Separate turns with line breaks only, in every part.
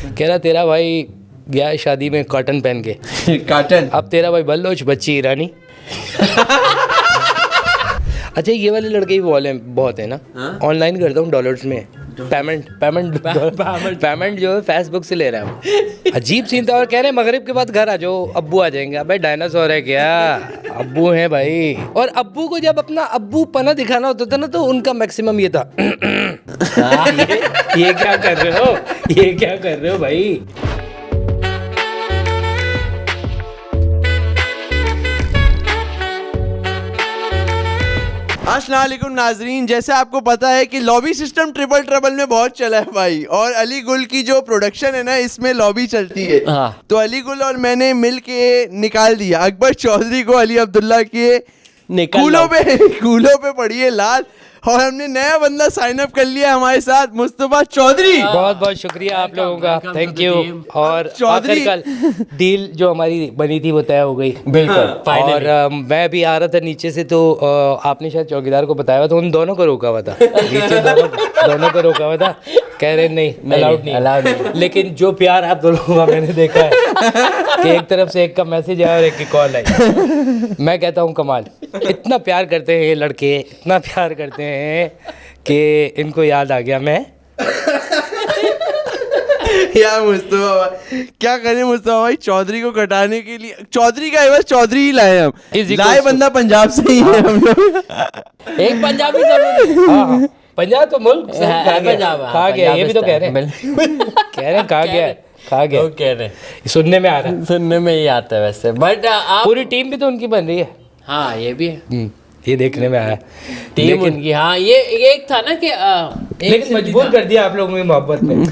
कह रहा तेरा भाई गया है शादी में कॉटन पहन के
कॉटन।
अब तेरा भाई बल्लोच बच्ची ईरानी। अच्छा ये वाले लड़के भी बहुत है ना। ऑनलाइन करता हूँ डॉलर्स में पेमेंट जो है फेसबुक से ले रहा हूँ। अजीब सीन था। और कह रहे हैं मगरिब के बाद घर आ जाओ, अब्बू आ जाएंगे। अबे डायनासोर है क्या, अब्बू हैं भाई। और अब्बू को जब अपना अब्बू पना दिखाना होता था ना तो उनका मैक्सिमम ये था। ये क्या कर रहे हो, ये क्या कर रहे हो भाई।
अस्सलाम वालेकुम नाजरीन, जैसे आपको पता है कि लॉबी सिस्टम ट्रिपल ट्रबल में बहुत चला है भाई। और अली गुल की जो प्रोडक्शन है ना, इसमें लॉबी चलती है। तो अली गुल और मैंने मिल के निकाल दिया अकबर चौधरी को अली अब्दुल्ला के कूलों पे पड़ी है लाल। और हमने नया बंदा साइन अप कर लिया हमारे साथ, मुस्तफा चौधरी।
बहुत बहुत शुक्रिया आप लोगों का, थैंक यू। और चौधरी कल डील जो हमारी बनी थी वो तय हो गई बिल्कुल। और मैं भी आ रहा था नीचे से तो आपने शायद चौकीदार को बताया था, उन दोनों को रोका हुआ था नीचे, दोनों को रोका हुआ था। कह रहे नहीं अलाउड नहीं। लेकिन जो प्यार आप दोनों का मैंने देखा है कि एक तरफ से एक का मैसेज आया और एक की कॉल आई। मैं कहता हूँ कमाल, इतना प्यार करते हैं ये लड़के, इतना प्यार करते हैं कि इनको याद आ गया मैं।
यार मुस्तफा भाई क्या करें, मुस्तफा भाई चौधरी को कटाने के लिए चौधरी का बस चौधरी ही लाए हम। लाए बंदा पंजाब से ही है हम लोग।
एक पंजाबी जरूर। पंजाब तो मुल्क खा गया, ये भी तो कह रहे हैं। कह रहे हैं खा गया। सुनने में आ रहा है,
सुनने में ही आता है वैसे। बट
पूरी टीम भी तो उनकी बन रही है।
हाँ ये भी है,
ये देखने में आया
टीम उनकी। हाँ ये एक था ना कि
लेकिन मजबूर कर दिया आप लोगों की मोहब्बत में।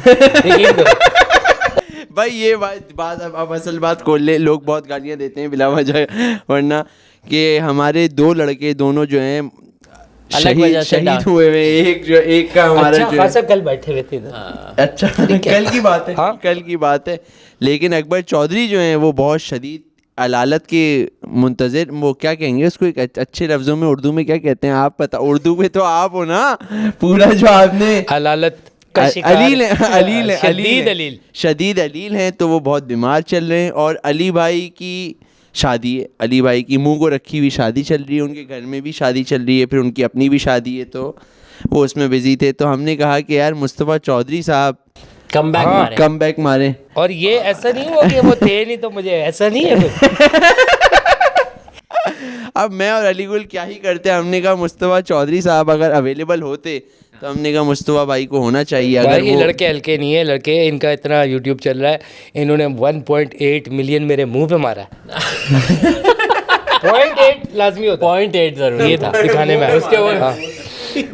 भाई ये बात अब असल बात खोल ले, लोग बहुत गालियां देते हैं बिला वजह, वरना कि हमारे दो लड़के दोनों जो हैं शहीद हुए हुए। एक का हमारा
अच्छा खासा कल बैठे हुए थे।
अच्छा कल की बात है। हाँ कल की बात है। लेकिन अकबर चौधरी जो हैं वो बहुत शदीद अलालत के मुंतज़िर, वो क्या कहेंगे उसको एक अच्छे लफ्ज़ों में उर्दू में क्या कहते हैं आप पता, उर्दू में तो आप हो ना पूरा जो आपने
अलालत
शदीद अलील हैं। तो वो बहुत बीमार चल रहे हैं और अली भाई की शादी है, अली भाई की मुंह को रखी हुई शादी चल रही है, उनके घर में भी शादी चल रही है, फिर उनकी अपनी भी शादी है, तो वो उसमें बिजी थे। तो हमने कहा कि यार मुस्तफ़ा चौधरी साहब कम बैक मारे।
और ये ऐसा नहीं हुआ कि वो थे नहीं तो मुझे ऐसा नहीं है।
अब मैं और अली गुल क्या ही करते, हमने कहा मुस्तफ़ा चौधरी साहब अगर अवेलेबल होते तो हमने कहा मुस्तफ़ा भाई को होना चाहिए। अगर
ये लड़के हल्के नहीं है, लड़के इनका इतना यूट्यूब चल रहा है, इन्होंने 1.8 मिलियन मेरे मुंह पे मारा। 0.8 लाजमी होता, 0.8 जरूरी था दिखाने में उसके।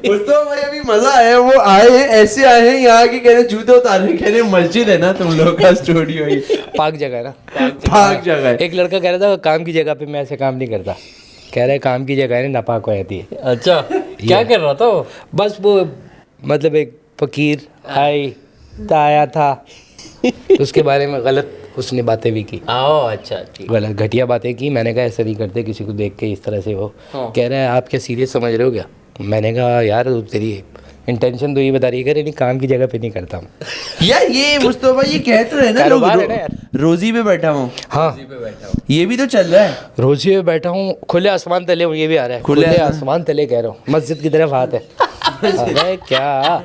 मुस्तफा भाई अभी मजा आया, वो आए हैं ऐसे आए हैं यहाँ की, कह रहे जूते उतारने, कह रहे मस्जिद है ना तुम लोग का स्टूडियो ही,
पाक जगह है ना,
पाक जगह है।
एक लड़का कह रहा था काम की जगह पे मैं ऐसे काम नहीं करता, कह रहे काम की जगह है नापाक हो जाती है।
अच्छा क्या कर रहा था वो?
बस वो मतलब एक फकीर आया था, उसके बारे में गलत उसने बातें भी की।
अच्छा
गलत घटिया बातें की। मैंने कहा ऐसा नहीं करते किसी को देख के इस तरह से। वो कह रहा है आप क्या सीरियस समझ रहे हो क्या? मैंने कहा यार तेरी इंटेंशन तो ये बता रही है, नहीं काम की जगह पे नहीं करता हूँ
यार। ये मुस्तफा ये कहते रहे ना लोग रोजी पे बैठा हूँ। हाँ ये भी तो चल रहा है, रोजी पे बैठा हूँ, खुले आसमान तले हूँ, ये भी आ रहा है, खुले आसमान तले कह रहा हूँ, मस्जिद की तरफ हाथ है। अरे क्या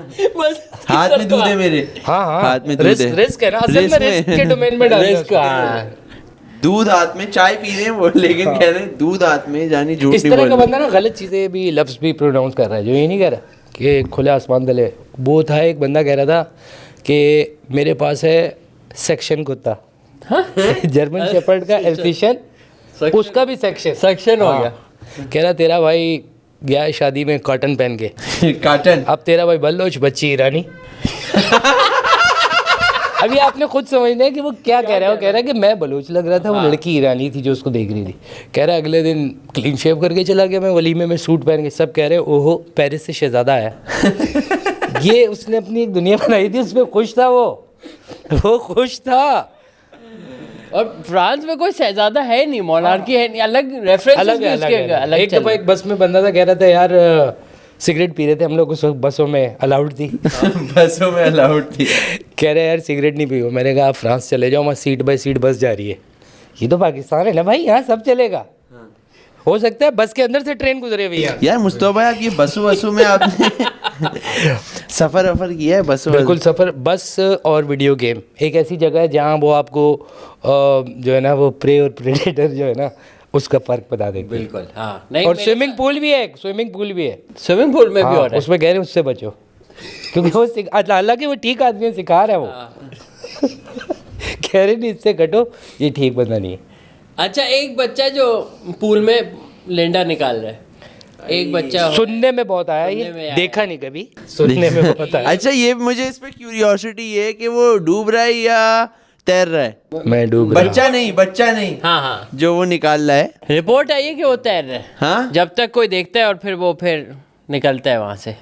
हाथ में दूध है मेरे। हाँ हाथ में दूध है, रिस्क है ना, असल में रिस्क के डोमेन में डाल दूध हाथ में, चाय पी रहे हैं वो, लेकिन कह रहे हैं दूध हाथ में, जानी झूठ नहीं बोल। इस तरह का बंदा ना गलत चीजें भी लफ्ज भी प्रोनाउंस कर रहा है, जो ये नहीं कह रहा कि खुले आसमान तले। वो था एक बंदा कह रहा था कि मेरे पास है सेक्शन कुत्ता, जर्मन शेपर्ड का एल्सिशन, उसका भी सेक्शन हो गया। कह रहा तेरा भाई गया है शादी में कॉटन पहन के कॉटन, अब तेरा भाई बल्लोच बच्ची ईरानी। अभी आपने खुद समझना है कि वो क्या कह रहा है। वो कह रहा है कि मैं बलोच लग रहा था, वो लड़की ईरानी थी जो उसको देख रही थी। कह रहा है अगले दिन क्लीन शेव करके चला गया मैं वलीमे में सूट पहन के, सब कह रहे ओहो पेरिस से शहजादा आया। ये उसने अपनी एक दुनिया बनाई थी, उसमें खुश था, वो खुश था।
और फ्रांस में कोई शहजादा है नहीं, मोनार्की है नहीं, अलग रेफरेंस अलग है।
एक दफा एक बस में बंदा था, कह रहा था यार सिगरेट पी रहे थे हम लोग उस वक्त, बसों में अलाउड थी।
बसों में अलाउड थी।
कह रहे यार सिगरेट नहीं पियो। मैंने कहा आप फ्रांस चले जाओ, वहाँ सीट बाय सीट बस जा रही है। ये तो पाकिस्तान है ना भाई, यहाँ सब चलेगा। हो सकता है बस के अंदर से ट्रेन गुजरे भैया।
यार मुस्तफा भाई, आप ये बसों में आपने सफर किया है? बसों?
बिल्कुल सफ़र, बस और वीडियो गेम एक ऐसी जगह है जहाँ वो आपको जो है ना वो प्रे और प्रेडेटर जो है ना उसका फर्क बता देंगे।
बिल्कुल हाँ। नहीं
और स्विमिंग पूल भी है, स्विमिमिंग पूल भी है।
स्विमिंग पूल में भी
हाँ,
हो रहा है।
उसमें कह रहे हैं उससे बचो, क्योंकि वो हालांकि वो ठीक आदमी है, सिखा रहा है वो। कह रहे नहीं इससे कटो, ये ठीक बंदा नहीं है।
अच्छा, एक बच्चा जो पूल में लेंडा निकाल रहा है, एक बच्चा
सुनने में बहुत आया,
सुनने में
ये
आया।
देखा नहीं कभी, सुनने में बहुत आया।
अच्छा, ये मुझे इस पे क्यूरियोसिटी है कि वो डूब रहा है या तैर रहा है?
मैं डूब रहा हूँ।
बच्चा नहीं
हाँ हाँ,
जो वो निकाल रहा है।
रिपोर्ट आई है कि वो तैर रहा है।
हाँ,
जब तक कोई देखता है और फिर वो फिर निकलता है, वहाँ से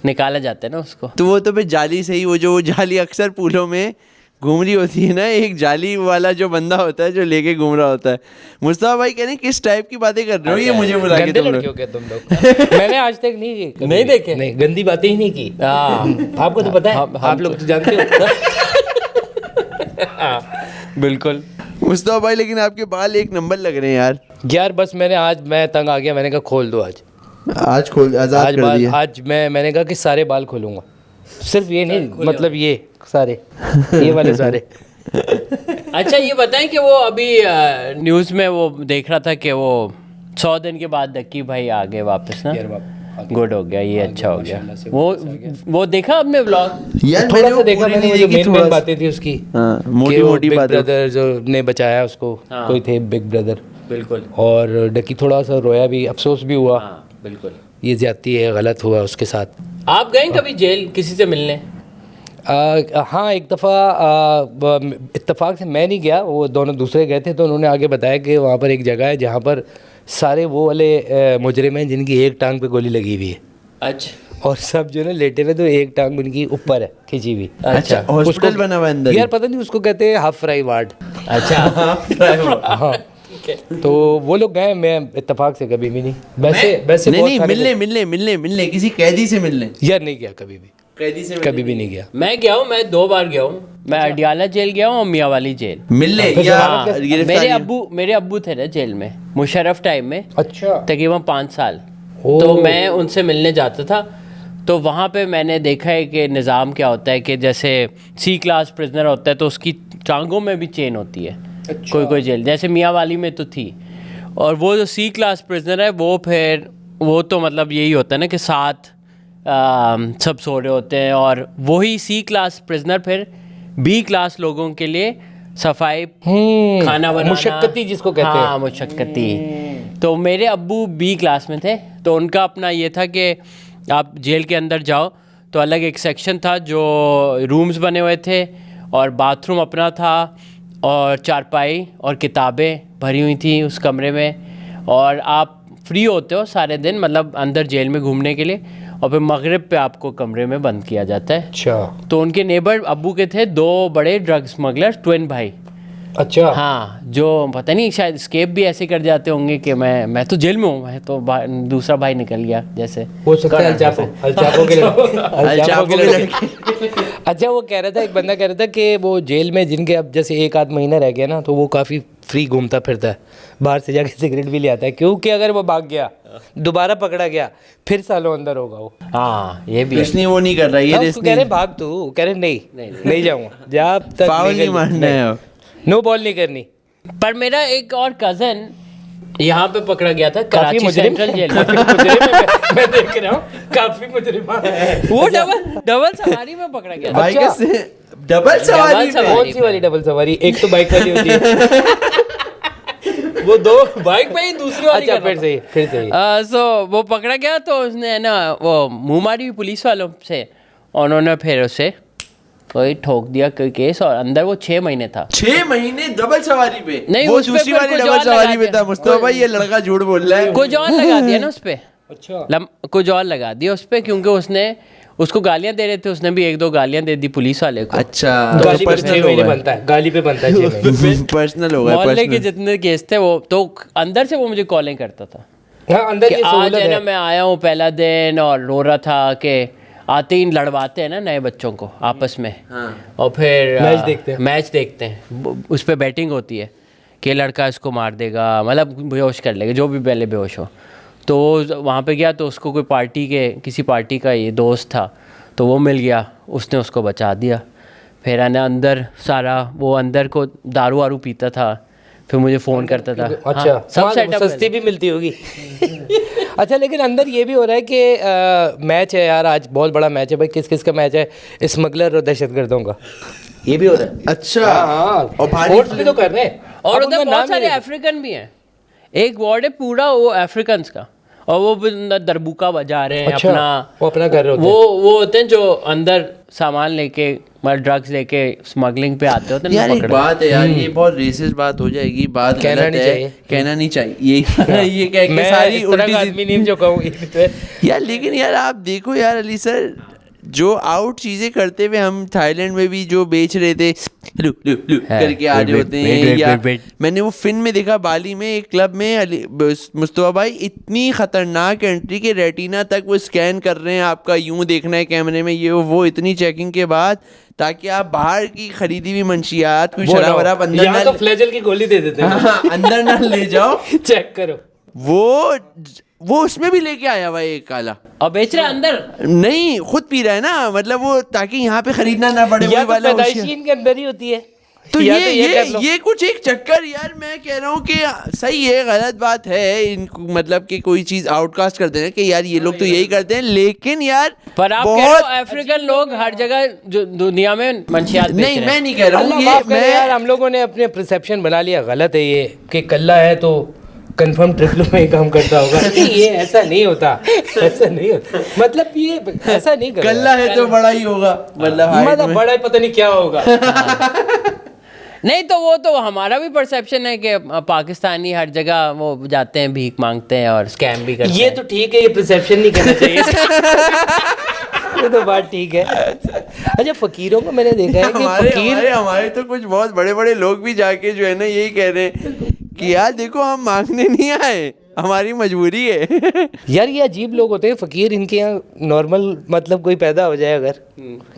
निकाला जाता है ना उसको।
तो वो तो फिर जाली से ही, वो जो जाली अक्सर पूलों में घूम रही होती है ना, एक जाली वाला जो बंदा होता है जो लेके घूम रहा होता है। मुस्तफा भाई कह रहे हैं किस टाइप की बातें कर रहे हो ये मुझे बुला के
गंदे
तुम लोग?
लड़कियों के तुम लोग। मैंने आज तक नहीं कभी
नहीं देखे?
नहीं, गंदी बातें ही नहीं की।
हाँ
आपको तो पता है,
हम
आप लोग तो जानते हो।
बिल्कुल।
मुस्तफा भाई लेकिन आपके बाल एक नंबर लग रहे हैं यार।
यार बस मैं तंग आ गया, मैंने कहा खोल दो आज।
आज खोल, आजाद
आज
कर दिया।
आज मैंने कहा कि सारे बाल खोलूंगा, सिर्फ ये नहीं, मतलब ये सारे, ये वाले सारे।
अच्छा, ये बताएं कि वो अभी न्यूज़ में वो देख रहा था कि वो 100 दिन के बाद दक्की भाई आ गए वापस ना। गुड हो गया, ये अच्छा हो गया। वो देखा आपने व्लॉग?
यार
थोड़ा
मैंने
सा
वो
देखा
पूरी
मैंने,
नहीं
वो जो
देखी,
मेन
थोड़ा सा।
बातें थी उसकी,
हाँ,
कि
मोटी
वो
मोटी
बिग
बातें।
ब्रदर जो ने बचाया उसको,
हाँ।
कोई थे बिग ब्रदर,
बिल्कुल
और डकी थोड़ा सा रोया भी, अफसोस भी हुआ।
हाँ बिल्कुल।
ये ज्यादती है, गलत हुआ उसके साथ।
आप गए कभी जेल किसी से मिलने?
हाँ, एक दफ़ा इत्तेफाक से मैं नहीं गया, वो दोनों दूसरे गए थे, तो उन्होंने आगे बताया कि वहाँ पर एक जगह है जहाँ पर सारे वो वाले मुजरिम हैं जिनकी एक टांग पे गोली लगी हुई है।
अच्छा
और सब जो ना लेटे हुए, तो एक टांग उनकी ऊपर है खिंची हुई।
अच्छा, हॉस्पिटल बना हुआ है अंदर?
यार पता नहीं उसको कहते हैं हाफ फ्राई वार्ड।
अच्छा।
हाँ, तो वो लोग गए, मैं इत्तेफाक से कभी भी नहीं। वैसे बहुत
नहीं,
सारे
मिलने किसी कैदी से मिलने।
यार नहीं गया कभी भी,
कैदी से
कभी भी नहीं गया।
मैं गया हूँ, मैं 2 बार गया हूँ। मैं अडियाला जेल गया हूँ और मियाँवाली जेल।
मिलने
फिर
या
हाँ,
गिरफ्तारी?
मेरे अब्बू थे ना जेल में, मुशर्रफ टाइम में,
अच्छा।
तकरीबन 5 साल।
ओ।
तो मैं उनसे मिलने जाता था, तो वहाँ पे मैंने देखा है कि निज़ाम क्या होता है कि जैसे C क्लास प्रिजनर होता है तो उसकी टांगों में भी चेन होती है।
अच्छा।
कोई जेल, जैसे मियाँवाली में तो थी। और वो जो C क्लास प्रिजनर है वो तो मतलब यही होता है ना कि साथ सब सो रहे होते हैं, और वही C क्लास प्रिजनर फिर B क्लास लोगों के लिए सफाई, खाना बनाना,
मुशक्कती जिसको कहते हैं।
हाँ, मुशक्कती। तो मेरे अब्बू B क्लास में थे, तो उनका अपना ये था कि आप जेल के अंदर जाओ तो अलग एक सेक्शन था जो रूम्स बने हुए थे, और बाथरूम अपना था, और चारपाई और किताबें भरी हुई थी उस कमरे में, और आप फ्री होते हो सारे दिन, मतलब अंदर जेल में घूमने के लिए, और फिर मगरिब पे आपको कमरे में बंद किया जाता है।
अच्छा।
तो उनके नेबर अब्बू के थे 2 बड़े ड्रग स्मगलर, ट्विन भाई।
अच्छा।
हाँ, जो पता नहीं शायद स्केप भी ऐसे कर जाते होंगे कि मैं तो जेल में हूँ, मैं तो दूसरा भाई निकल गया जैसे।
हो सकता है अल चापो के
के
लड़के। अच्छा, वो कह रहा था, एक बंदा कह रहा था कि वो जेल में जिनके अब जैसे 1 आध महीना रह गया ना, तो वो काफ़ी फ्री घूमता फिरता है, बाहर से जाके सिगरेट भी ले आता है, क्योंकि अगर वो भाग गया, दोबारा पकड़ा गया, फिर सालों अंदर होगा वो।
हाँ, ये भी है।
इसलिए वो नहीं कर रहा ये
हाँ,
रिस्क
उसको कह रहे भाग तू, कह रहे नहीं जाऊँगा, जब तक
फाउल नहीं मारना है।
नो बॉल नहीं करनी।
पर मेरा एक और कज़न यहाँ पे पकड़ा गया था,
काफी
कराची
मुजरिम
सेंट्रल जेल
काफी
में।
मुजरिम है, मैं देख रहा हूँ, काफी मुजरिम है।
वो डबल सवारी में पकड़ा गया था।
बाइक
अच्छा।
से डबल सवारी
सवारी।
पे?
कौन सी वाली डबल सवारी? एक तो बाइक वाली होती है।
वो 2 बाइक पे ही दूसरी वाली
अच्छा,
कर रहा था।
फिर सही।
सो वो पकड़ा गया, तो उसने ना वो मुंह मारी पुलिस वालों से, उन्होंने फिर उसे कोई ठोक दिया कोई केस, और अंदर वो 6 महीने था।
6 महीने डबल सवारी पे?
नहीं,
वो
उस पे
दूसरी
फिर
वाली
कुछ
डबल
और
सवारी
लगा
पे था।
दिया।
मुस्तफा भाई ये लड़का झूठ बोल रहा है।
कुछ और लगा दिया ना उस पे,
अच्छा।
कुछ और लगा दिया उस पे, क्योंकि उसने उसको गालियां दे रहे थे, उसने भी 1-2 गालियां दे दी पुलिस वाले को।
अच्छा,
गाली पे
पर्सनल
6
हो
महीने
गया।
बनता है, गाली पे बनता है 6 महीने।
पर्सनल हो गया,
मोहल्ले के
पर्सनल।
जितने केस थे वो तो अंदर से वो मुझे कॉलिंग करता था
हाँ, अंदर
कि
ये
आज
सहूलत
है ना
है।
मैं आया हूँ पहला दिन और रो रहा था कि आते ही लड़वाते हैं ना नए बच्चों को आपस में। और फिर मैच देखते हैं उस पर बैटिंग होती है कि लड़का इसको मार देगा, मतलब बेहोश कर लेगा जो भी पहले बेहोश हो। तो वहाँ पे गया तो उसको कोई किसी पार्टी का ये दोस्त था, तो वो मिल गया, उसने उसको बचा दिया। फिर है ना अंदर सारा वो अंदर को दारू वारू पीता था, फिर मुझे फ़ोन करता था।
अच्छा,
हाँ, सब सेटअप
सस्ती भी मिलती होगी। अच्छा, लेकिन अंदर ये भी हो रहा है कि मैच है यार, आज बहुत बड़ा मैच है भाई। किस किस का मैच है? स्मगलर और दहशतगर्दों का, ये भी हो रहा है।
अच्छा,
हाँ,
और भारी
स्पोर्ट्स भी तो कर रहे हैं।
और
अब
उधर
उनका
बहुत
नाम
सारे
नहीं
अफ्रीकन भी हैं। एक वार्ड है पूरा वो अफ्रीकन्स का, और वो भी अंदर दरबुका बजा रहे हैं।
अच्छा,
अपना
वो अपना कर रहे होते हैं।
वो होते हैं जो अंदर सामान लेके मतलब ड्रग्स लेके स्मगलिंग पे आते होते हैं।
यार एक
पकड़े।
बात है यार, ये बहुत रेसिस्ट बात हो जाएगी, बात
कहना
गलत
नहीं
है,
चाहिए।
कहना नहीं चाहिए ये कह के
मैं
सारी
इस तरह
उल्टी
का
सीधी-
आदमी नहीं जो कहूँ।
यार लेकिन यार आप देखो यार अली सर, जो आउट चीजें करते हुए हम थाईलैंड में भी जो बेच रहे थे लू लू लू करके आ रहे होते हैं, या मैंने वो फिल्म में देखा बाली में एक क्लब में मुस्तफा भाई इतनी खतरनाक एंट्री के रेटिना तक वो स्कैन कर रहे हैं, आपका यूं देखना है कैमरे में, ये वो इतनी चेकिंग के बाद, ताकि आप बाहर की खरीदी हुई मंशियात कोई शराब वराब अंदर
यहाँ
ना
तो फ्लैजल की गोली दे देते हैं।
हाँ, अंदर ना ले जाओ।
चेक करो।
वो उसमें भी लेके आया हुआ है एक काला,
और बेच रहे हैं अंदर।
नहीं खुद पी रहा है ना, मतलब वो ताकि यहाँ पे खरीदना ना पड़े,
या
वही
तो
वाला
पैदाइशी
होशियार।
इनके अंदर ही होती है।
तो
या
ये कुछ एक चक्कर, यार मैं कह रहा हूँ कि सही है, गलत बात है इनको, मतलब कि कोई चीज आउटकास्ट कर देना कि यार ये लोग तो यही करते हैं, लेकिन यार
पर आप कह रहे हो अफ्रीकन लोग हर जगह जो दुनिया में मंशियात बेच
नहीं,
रहे
मैं
हैं।
नहीं कह रहा हूँ
अल्लाह
ये,
माफ करे यार,
मैं
हम लोगों ने अपने परसेप्शन बना लिया, गलत है ये कि कल्ला है तो कंफर्म ट्रिपलो में ही काम करता होगा। नहीं, ये ऐसा नहीं होता, ऐसा नहीं होता। मतलब ये ऐसा नहीं करता।
कल्ला है तो बड़ा ही होगा, मतलब height
मतलब
में।
बड़ा ही पता नहीं क्या होगा।
नहीं तो वो तो हमारा भी परसेप्शन है कि पाकिस्तानी हर जगह वो जाते हैं, भीख मांगते हैं और स्कैम भी करते
ये
हैं।
तो ठीक है, ये परसेप्शन नहीं करना चाहिए। ये तो बात ठीक है। अच्छा, फकीरों को मैंने देखा है कि
हमारे तो कुछ बहुत बड़े बड़े लोग भी जाके जो है ना यही कह रहे हैं कि यार देखो हम मांगने नहीं आए, हमारी मजबूरी है।
यार ये अजीब लोग होते हैं फकीर, इनके यहाँ नॉर्मल मतलब कोई पैदा हो जाए अगर,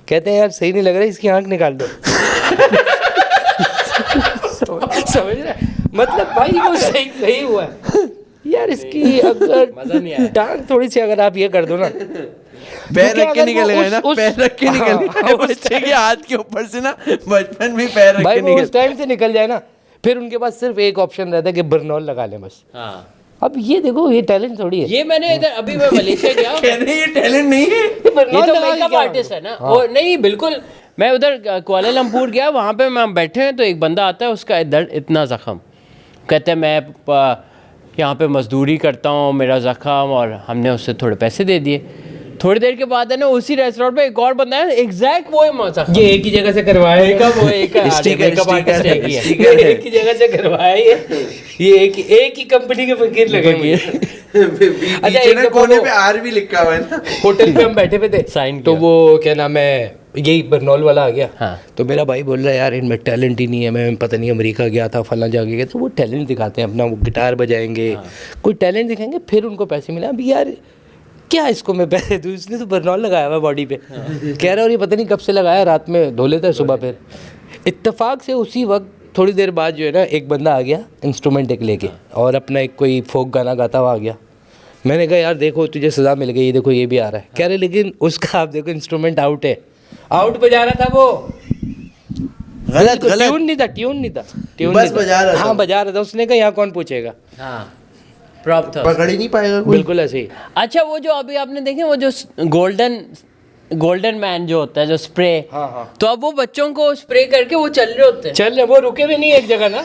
कहते हैं यार सही नहीं लग रहा, इसकी आंख निकाल दो। समझ रहे हैं? मतलब भाई वो सही हुआ है यार, इसकी अगर टांग थोड़ी सी अगर आप ये कर दो ना,
पैर रख के निकल गए ना, पैर रख के निकल गए बच्चे के हाथ के ऊपर से ना, बचपन में पैर रख
भाई
के
वो
निकल।
उस टाइम से निकल जाए ना, फिर उनके पास सिर्फ एक ऑप्शन रहता है कि बर्नौल लगा लें बस।
हाँ।
अब ये देखो, ये टैलेंट थोड़ी है।
ये मैंने इधर अभी मैं मलेशिया गया,
कह रहे हैं ये टैलेंट नहीं है,
ये तो मेकअप आर्टिस्ट है ना। वो नहीं बिल्कुल, मैं उधर कुआलालंपुर गया, वहाँ पे हम बैठे हैं तो एक बंदा आता है, उसका इधर इतना जख्म, कहते हैं मैं यहाँ पे मजदूरी करता हूँ, मेरा जख्म, और हमने उससे थोड़े पैसे दे दिए। थोड़ी देर के बाद है ना उसी रेस्टोरेंट पे एक और बंदा है, एग्जैक्ट वो ही
ये एक ही जगह से करवाया है,
वो एक मेकअप आर्टिस्ट है ही है।
एक ही जगह से करवाया है ये, एक ही कंपनी के फकीर लगे हुए हैं। अच्छा, एक दफा
कोने
वो
पे आर भी लिखा हुआ है ना।
होटल पे हम बैठे हुए थे,
साइन
तो
किया।
वो क्या नाम है, यही बर्नौल वाला आ गया।
हाँ।
तो मेरा भाई बोल रहा है यार इनमें टैलेंट ही नहीं है, मैं पता नहीं अमेरिका गया था फला जगह गया, तो वो टैलेंट दिखाते हैं अपना, वो गिटार बजाएंगे, कोई टैलेंट दिखाएंगे, फिर उनको पैसे मिले। अभी यार क्या इसको मैं पैसे दूँ, इसने तो बर्नौल लगाया हुआ बॉडी पे, कह रहा है, और ये पता नहीं कब से लगाया, रात में धो लेता है सुबह। फिर इत्तेफाक से उसी वक्त थोड़ी देर बाद जो है ना एक बंदा आ गया इंस्ट्रूमेंट एक लेके, और अपना एक कोई फोक गाना गाता हुआ आ गया। मैंने कहा यार देखो तुझे सज़ा मिल गई, देखो ये भी आ रहा है। कह रहे लेकिन उसका आप देखो इंस्ट्रूमेंट आउट है, आउट बजा रहा था वो,
गलत
ट्यून नहीं था, ट्यून नहीं था, ट्यून
बस
नहीं था।
बजा रहा था।
हाँ बजा रहा था, उसने कहा यहाँ कौन पूछेगा।
हाँ, प्रॉप था।
पकड़ ही नहीं पाएगा कोई।
बिल्कुल ऐसे ही।
अच्छा, वो जो अभी आपने देखे वो जो गोल्डन मैन जो होता है, जो स्प्रे,
हाँ।
तो अब वो बच्चों को स्प्रे करके वो चल रहे होते हैं।
चल रहे, वो रुके भी नहीं एक जगह ना।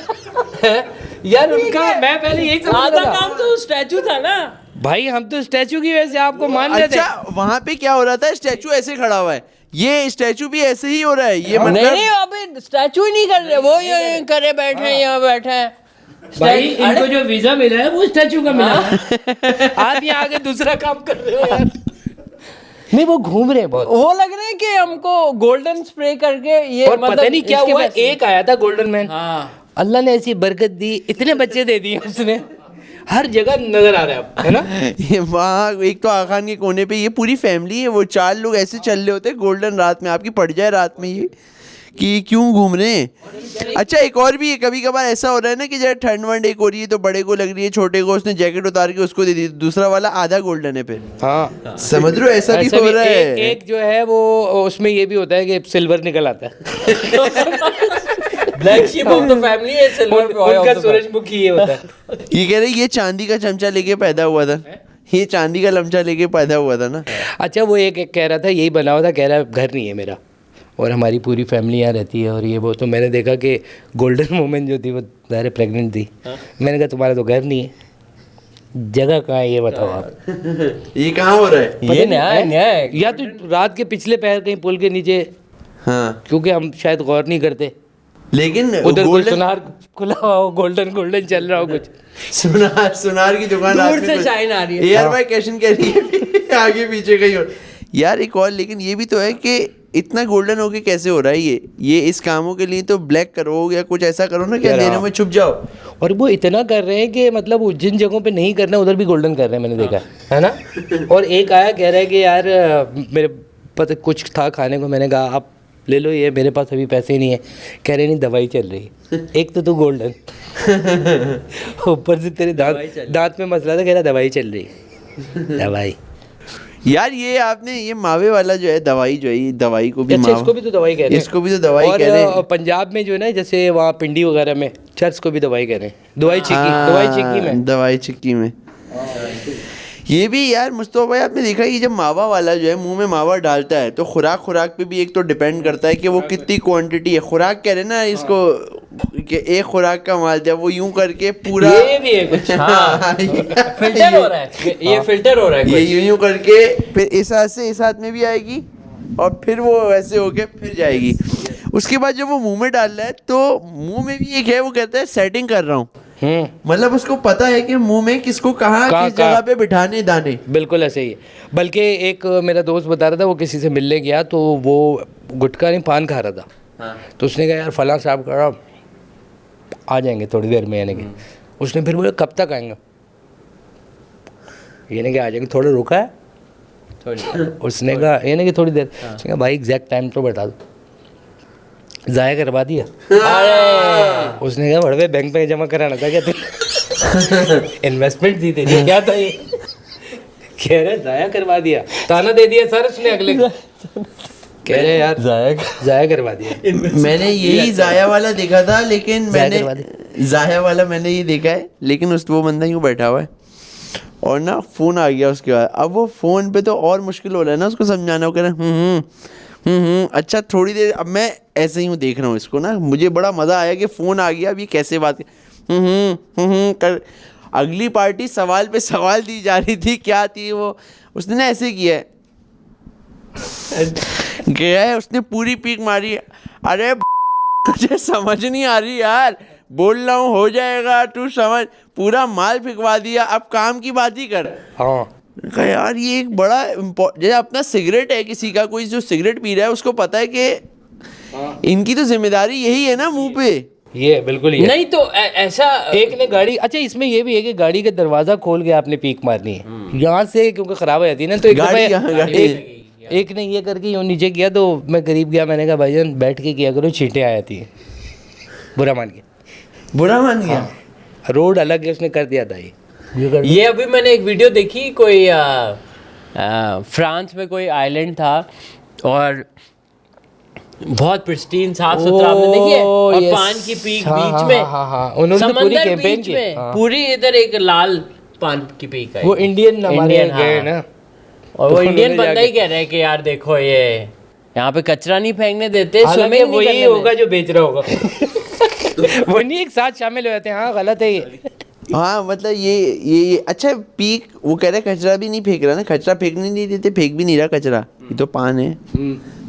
यार उनका, मैं पहले यही समझ
आधा
रहा था
काम तो स्टैचू था ना
भाई, हम तो स्टैचू की वजह से आपको मान रहे थे।
अच्छा वहाँ पे क्या हो रहा था, स्टैचू ऐसे खड़ा हुआ है, ये स्टैचू भी ऐसे ही हो रहा है, ये
नहीं
मतलब
नहीं, अभी स्टैचू ही नहीं कर रहे, वो ये करे बैठे हैं, यहाँ बैठे हैं।
भाई इनको जो वीजा मिला है वो स्टैचू का मिला है। आप यहाँ आगे दूसरा काम कर रहे हो यार। नहीं वो घूम रहे हैं बहुत,
वो लग रहा है कि हमको गोल्डन स्प्रे करके ये,
और पता नहीं क्या
इसके
हुआ,
पैसे-
एक आया था गोल्डन मैन,
हाँ,
अल्लाह ने ऐसी बरकत दी, इतने बच्चे दे दिए उसने। हर जगह नजर आ रहा है अब, है ना?
ये वहाँ एक तो आखान के कोने पे ये पूरी फैमिली है, वो 4 लोग ऐसे चल रहे होते हैं गोल्डन रात में, आपकी पड़ जाए रात में ये कि क्यों घूम रहे हैं। अच्छा एक और भी है, कभी कभार ऐसा हो रहा है ना कि जब ठंड वंड एक हो रही है तो बड़े को लग रही है, छोटे को उसने जैकेट उतार के उसको दे दी, दूसरा वाला आधा गोल्डन है फिर।
हाँ
समझ रहे हो, ऐसा भी हो रहा है।
एक जो है वो उसमें ये भी होता है कि सिल्वर निकल आता है।
Black sheep of the family है, सिल्वर बॉय ऑफ
उनका
द
सूरजमुखी ये होता है।
ये कह रहे ये चांदी का चमचा लेके पैदा हुआ था, ये चांदी का लमचा लेके पैदा हुआ था ना।
अच्छा वो एक कह रहा था यही बना हुआ था, कह रहा है घर नहीं है मेरा और हमारी पूरी फैमिली यहाँ रहती है और ये वो, तो मैंने देखा कि गोल्डन मोमेंट जो थी वो ज़ाहिर प्रेग्नेंट थी। मैंने कहा तुम्हारा तो घर नहीं है, जगह कहाँ है ये बताओ आप।
ये कहाँ हो रहा है?
ये नया है
या तो रात के पिछले पैर कहीं पुल के नीचे,
हाँ
क्योंकि हम शायद गौर नहीं करते,
लेकिन
उधर कोई
गोल्डन
सुनार खुला हो, गोल्डन गोल्डन चल रहा हो कुछ।
सुनार की दुकान
दूर
रात में
से
कोई-
शाइन आ रही है।
एयर बाय कैशन कह रही है आगे पीछे कहीं और। यार एक और, लेकिन ये भी तो है कि इतना गोल्डन होके कैसे हो रहा है ये इस कामों के लिए तो ब्लैक करो या कुछ ऐसा करो ना कि
यार,
अंधेरे में छुप जाओ।
और वो इतना कर रहे हैं कि मतलब वो जिन जगहों पे नहीं करना उधर भी गोल्डन कर रहे हैं, मैंने देखा है ना। और एक आया कह रहा है कि यार मेरे पता कुछ था खाने को, मैंने कहा आप ले लो ये, मेरे पास अभी पैसे ही नहीं है। कह रहे नहीं दवाई चल रही है। एक तो तू गोल्डन ऊपर से तेरे दांत में मसला था, कह रहा दवाई चल रही है। दवाई
यार ये आपने ये मावे वाला जो है दवाई, जो है ये दवाई को भी
अच्छा
मावा,
इसको भी तो दवाई कह रहे हैं,
इसको भी तो दवाई
और
कह रहे हैं।
पंजाब में जो है ना जैसे वहाँ पिंडी वगैरह में चर्च को भी दवाई कह रहे हैं, दवाई चिक्की में।
दवाई चिक्की में ये भी यार मुस्तफा भाई आपने देखा कि जब मावा वाला जो है मुंह में मावा डालता है तो खुराक पे भी एक तो डिपेंड करता है कि वो कितनी क्वांटिटी है। खुराक कह रहे हैं ना इसको कि एक खुराक का माल जब वो यूं करके पूरा
ये भी है कुछ।
हाँ फिल्टर हो रहा है, ये फिल्टर हो रहा है
ये
कुछ।
यूं करके फिर इस हाथ से इस हाथ में भी आएगी और फिर वो ऐसे होके फिर जाएगी। उसके बाद जब वो मुंह में डाल रहा है तो मुंह में भी एक है, वो कहता है सेटिंग कर रहा हूँ। मतलब उसको पता है कि मुंह में किसको कहाँ किस जगह पे बिठाने दाने।
बिल्कुल ऐसे ही है। बल्कि एक मेरा दोस्त बता रहा था, वो किसी से मिलने गया तो वो गुटखा नहीं पान खा रहा था। तो उसने कहा यार फलां साहब कहा आ जाएंगे थोड़ी देर में, यानी कि उसने फिर बोला कब तक आएंगे, यानी कि आ जाएंगे, थोड़ा रुका है। उसने कहा यानी कि थोड़ी देर, उसने कहा भाई एग्जैक्ट टाइम तो बता दो, ज़ाया करवा दिया। उसने कहा बड़े बैंक में जमा कराना था क्या तुम इन्वेस्टमेंट दी थी क्या था ये, कह रहे ज़ाया करवा दिया, ताना दे दिया सर उसने अगले को। कह रहे यार ज़ाया करवा दिया।
मैंने यही जाया वाला देखा था, लेकिन मैंने जाया वाला मैंने ये देखा है, लेकिन उस वो बंदा यूँ बैठा हुआ है और ना फ़ोन आ गया उसके बाद। अब वो फ़ोन पे तो और मुश्किल हो रहा है ना उसको समझाना। वो कह रहा है अच्छा थोड़ी देर। अब मैं ऐसे ही हूँ देख रहा हूँ इसको ना, मुझे बड़ा मज़ा आया कि फ़ोन आ गया, अब ये कैसे बात कर। अगली पार्टी सवाल पे सवाल दी जा रही थी, क्या थी वो, उसने ना ऐसे किया है, गया है उसने पूरी पीक मारी। अरे मुझे समझ नहीं आ रही यार, बोल रहा हूँ हो जाएगा, तू समझ, पूरा माल फिकवा दिया, अब काम की बात ही कर।
हाँ
यार ये एक बड़ा जैसे अपना सिगरेट है, किसी का कोई जो सिगरेट पी रहा है उसको पता है कि इनकी तो जिम्मेदारी यही है ना मुंह पे।
ये बिल्कुल ही है।
नहीं तो ऐसा
एक ने गाड़ी, अच्छा इसमें ये भी है कि गाड़ी का दरवाजा खोल के आपने पीक मारनी है यहाँ से, क्योंकि खराब हो जाती है ना। तो एक
गाड़ी
दफा
यहाँ गाड़ी
एक ने ये करके यूँ नीचे किया तो मैं करीब गया, मैंने कहा भाईजान बैठ के किया करो, छींटे आ जाती है। बुरा मान गया, रोड अलग है, उसने कर दिया था
ये अभी मैंने एक वीडियो देखी, कोई फ्रांस में कोई आइलैंड था और बहुत प्रिस्टीन साफ सुथरा, आपने देखी है, और पान की पीक बीच में,
उन्होंने पूरी
समंदर
कैंपेन
बीच
की,
में पूरी इधर एक लाल पान की पीक है।
वो इंडियन हमारे
इंडियन,
गए
हाँ।
ना,
और वो
तो
इंडियन
उन्होंने
बंदा ही कह रहा है कि यार देखो ये यहाँ पे कचरा नहीं फेंकने देते,
हालांकि
स्विमिंग नहीं
वही
करने
होगा
देते।
जो बेच रहा होगा। वो नहीं एक साथ शामिल हो जाते हैं। हाँ गलत है ये।
हाँ मतलब ये अच्छा पीक, वो कह रहे कचरा भी नहीं फेंक रहा ना, कचरा फेंकने नहीं देते, फेंक भी नहीं रहा कचरा, ये तो पान है,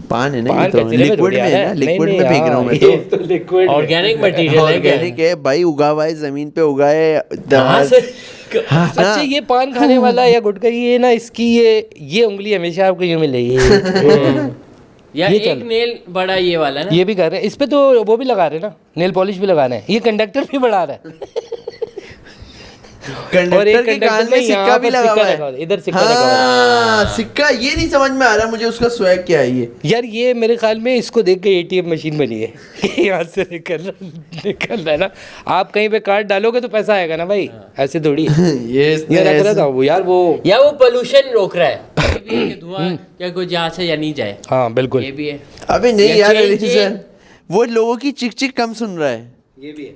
पान है ना, ये तो लिक्विड में है ना, लिक्विड में फेंक रहा हूँ मैं तो।
लिक्विड
ऑर्गेनिक मटेरियल है
ऑर्गेनिक है भाई, उगा हुआ है जमीन पे, उगा है।
अच्छा ये पान खाने वाला या गुटखा, ये ना इसकी ये उंगली हमेशा आपको यूं मिलेगी।
या
ये
एक
चल।
नेल बड़ा ये वाला ना,
ये भी कर रहे हैं, इस पे तो वो भी लगा रहे हैं ना, नेल पॉलिश भी लगा रहे हैं, ये कंडक्टर भी बढ़ा रहा है।
कंडक्टर के कान में सिक्का भी लगा हुआ है,
इधर सिक्का लगा हुआ है।
हाँ सिक्का, ये नहीं समझ में आ रहा मुझे उसका स्वैग क्या है ये।
यार ये मेरे ख्याल में इसको देख के एटीएम मशीन बनी है यहाँ से निकल रहा है ना, आप कहीं पे कार्ड डालोगे तो पैसा आएगा ना भाई, ऐसे थोड़ी
ये
रख रहा था वो यार, वो
या वो पोल्यूशन रोक रहा है कि धुआं या कुछ यहाँ से या नहीं जाए।
हाँ बिल्कुल,
ये भी है।
अबे नहीं
या
यार
चेन-
सर, वो लोगों की चिक चिक कम सुन रहा है।
ये भी है।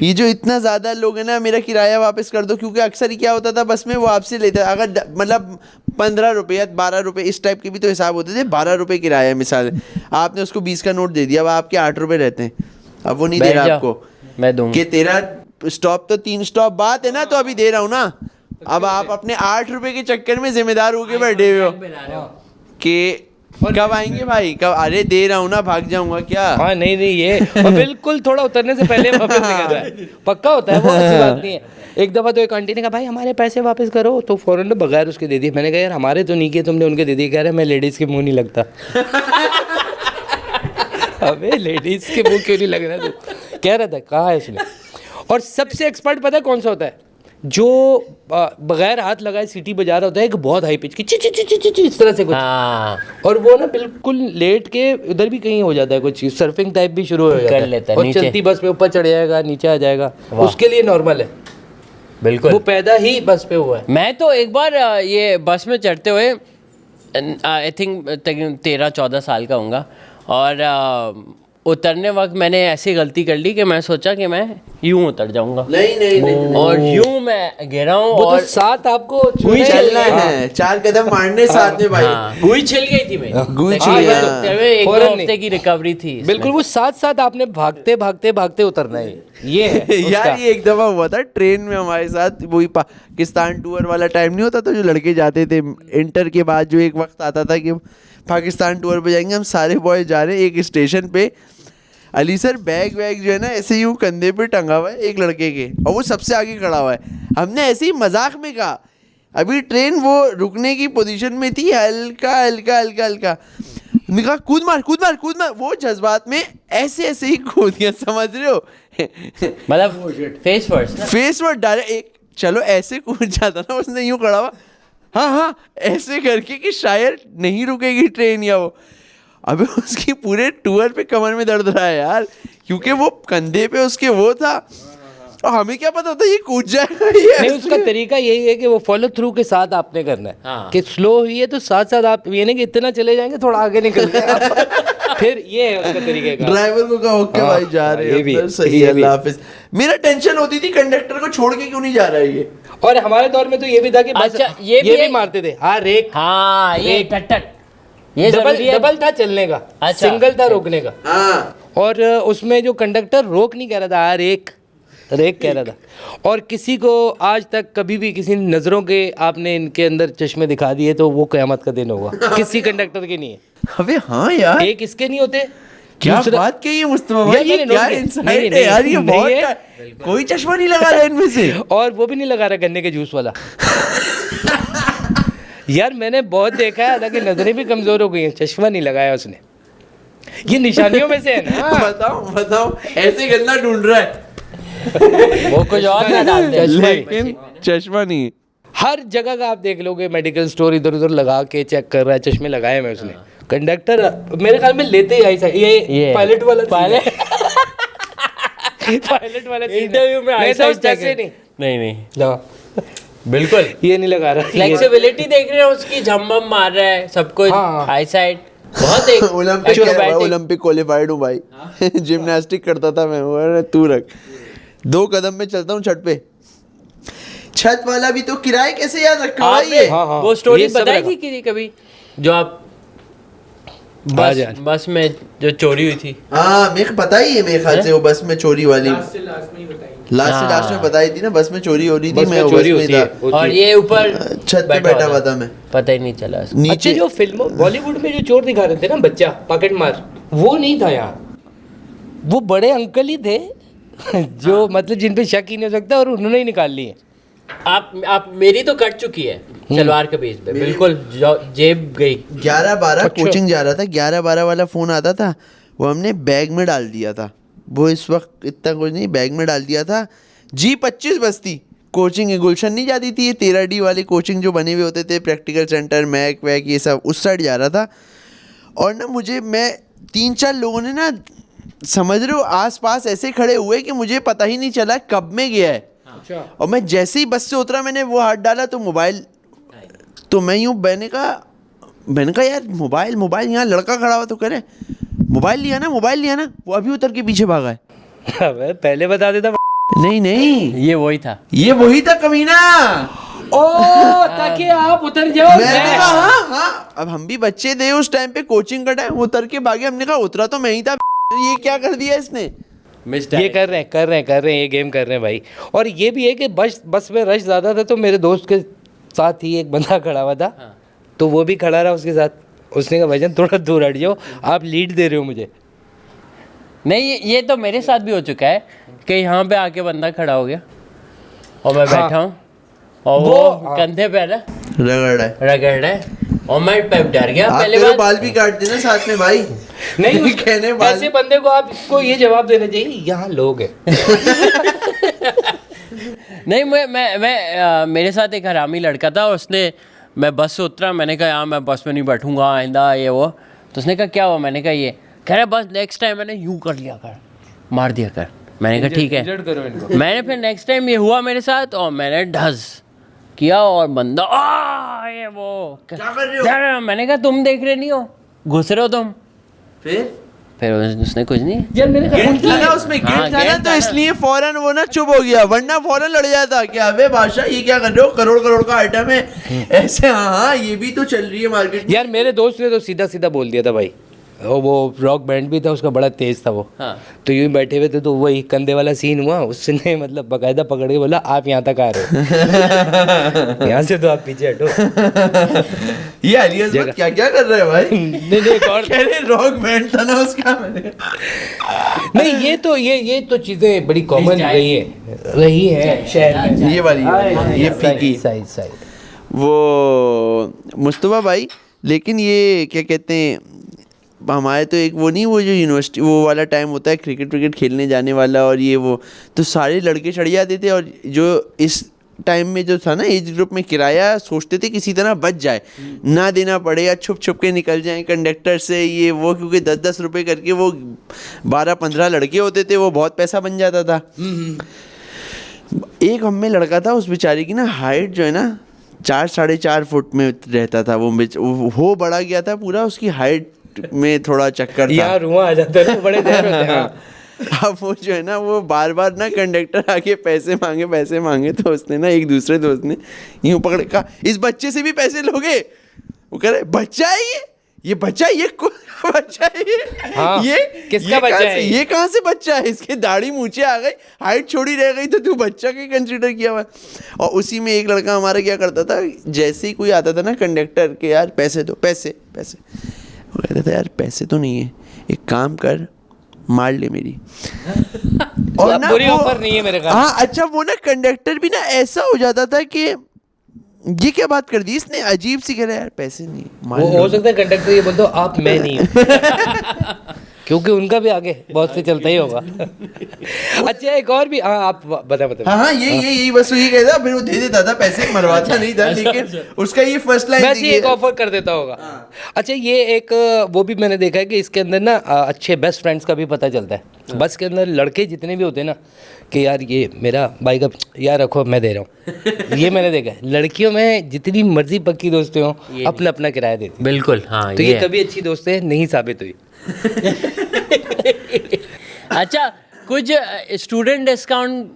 ये जो इतना ज्यादा लोग है ना, मेरा किराया वापस कर दो, क्योंकि अक्सर ही क्या होता था बस में वो आपसे लेता था, अगर मतलब 15 रुपये या 12 रुपये इस टाइप के भी तो हिसाब होते थे, 12 रुपये किराया है मिसाल, आपने उसको 20 का नोट दे दिया, अब आपके 8 रुपये रहते हैं, अब वो नहीं दे
बैठ
रहा
जाओ,
आपको
मैं दूंगा।
कि तेरा स्टॉप तो 3 स्टॉप बात है ना, तो अभी दे रहा हूँ ना। अब आप अपने 8 रुपये के चक्कर में जिम्मेदार होके बैठे हुए हो कि कब आएंगे भाई, कब, अरे दे रहा हूँ ना, भाग जाऊंगा क्या।
हाँ नहीं ये और बिल्कुल थोड़ा उतरने से पहले वापस निकल रहा है, पक्का होता है वो, ऐसी बात नहीं है। एक दफ़ा तो एक आंटी ने कहा भाई हमारे पैसे वापस करो, तो फौरन ने बगैर उसके दे दिए। मैंने कहा यार हमारे तो नहीं किए तुमने, उनके दे दिए। कह रहे मैं लेडीज़ के मुंह नहीं लगता। अबे लेडीज़ के मुंह क्यों नहीं लग रहा, तू कह रहा था, कहा है उसने। और सबसे एक्सपर्ट पता है कौन सा होता है, जो बगैर हाथ लगाए सीटी बजा रहा होता है, एक बहुत हाई पिच की ची ची ची ची ची ची इस तरह से कुछ, और वो ना बिल्कुल लेट के उधर भी कहीं हो जाता है कुछ चीज, सर्फिंग टाइप भी शुरू हो जाता
कर लेता है
और
नीचे।
चलती बस पे ऊपर चढ़ जाएगा, नीचे आ जाएगा, उसके लिए नॉर्मल है,
बिल्कुल।
वो पैदा ही बस पे हुआ है।
मैं तो एक बार ये बस में चढ़ते हुए आई थिंक 13-14 साल का होऊंगा, और उतरने वक्त मैंने ऐसी गलती कर ली कि मैं सोचा कि मैं यूं उतर जाऊंगा,
नहीं
और यूं मैं गिरा हूँ,
वो
और
तो साथ आपको
गुई चलना है, 4 कदम मारने साथ में भाई।
गुई छिल गई थी मेरी,
गुई
लेकिन
छिल
मैं
गई।
उतरते हुए 1-2
फौरन
हफ्ते की रिकवरी थी इसमें।
बिल्कुल वो साथ साथ आपने भागते भागते भागते उतरना है, ये है
यार
उसका।
ये एक दफा हुआ था ट्रेन में हमारे साथ, वही पाकिस्तान टूर वाला टाइम नहीं होता था जो लड़के जाते थे इंटर के बाद, जो एक वक्त आता था कि पाकिस्तान टूर पे जाएंगे हम, सारे बॉय जा रहे हैं, एक स्टेशन पे अली सर बैग वैग जो है ना ऐसे यूं कंधे पे टंगा हुआ है एक लड़के के, और वो सबसे आगे खड़ा हुआ है। हमने ऐसे ही मजाक में कहा, अभी ट्रेन वो रुकने की पोजीशन में थी, हल्का हल्का हल्का हल्का, हमने कहा कूद मार कूद मार कूद मार, वो जज्बात में ऐसे ऐसे ही कूद गया, समझ रहे हो।
मतलब फेस फर्स्ट ना,
फेस पर डायरेक्ट एक, चलो ऐसे कूद जाता ना, उसने यूं खड़ा हुआ, हाँ हाँ ऐसे करके कि शायद नहीं रुकेगी ट्रेन या वो, अबे उसकी पूरे टूर पे कमर में दर्द रहा है यार, क्योंकि वो कंधे पे उसके वो था, और हमें क्या पता था ये कूद जाएगा ये।
नहीं उसका तरीका यही है कि वो फॉलो थ्रू के साथ आपने करना है,
हाँ।
कि स्लो हुई है तो साथ साथ आप ये नहीं कि इतना चले जाएंगे थोड़ा आगे निकल गए फिर ये है उसका तरीके का।
ड्राइवर को कहा ओके
हाँ,
भाई जा रहे
ये भी
हैं
है,
सही
ये
है,
भी।
अल्लाह हाफिज। मेरा टेंशन होती थी कंडक्टर को छोड़ के क्यों नहीं जा रहा है ये।
और हमारे दौर में तो ये भी था कि बस
अच्छा, ये भी
भी
है।
मारते थे, हाँ रेक,
हाँ ये
एक-
टट ये
डबल
जरूरी है।
डबल था चलने का,
अच्छा।
सिंगल था रोकने का,
हाँ
और उसमें जो कंडक्टर रोक नहीं कह रहा था, हाँ रेक रेक कह रहा था। और किसी को आज तक कभी भी किसी नज़रों के आपने इनके अंदर चश्मे दिखा दिए तो वो क़यामत का दिन होगा, किसी कंडक्टर के नहीं है।
अबे हाँ यार
एक इसके नहीं होते,
क्या
दूसरा-
बात कही है मुस्तफा भाई,
यार
ये
मैंने
क्या
नोट किया।
इंसाइट
नहीं,
है
नहीं,
यार, ये
नहीं
बहुत
है।
कोई चश्मा नहीं लगा रहा है इनमें से।
और वो भी नहीं लगा रहा गन्ने के जूस वाला। यार मैंने बहुत देखा है, हालांकि नजरें भी कमजोर हो गई हैं, चश्मा नहीं लगाया उसने, ये निशानियों में से है ना।
बताओ बताओ ऐसे गन्ना ढूंढ रहा है
वो कुछ और ना डाल दे।
चश्मा ही।
लेकिन चश्मा नहीं।
हर जगह का आप देख लोगे, मेडिकल स्टोर इधर उधर लगा के चेक कर रहा है, चश्मे लगाए मैं उसने। कंडक्टर मेरे ख्याल में लेते ही ऐसा, ये पायलट वाला
पायलट
पायलट वाला scene है।
इंटरव्यू में
नहीं तो
eyesight check
जैसे
है।
नहीं
नहीं
ला,
बिल्कुल
ये नहीं लगा रहा।
फ्लेक्सिबिलिटी देख रहे हैं उसकी, झम्बम मार रहा है सब कुछ,
हाँ।
आई साइड बहुत एक
ओलंपिक
acrobatic।
ओलंपिक क्वालिफाइड हूँ भाई, जिम्नास्टिक करता था मैं। अरे तू रख, 2 कदम में चलता हूँ छत पे। छत वाला भी तो किराए कैसे याद रखा भाई
आपने
ये।
हाँ, हाँ,
वो स्टोरी
ये सब
बताई
रखा।
थी कि कभी जो आप
बाज यार।
बस में जो चोरी हुई थी?
हाँ मेरे को पता ही है, मेरे ख्याल से वो बस में चोरी वाली लास्ट में बताई थी ना, बस में चोरी हो रही थी,
बस
मैं
में
वो
चोरी
बस में
होती
था,
है,
और ये ऊपर
छत पे बैठा हुआ था मैं
पता ही नहीं चला उसको।
अच्छा
नीचे।
जो फिल्मों बॉलीवुड में जो चोर दिखा रहे थे ना, बच्चा पॉकेट मार, वो नहीं था यहाँ, वो बड़े अंकल ही थे जो मतलब जिन पे शक ही नहीं हो सकता, और उन्होंने ही निकाल ली है।
आप मेरी तो कट चुकी है सलवार के बीच पे, बिल्कुल जेब गई।
11-12
अच्छा।
कोचिंग जा रहा था, 11-12 वाला फ़ोन आता था, वो हमने बैग में डाल दिया था। वो इस वक्त इतना कुछ नहीं, बैग में डाल दिया था। G25 बजती, कोचिंग गुलशन नहीं जाती थी, ये 13D वाली कोचिंग जो बने हुए होते थे, प्रैक्टिकल सेंटर, मैक वैक ये सब, उस साइड जा रहा था। और ना मैं 3-4 लोगों ने ना, समझ रहे हो, आस पास ऐसे खड़े हुए कि मुझे पता ही नहीं चला कब में गया है। और मैं जैसे ही बस से उतरा, मैंने वो हाथ डाला तो मोबाइल, तो मैं यूँ मैंने कहा यार मोबाइल यहाँ लड़का खड़ा हुआ, तो कह रहे मोबाइल लिया ना, वो अभी उतर के पीछे भागा है।
अबे पहले बता देता।
नहीं
ये वही था
कमीना।
ओ ताकि आप उतर जाओ।
मैंने कहा हाँ, अब हम भी बच्चे थे उस टाइम पे, कोचिंग का टाइम, उतर के भागे। हमने कहा उतरा तो मैं ही था, ये क्या कर दिया इसने।
ये कर रहे हैं, ये गेम कर रहे हैं भाई। और ये भी है कि बस में रश ज़्यादा था, तो मेरे दोस्त के साथ ही एक बंदा खड़ा हुआ था। हाँ। तो वो भी खड़ा रहा उसके साथ। उसने कहा भाईजान थोड़ा दूर हट जाओ, आप लीड दे रहे हो मुझे।
नहीं, ये तो मेरे साथ भी हो चुका है कि यहाँ पे आके बंदा खड़ा हो गया और मैं बैठा हूँ और वो कंधे पे ना रगड़ रहा है और मैं डर गया। पहले बार
बाल भी काट देना साथ में भाई।
नहीं कहने ऐसे बंदे को आपको ये जवाब देना चाहिए, यहाँ लोग हैं।
नहीं, मैं मेरे साथ एक हरामी लड़का था, उसने, मैं बस से उतरा, मैंने कहा यार मैं बस में नहीं बैठूंगा आइंदा, ये वो। तो उसने कहा क्या हुआ? मैंने कहा ये। कह रहा बस नेक्स्ट टाइम मैंने यूँ कर लिया कर, मार दिया कर। मैंने कहा ठीक है। मैंने फिर नेक्स्ट टाइम ये हुआ मेरे साथ और मैंने ढस किया और बंदा ये वो
क्या कर रहे हो?
मैंने कहा तुम देख रहे नहीं हो, घुस रहे हो तुम। फिर उसने कुछ नहीं
यार मेरे
गिल्ट था ना, उसमें गिल्ट था ना, तो इसलिए फौरन वो ना चुप हो गया, वरना फौरन लड़ जाता कि अबे बादशाह ये क्या कर रहे हो, करोड़ का आइटम है ऐसे। हाँ ये भी तो चल रही है मार्केट।
यार मेरे दोस्त ने तो सीधा बोल दिया था भाई, वो रॉक बैंड भी था उसका, बड़ा तेज था वो। हाँ। तो यूं बैठे हुए थे, तो वही कंधे वाला सीन हुआ, उसने मतलब बकायदा पकड़ के बोला आप यहाँ तक आ रहे हो। यहाँ से तो आप पीछे हटो।
ये अलियास क्या कर रहे हैं भाई?
नहीं और
कह रहे रॉक बैंड था ना उसका।
नहीं ये तो चीजें बड़ी कॉमन रही है शहर में।
ये वाली ये फीकी
सही
वो मुस्तफा भाई। लेकिन ये क्या कहते हैं, हमारे तो एक वो जो यूनिवर्सिटी वो वाला टाइम होता है क्रिकेट खेलने जाने वाला, और ये वो तो सारे लड़के चढ़ जाते थे। और जो इस टाइम में जो था ना एज ग्रुप में, किराया सोचते थे किसी तरह बच जाए, ना देना पड़े या छुप के निकल जाएं कंडक्टर से, ये वो, क्योंकि 10-10 रुपये करके वो 12-15 लड़के होते थे, वो बहुत पैसा बन जाता था। एक हम में लड़का था, उस बेचारे की ना हाइट जो है ना 4-4.5 फुट में रहता था। वो हो बड़ा गया था पूरा, उसकी हाइट में थोड़ा चक्कर था
यार, रुआ आ जाता है, बड़े देर होते हैं।
अब वो जो है ना, वो बार ना कंडक्टर आके पैसे मांगे, तो उसने ना एक दूसरे दोस्त ने यूं पकड़ कहा इस बच्चे से भी पैसे लोगे? वो कह रहे बच्चा है ये बच्चा है, बच्चा है ये।
हाँ,
ये
किसका बच्चा है?
ये कहाँ से बच्चा है? इसके दाढ़ी मूछे आ गई, हाइट छोड़ी रह गई, तो तू बच्चा के कंसीडर किया हुआ। और उसी में एक लड़का हमारा क्या करता था, जैसे ही कोई आता था ना कंडक्टर के, यार पैसे दो, पैसे। वो कहता था यार पैसे तो नहीं है, एक काम कर मार ले मेरी। और ना
बुरी ऑफर नहीं है मेरे का।
हाँ अच्छा, वो ना कंडक्टर भी ना ऐसा हो जाता था कि ये क्या बात कर दी इसने, अजीब सी। कह रहा है यार पैसे नहीं,
वो हो सकता है कंडक्टर ये बोल दो आप मैं नहीं हूँ। क्योंकि उनका भी आगे बहुत से चलता ही होगा। अच्छा एक और भी, हाँ आप बता।
हाँ यही बस यही कहता, फिर वो दे देता था पैसे, मरवाता नहीं था, लेकिन उसका ये फर्स्ट लाइन
वैसे एक ऑफर कर देता होगा। अच्छा ये एक वो भी मैंने देखा है कि इसके अंदर ना अच्छे बेस्ट फ्रेंड्स का भी पता चलता है। बस के अंदर लड़के जितने भी होते हैं ना कि यार ये मेरा भाई का, यार रखो मैं दे रहा हूँ। ये मैंने देखा है। लड़कियों में जितनी मर्जी पक्की दोस्तें हो, अपना किराया देती।
बिल्कुल हाँ।
तो ये कभी अच्छी दोस्तें नहीं साबित हुई।
अच्छा कुछ स्टूडेंट डिस्काउंट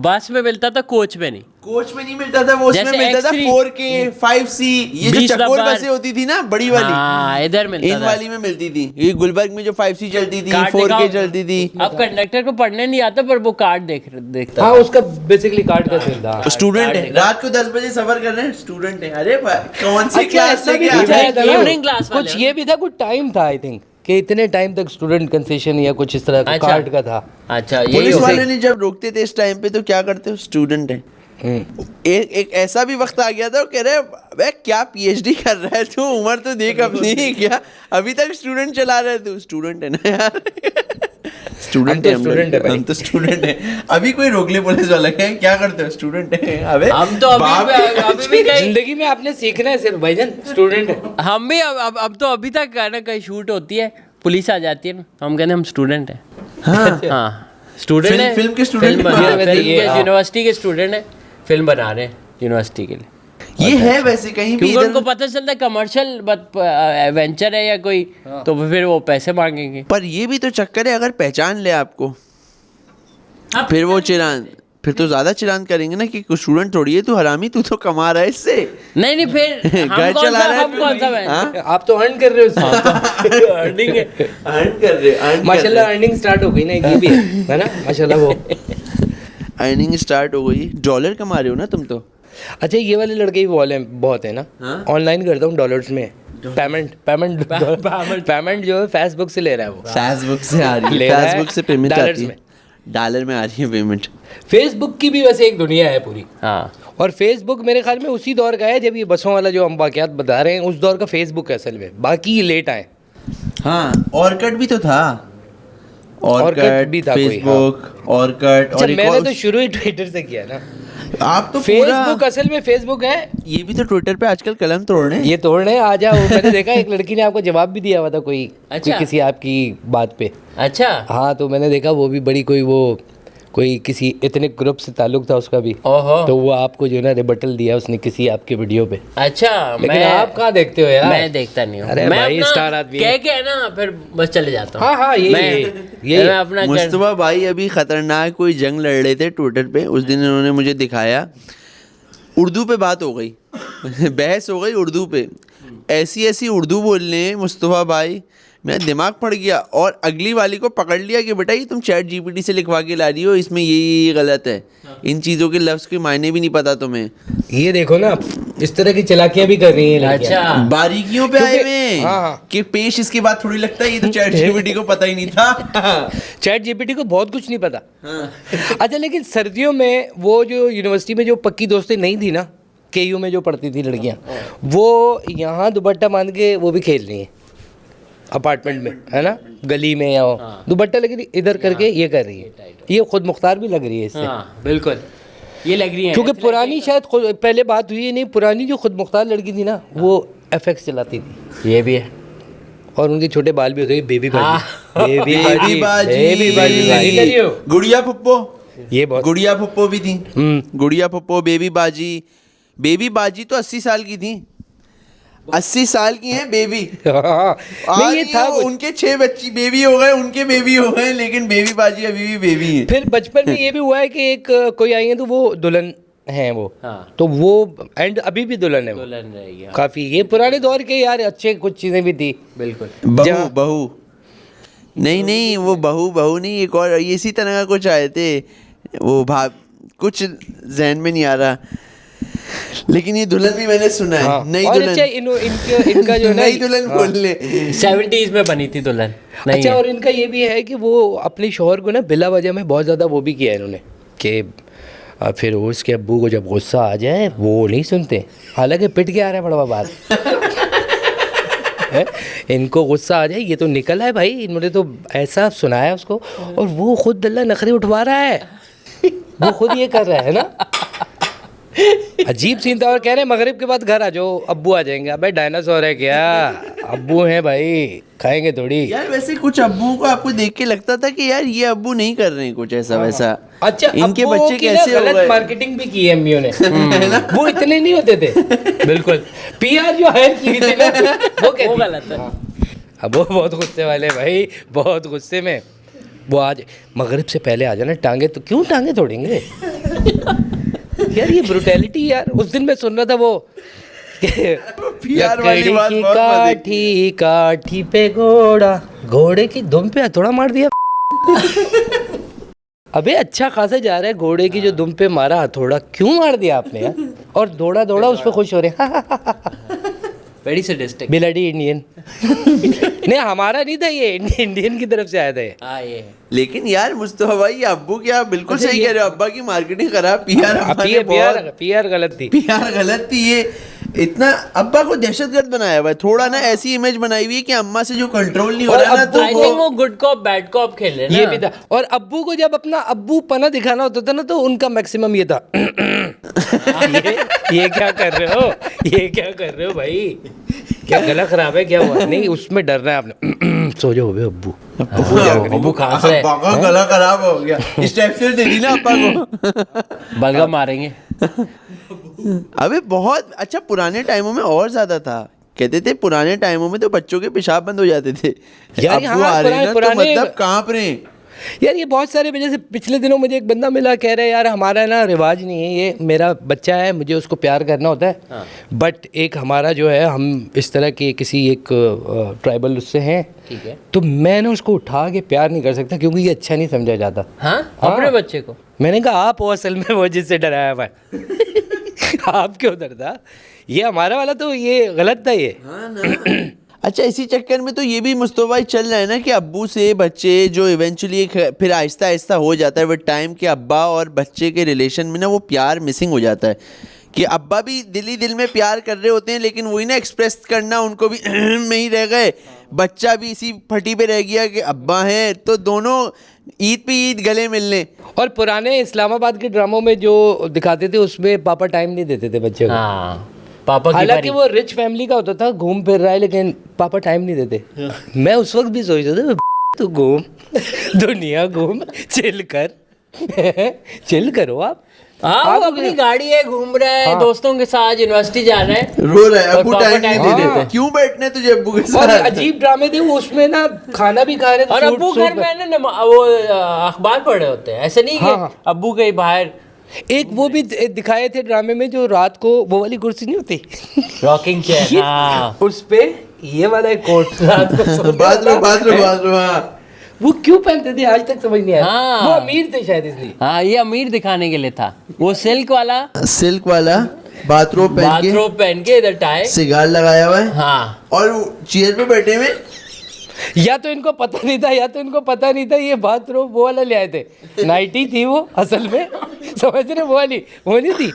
बस में मिलता था, कोच में नहीं
मिलता था। वो उसमें मिलता था 4K 5C, ये जो चकोर बसें होती थी ना बड़ी वाली,
हाँ इधर मिलता था।
इन वाली में मिलती थी। ये गुलबर्ग में जो 5C चलती थी, 4K चलती थी।
अब कंडक्टर को पढ़ने नहीं आता, पर वो कार्ड देखता।
हाँ उसका बेसिकली कार्ड का सीन था।
स्टूडेंट है, रात को 10 बजे सफर कर रहे हैं, स्टूडेंट है। अरे कौन सी क्लास से
इवनिंग क्लास?
कुछ ये भी था, कुछ टाइम था आई थिंक कि इतने टाइम तक स्टूडेंट कंसेशन या कुछ इस तरह का कार्ड का था।
अच्छा
पुलिस वाले ने जब रोकते थे इस टाइम पे, तो क्या करते हो, स्टूडेंट है। एक ऐसा भी वक्त आ गया था, कह रहे वे क्या PhD कर रहा है तू, उम्र तो देख अपनी, क्या अभी तक स्टूडेंट चला रहे तू, स्टूडेंट है ना यार। स्टूडेंट है हम तो स्टूडेंट है। अभी कोई रोक ले पुलिस वाला, क्या क्या करते हो, स्टूडेंट है। अबे
हम तो अभी भी कहीं
जिंदगी में आपने सीखना है सिर्फ भाईजान, स्टूडेंट है।
हम भी अब तो अभी तक है ना, कहीं शूट होती है पुलिस आ जाती है ना, हम कहते हैं हम स्टूडेंट हैं। हाँ स्टूडेंट है,
फिल्म के स्टूडेंट
यूनिवर्सिटी के स्टूडेंट है, फिल्म बना रहे हैं यूनिवर्सिटी के लिए।
ये है वैसे कहीं भी
क्योंकि उनको पता चलता है कमर्शियल वेंचर है या कोई, तो फिर वो पैसे मांगेंगे।
पर ये भी तो चक्कर है, अगर पहचान ले आपको फिर वो चिरान, फिर तो ज्यादा चिरान करेंगे ना कि स्टूडेंट थोड़ी है तू, हरामी तू तो कमा रहा है इससे।
नहीं फिर
घर चला रहा है,
हम कौन सा
आप तो अर्न कर रहे हो,
अर्निंग है,
अर्न कर रहे,
माशाल्लाह अर्निंग स्टार्ट हो गई ना, ये भी है ना माशाल्लाह। वो
अर्निंग स्टार्ट हो गई, डॉलर कमा रहे हो ना तुम तो।
अच्छा ये वाले लड़के भी बहुत है ना, ऑनलाइन करता हूँ डॉलर्स में पेमेंट जो है फेसबुक से ले रहा है वो,
फेसबुक से आ रही है, फेसबुक से पेमेंट आती है, डॉलर में आ रही है पेमेंट।
फेसबुक की भी वैसे एक दुनिया है पूरी।
हाँ
और फेसबुक मेरे ख्याल में उसी दौर का है जब ये बसों वाला जो हम वाकयात बता रहे हैं, उस दौर का फेसबुक है असल में, बाकी ये लेट आए।
हाँ ऑर्कट भी तो था,
ऑर्कट भी था,
फेसबुक ऑर्कट।
और मैंने तो शुरू ही ट्विटर से किया ना।
आप तो
फेसबुक असल में फेसबुक है,
ये भी तो ट्विटर पे आजकल कलम तोड़ने,
ये तोड़ने आ जाओ। मैंने देखा एक लड़की ने आपको जवाब भी दिया हुआ था कोई,
अच्छा।
किसी आपकी बात पे।
अच्छा
हाँ तो मैंने देखा वो भी बड़ी कोई किसी इतने ग्रुप से ताल्लुक था उसका भी,
ओहो।
तो वो आपको जो है ना रिबटल दिया उसने किसी आपके वीडियो पे।
अच्छा
लेकिन आप कहाँ देखते हो यार?
मैं देखता नहीं हूँ,
अरे
मैं
भाई
अपना
स्टार आदमी
कह के है ना फिर बस चले जाता हूँ।
हाँ
मैं अपना
मुस्तफा भाई अभी खतरनाक कोई जंग लड़ रहे थे ट्विटर पे, उस दिन इन्होंने मुझे दिखाया, उर्दू पे बात हो गई बहस हो गई उर्दू पे, ऐसी उर्दू बोलने मुस्तफा भाई, मेरा दिमाग पड़ गया। और अगली वाली को पकड़ लिया कि बेटा ये तुम चैट जीपीटी से लिखवा के ला रही हो, इसमें ये गलत है, इन चीज़ों के लफ्ज़ के मायने भी नहीं पता तुम्हें।
ये देखो ना इस तरह की चालाकियां भी कर रही हैं लड़कियां।
अच्छा
बारीकियों पे आए हुए
हाँ।
कि पेश इसके बाद थोड़ी लगता है ये तो चैट जीपीटी को पता ही नहीं था।
चैट जीपीटी को बहुत कुछ नहीं पता। अच्छा लेकिन सर्दियों में वो जो यूनिवर्सिटी में जो पक्की दोस्तें नहीं थी ना, केयू में जो पढ़ती थी लड़कियां, वो यहाँ दुपट्टा बांध के वो भी खेल रही हैं अपार्टमेंट में, है ना, गली में या दुपट्टा लेकिन इधर करके ये कर रही है। ये खुद मुख्तार भी लग रही है इससे।
हाँ बिल्कुल ये लग रही है,
क्योंकि पुरानी शायद पहले बात हुई नहीं, पुरानी जो खुद मुख्तार लड़की थी ना वो एफएक्स चलाती थी।
ये भी है,
और उनके छोटे बाल भी होते हैं, बेबी बाजी,
बेबी बाजी, गुड़िया फुप्पो, ये बहुत गुड़िया फुप्पो भी थी, गुड़िया फुप्पो, बेबी बाजी तो 80 साल की थी, 80 साल की हैं बेबी।
नहीं ये था
उनके 6 बच्ची बेबी हो गए, उनके बेबी हो गए, लेकिन बेबी बाजी अभी भी बेबी है।
फिर बचपन में ये भी हुआ है कि एक कोई आई है तो वो दुल्हन है वो,
हाँ।
तो वो एंड अभी भी दुल्हन है,
दुल्हन रहेगी
काफी। ये पुराने दौर के यार अच्छे कुछ चीजें भी थी।
बिल्कुल।
बहू नहीं वो बहू नहीं, एक और इसी तरह का कुछ आए थे वो, कुछ जहन में नहीं आ रहा, लेकिन ये दुल्हन भी मैंने सुना है।
हाँ।
नई
और
दुल्हन,
अच्छा इनका जो
नई दुल्हन बोल ले,
70s में बनी थी दुल्हन।
अच्छा और इनका ये भी है कि वो अपने शौहर को ना बिला वजह में बहुत ज़्यादा वो भी किया है इन्होंने कि फिर उसके अब्बू को जब गुस्सा आ जाए वो नहीं सुनते, हालांकि पिट के आ रहा है बड़ा बात इनको गुस्सा आ जाए ये तो निकल है भाई, इन्होंने तो ऐसा सुनाया उसको, और वो खुद अल्लाह नखरे उठवा रहा है, वो खुद ये कर रहा है ना। अजीब सीन था। और कह रहे मगरिब के बाद घर आ जाओ, अब्बू आ जाएंगे। अबे डायनासोर है क्या, अब्बू हैं भाई, खाएंगे थोड़ी।
यार वैसे कुछ अब्बू को आपको देख के लगता था कि यार ये अब्बू नहीं कर रहे हैं कुछ ऐसा वैसा।
अच्छा
इनके बच्चे कैसे हो गए,
मार्केटिंग भी की है एमबीओ ने वो इतने नहीं होते थे बिल्कुल। पीआर जो हायर की थी ना वो गलत है। अब वो बहुत गुस्से वाले भाई, बहुत गुस्से में। वो आज मगरिब से पहले आ जाना, टांगे तो क्यों टांगे तोड़ेंगे यार, ये ब्रुटैलिटी यार। उस दिन मैं सुन रहा था वो काठी काठी पे घोड़ा, घोड़े की दुम पे हथौड़ा मार दिया अबे अच्छा खासा जा रहा है, घोड़े की जो दुम पे मारा हथौड़ा, क्यों मार दिया आपने यार? और दौड़ा दौड़ा उस पर खुश हो रहे
वेरी सैडिस्टिक,
ब्लडी इंडियन नहीं हमारा नहीं था ये, इंडियन की तरफ से आया था ये।
लेकिन यार मुस्तफा भाई अब्बू क्या बिल्कुल सही कह रहे हो, अब्बा की मार्केटिंग खराब, पीआर
गलत थी,
पीआर गलत थी। ये इतना अब्बा को दहशतगर्द बनाया हुआ है, थोड़ा ना ऐसी इमेज बनाई हुई है कि अम्मा से जो कंट्रोल नहीं हो रहा ना, तो
आई थिंक वो गुड कॉप बैड कॉप खेल रहे हैं
ये
ना।
भी था। और अब्बू को जब अपना अब्बू पना दिखाना होता था ना, तो उनका मैक्सिमम ये था ये क्या कर रहे हो, ये क्या कर रहे हो भाई, क्या गला खराब है क्या हुआ? नहीं, उसमें डरना है आपने। सो जाओ बे अब्बू।
अब्बू खांस रहे
अब्बा का गला खराब हो गया, स्टेप्सिल दे दी ना अब्बा को।
बलगम मारेंगे।
अबे बहुत अच्छा, पुराने टाइमों में और ज्यादा था। कहते थे पुराने टाइमों में तो बच्चों के पेशाब बंद हो जाते थे।
यार
अब्बू
हाँ,
आ रहे हैं ना, तो
पुराने-
मतलब कांप रहे हैं।
यार ये बहुत सारे वजह से, पिछले दिनों मुझे एक बंदा मिला, कह रहे यार हमारा ना रिवाज नहीं है, ये मेरा बच्चा है, मुझे उसको प्यार करना होता है, बट एक हमारा जो है, हम इस तरह के किसी एक ट्राइबल उससे हैं,
ठीक है।
तो मैं ना उसको उठा के प्यार नहीं कर सकता, क्योंकि ये अच्छा नहीं समझा जाता।
हाँ, अपने बच्चे को
मैंने कहा आप हो असल में वो जिससे डराया हुआ है। आप क्यों डरता? ये हमारा वाला तो ये गलत था ये।
अच्छा, इसी चक्कर में तो ये भी मुस्तफा चल रहा है ना कि अब्बू से बच्चे जो इवेंचुअली फिर आहिस्ता आहिस्ता हो जाता है विद टाइम, कि अब्बा और बच्चे के रिलेशन में ना वो प्यार मिसिंग हो जाता है, कि अब्बा भी दिल में प्यार कर रहे होते हैं, लेकिन वही ना एक्सप्रेस करना उनको भी में ही रह गए, बच्चा भी इसी फटी पे रह गया कि अब्बा हैं, तो दोनों ईद पे ईद गले मिलने।
और पुराने इस्लामाबाद के ड्रामों में जो दिखाते थे, उसमें पापा टाइम नहीं देते थे बच्चे को।
हाँ, पापा की
हालांकि
बारी।
वो रिच फैमिली का होता था, घूम फिर रहा है, लेकिन पापा टाइम नहीं देते। मैं उस वक्त भी सोचता था तू घूम, दुनिया घूम, चिल कर। चिल करो आप।
हाँ, वो अपनी गाड़ी है, घूम रहा है दोस्तों के साथ, यूनिवर्सिटी जा रहा है,
रो रहा है,
और
अब्बू
पापा
टाइम नहीं
time
दे
नहीं
देते,
देते।
क्यों बैठने तुझे अब्बू के
और
साथ।
अजीब ड्रामे थे वो, उसमें ना खाना भी खा रहे थे,
और
सूट-
अब्बू
सूट
घर में ना वो अखबार पढ़ रहे होते हैं, ऐसे नहीं
हाँ,
कि
हाँ।
अब्बू कहीं बाहर
एक वो भी दिखाए थे ड्रामे में, जो रात को वो वाली कुर्सी नहीं होती,
रॉकिंग चेयर। हाँ,
उस पे ये वाला एक कोट रात को सोने
बाथरूम
वाला।
बाथरूम बाथरूम, हाँ।
वो क्यों पहनते थे आज तक समझ नहीं आया।
हाँ।
वो अमीर थे शायद इसलिए।
हाँ, ये अमीर दिखाने के लिए था। वो सिल्क वाला
सिल्क वाला बाथरोब पहन के,
बाथरोब पहन के, इधर टाई।
सिगार लगाया हुआ है,
हाँ,
और चेयर पे बैठे हुए।
या तो इनको पता नहीं था, या तो इनको पता नहीं था ये बाथरूम वो वाला ले आए थे, नाइटी थी वो असल में, समझ रहे, वो वाली वो नहीं थी,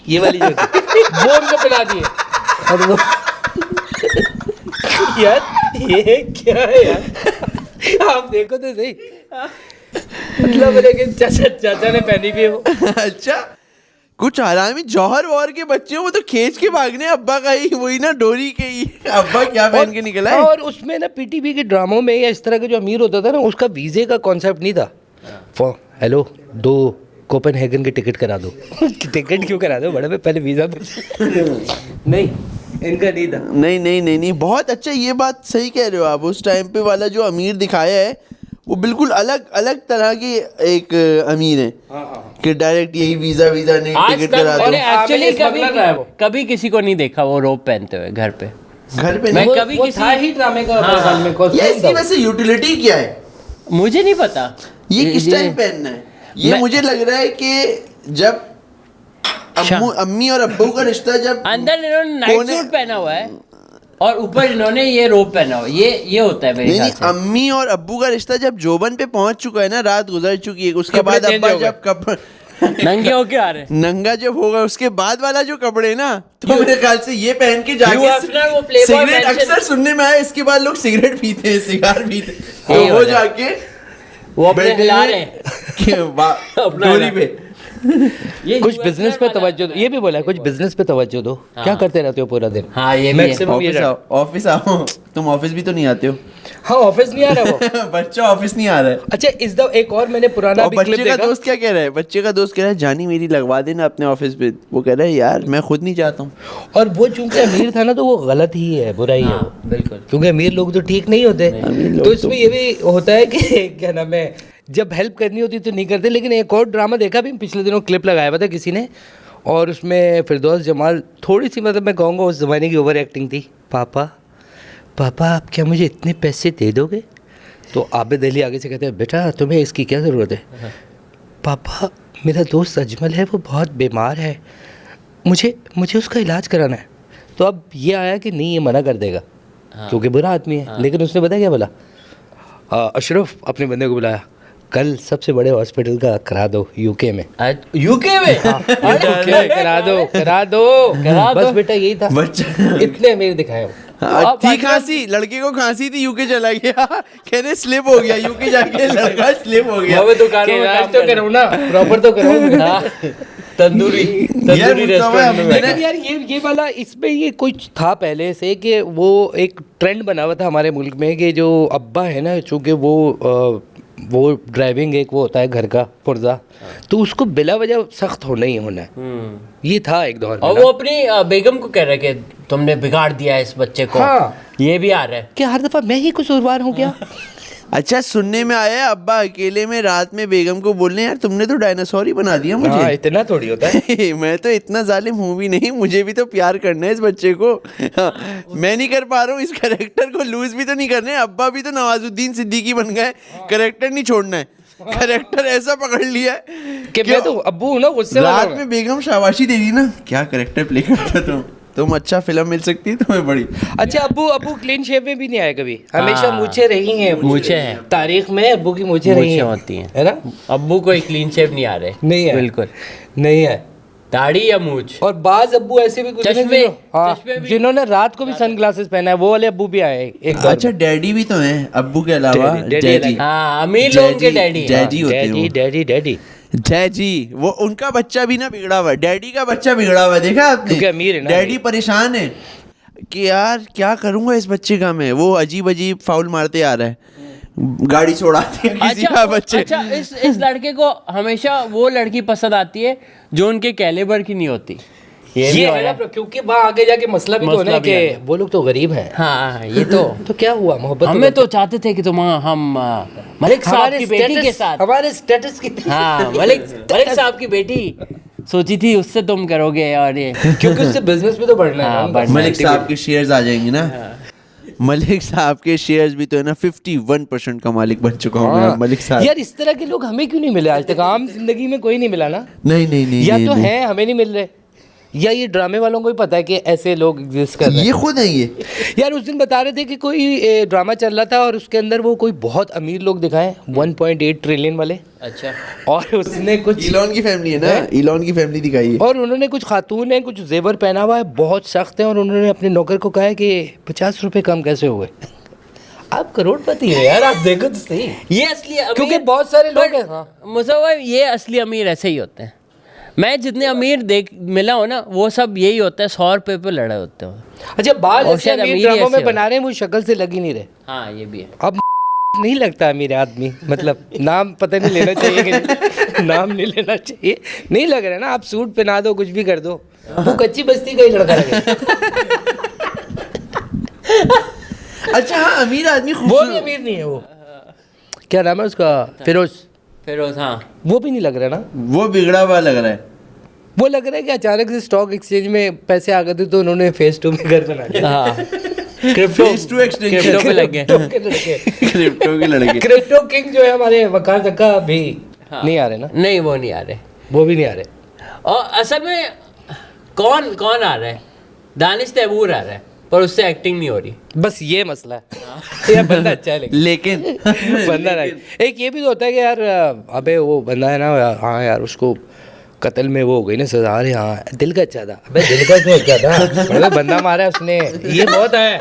ये वाली जो थी, वो उनको पिला दिए। और वो यार ये क्या है यार, आप देखो तो सही, मतलब लेकिन चाचा ने पहनी भी है वो।
अच्छा, कुछ हरामी जौहर वौहर के बच्चे हो, वो तो खींच के भागने अब्बा का ही, वही ना डोरी के ही, अब्बा क्या पहन के निकला है।
और उसमें ना पीटीवी के ड्रामों में या इस तरह के जो अमीर होता था ना, उसका वीजे का कॉन्सेप्ट नहीं था। हेलो, 2 कोपेनहेगन की टिकट करा दो। टिकट क्यों करा दो, बड़े में पहले वीजा तो नहीं, इनका नहीं था।
नहीं नहीं नहीं नहीं, बहुत अच्छा, ये बात सही कह रहे हो आप। उस टाइम पे वाला जो अमीर दिखाया है, वो बिल्कुल अलग अलग तरह की एक अमीर है, कि डायरेक्ट यही वीजा नहीं,
आज
टिकट
तक
करा दो।
मैंने एक्चुअली
स्मगलर रहा है वो।
कभी किसी को नहीं देखा वो रोब पहनते हुए घर पे।
घर पे
मैं
नहीं।
कभी
वो
किसी-
था ही ड्रामे का
हाँ,
ख्याल में कॉस्ट्यूम
ये इसकी
था।
वैसे यूटिलिटी क्या है,
मुझे नहीं पता
ये किस टाइम पहनना है? ये
मैं-
मुझे लग रहा है कि जब अम्मी और अब्बू का रिश्ता जब
अंदर इन्होंने नाइट
कोने-
सूट पहना हुआ है और ऊपर इन्होंने ये रोब पहना हुआ है। ये होता है मेरे
नहीं
ख्याल
नहीं,
से।
अम्मी और अब्बू का रिश्ता जब जोबन पे पहुंच चुका है ना, रात गुजर चुकी है, उसके
कपड़े
बाद
change
अब्बा
हो गए।
जब कपड़े
नंगे होके आ रहे हैं।
नंगा जब होगा, उसके बाद वाला जो कपड़े ना, तो मेरे ख्याल से ये पहन के
You have
जाके
not वो Playboy
सिगरेट,
mention-
अक्सर सुनने में आया इसके बाद लोग सिगरेट पीते हैं, सिगार पीते हैं, तो
यही
वो
वजह।
जाके
वो अपने
बैठे
हिला
हुए
रहे हैं।
अपना डोरी पे।
ये
कुछ
US
बिजनेस पे
वाला-
तवज्जो दो, ये भी बोला है, कुछ बिजनेस पे तवज्जो दो। क्या करते रहते हो पूरा दिन?
हाँ, ये भी है।
मैक्सिमम ये
ऑफिस आओ, ऑफिस आओ, तुम ऑफिस भी तो नहीं आते हो।
हाँ, ऑफिस नहीं आ रहा वो।
बच्चा ऑफिस नहीं आ रहा है।
अच्छा, इस दफा एक और मैंने पुराना
और
भी
बच्चे
क्लिप
का
देखा।
दोस्त क्या कह रहा है? बच्चे का दोस्त कह रहा है जानी मेरी लगवा देना अपने ऑफिस पे। वो कह रहा है यार मैं खुद नहीं चाहता हूँ।
और वो चूंकि अमीर था ना, तो वो गलत ही है, बुरा ही है वो।
बिल्कुल।
क्योंकि अमीर लोग तो ठीक नहीं होते।
लोग
तो इसमें ये भी होता है कि क्या नाम है, जब हेल्प करनी होती तो नहीं करते। लेकिन एक और ड्रामा देखा भी पिछले दिनों, क्लिप लगाया हुआ था किसी ने, और उसमें फिरदौस जमाल थोड़ी सी, मतलब मैं कहूँगा उस ज़माने की ओवर एक्टिंग थी। पापा पापा आप क्या मुझे इतने पैसे दे दोगे? तो आबिद अली आगे से कहते हैं बेटा तुम्हें इसकी क्या ज़रूरत है? पापा मेरा दोस्त अजमल है, वो बहुत बीमार है, मुझे उसका इलाज कराना है। तो अब ये आया कि नहीं, ये मना कर देगा क्योंकि बुरा आदमी है। लेकिन उसने पता क्या बोला? अशरफ अपने बंदे को बुलाया, कल सबसे बड़े हॉस्पिटल का करा दो यूके में।
यूके में?
करा दो बस बेटा, यही था,
बच्चा
इतने अमीर दिखाए हो।
थी खांसी, लड़के को खांसी थी, यूके चला गया, कहने स्लिप हो गया, यूके जाके लड़का स्लिप हो गया।
तो करो ना, प्रॉपर तो करो।
तंदूरी रेस्टोरेंट में।
लेकिन यार ये वाला इसमें ये कुछ था पहले से कि वो एक ट्रेंड बना हुआ था हमारे मुल्क में कि जो अब्बा है ना, चूँकि वो ड्राइविंग एक वो होता है घर का पुर्जा, तो उसको बिला वजह सख्त होना ही होना है। ये था एक दौर में।
और वो अपनी बेगम को कह रहा है कि तुमने बिगाड़ दिया इस बच्चे को।
हाँ।
ये भी आ रहा है
कि हर दफा मैं ही कसूरवार हूँ क्या?
अच्छा, सुनने में आया है अब्बा अकेले में रात में बेगम को बोलने, यार तुमने तो डायनासोर ही बना दिया मुझे।
हाँ, इतना थोड़ी होता है।
मैं तो इतना जालिम हूँ भी नहीं, मुझे भी तो प्यार करना है इस बच्चे को। हाँ, मैं नहीं कर पा रहा हूँ, इस कैरेक्टर को लूज भी तो नहीं करना है। अब्बा भी तो नवाजुद्दीन सिद्दीकी बन गए, कैरेक्टर नहीं छोड़ना है। कैरेक्टर ऐसा पकड़ लिया है
कि मैं तो अब्बू हूँ ना, उससे
रात में बेगम शाबाशी दे दी ना, क्या कैरेक्टर प्ले करता तुम अच्छा फिल्म मिल सकती है तुम्हें बड़ी।
अच्छा, अब्बू क्लीन शेव में भी नहीं आए कभी, हमेशा मूछें रही हैं।
मूछें हैं
तारीख में, अब्बू की मूछें रही हैं,
होती हैं,
है ना?
अब्बू कोई क्लीन शेव नहीं आ रहे।
नहीं है,
बिल्कुल
नहीं है।
दाढ़ी या मूछ।
और बाज अब्बू ऐसे भी कुछ
चश्मे,
हाँ,
चश्मे भी।
जिन्होंने रात को भी सनग्लासेस पहना है, वो वाले अब्बू भी आए एक दौर
अच्छा, डैडी भी तो हैं अब्बू के अलावा।
डैडी,
हाँ, अमीर लोगों के डैडी।
डैडी होते हैं वो।
डैडी
डैडी, वो उनका बच्चा भी ना बिगड़ा हुआ है, डैडी का बच्चा बिगड़ा हुआ है, देखा आपने?
क्योंकि अमीर है ना।
डैडी परेशान है कि यार क्या करूंगा इस बच्चे का मैं, वो अजीब अजीब फाउल मारते आ रहा है, गाड़ी छोड़ाती है किसी का बच्चे।
अच्छा, इस लड़के को हमेशा वो लड़की पसंद आती है जो उनके कैलिबर की नहीं होती। ये भी
है ना, क्योंकि वहाँ आगे जाके मसला भी तो है ना कि वो लोग तो गरीब हैं।
हाँ, ये तो
क्या हुआ, मोहब्बत
हमें तो चाहते थे कि हम मलिक साहब की बेटी के साथ,
हमारे स्टेटस की,
हाँ, मलिक साहब की बेटी सोची थी उससे तुम करोगे, और ये
क्योंकि उससे बिजनेस भी तो बढ़ना है ना।
मलिक साहब के शेयर्स आ जाएंगे ना। मलिक साहब के शेयर्स भी तो है ना, 51% का मालिक बन चुका हूँ मैं मलिक साहब।
यार इस तरह के लोग हमें क्यों नहीं मिले आज तक? आम जिंदगी में कोई नहीं मिला ना।
नहीं
या तो है, हमें नहीं मिल रहे, या ये ड्रामे वालों को ही पता है कि ऐसे लोग एग्जिस्ट कर रहे हैं।
ये खुद है ये।
यार उस दिन बता रहे थे कि कोई ड्रामा चल रहा था और उसके अंदर वो कोई बहुत अमीर लोग दिखाए, 1.8 ट्रिलियन वाले।
अच्छा।
और उसने कुछ
इलॉन की फैमिली है ना, इलॉन की फैमिली दिखाई है।
और उन्होंने कुछ खातून है, कुछ जेवर पहना हुआ है, बहुत सख्त है, और उन्होंने अपने नौकर को कहा है कि 50 रुपए कम कैसे हुए? आप करोड़पति है यार, आप देखो तो सही।
ये असली अमीर,
क्योंकि बहुत सारे लोग हैं। हाँ।
मुझे ये असली अमीर ऐसे ही होते हैं। मैं जितने अमीर मिला हूँ ना, वो सब यही होता है, 100 रुपए पे लड़े होते हैं।
अच्छा, बाल
और
ऐसे
शायद
अमीर
अमीर
ड्रामों
ऐसे
में
हो।
बना रहे हैं, वो शक्ल से लग ही नहीं रहे।
हाँ, ये भी है।
अब नहीं लगता अमीर आदमी, मतलब नाम पता नहीं लेना चाहिए कि नहीं? नाम नहीं लेना चाहिए, नहीं लग रहा है ना। आप सूट पहना दो, कुछ भी कर दो, वो कच्ची बस्ती का ही लड़का लगे।
अच्छा, हाँ, अमीर आदमी
वो भी अमीर नहीं है। वो क्या नाम है उसका, फिरोज,
हाँ,
वो भी नहीं लग रहा ना।
वो बिगड़ा हुआ लग रहा है।
वो लग रहा है कि अचानक से स्टॉक एक्सचेंज में पैसे आ गए थे तो उन्होंने फेज 2 में घर बना दिया।
हाँ,
फेज 2 एक्सटेंशन
क्रिप्टो पे लग गए।
क्रिप्टो के लड़के।
क्रिप्टो किंग जो है हमारे वकार जक्का भी नहीं आ रहे ना।
नहीं, वो नहीं आ रहे,
वो भी नहीं आ रहे।
और असल में कौन आ रहा है? दानिश तैमूर आ रहा है, पर उससे एक्टिंग नहीं हो रही।
बस ये मसला है। यार बंदा अच्छा है
लेकिन
बंदा नहीं। एक ये भी तो होता है कि यार अबे वो बंदा है ना, हाँ यार उसको कत्ल में वो हो गई ना सजा। अरे हाँ, दिल का अच्छा था। अबे दिल का क्यों अच्छा था? मतलब बंदा मारा है उसने, ये बहुत है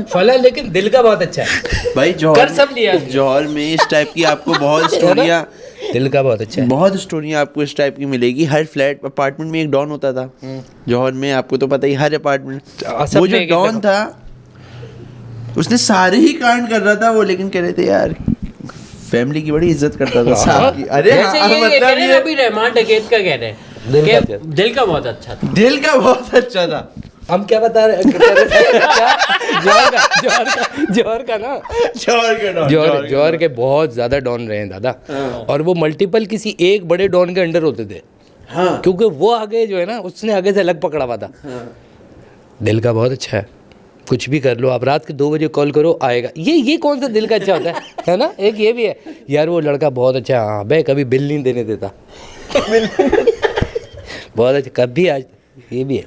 फला, लेकिन दिल का बहुत अच्छा है
भाई।
कर सब लिया।
जौहर में इस टाइप की आपको बहुत स्टोरियाँ,
दिल का बहुत अच्छा है।
बहुत स्टोरियाँ आपको इस टाइप की मिलेगी। हर फ्लैट अपार्टमेंट में एक डॉन होता था जौहर में, आपको तो पता ही, हर अपार्टमेंट। वो जो डॉन था उसने सारे ही कांड कर रहा था वो, लेकिन कह रहे थे यार फैमिली की बड़ी इज्जत करता था साहब की। अरे
जैसे
हाँ,
ये
मतलब
कह रहे हैं अभी रहमान डकैत का कह रहे हैं कि दिल का बहुत अच्छा था।
दिल का बहुत अच्छा था।
हम क्या बता रहे जौहर का ना, जौहर के बहुत ज्यादा डॉन रहे हैं दादा। और वो मल्टीपल किसी एक बड़े डॉन के अंडर होते थे।
हाँ,
क्योंकि वो आगे जो है ना, उसने आगे से अलग पकड़ा हुआ था। दिल का बहुत अच्छा है, कुछ भी कर लो आप, रात के 2 बजे कॉल करो आएगा। ये कौन सा दिल का अच्छा होता है ना? एक ये भी है यार, वो लड़का बहुत अच्छा है, हाँ भाई कभी बिल नहीं देने देता। बहुत अच्छा, कभी आज ये भी है।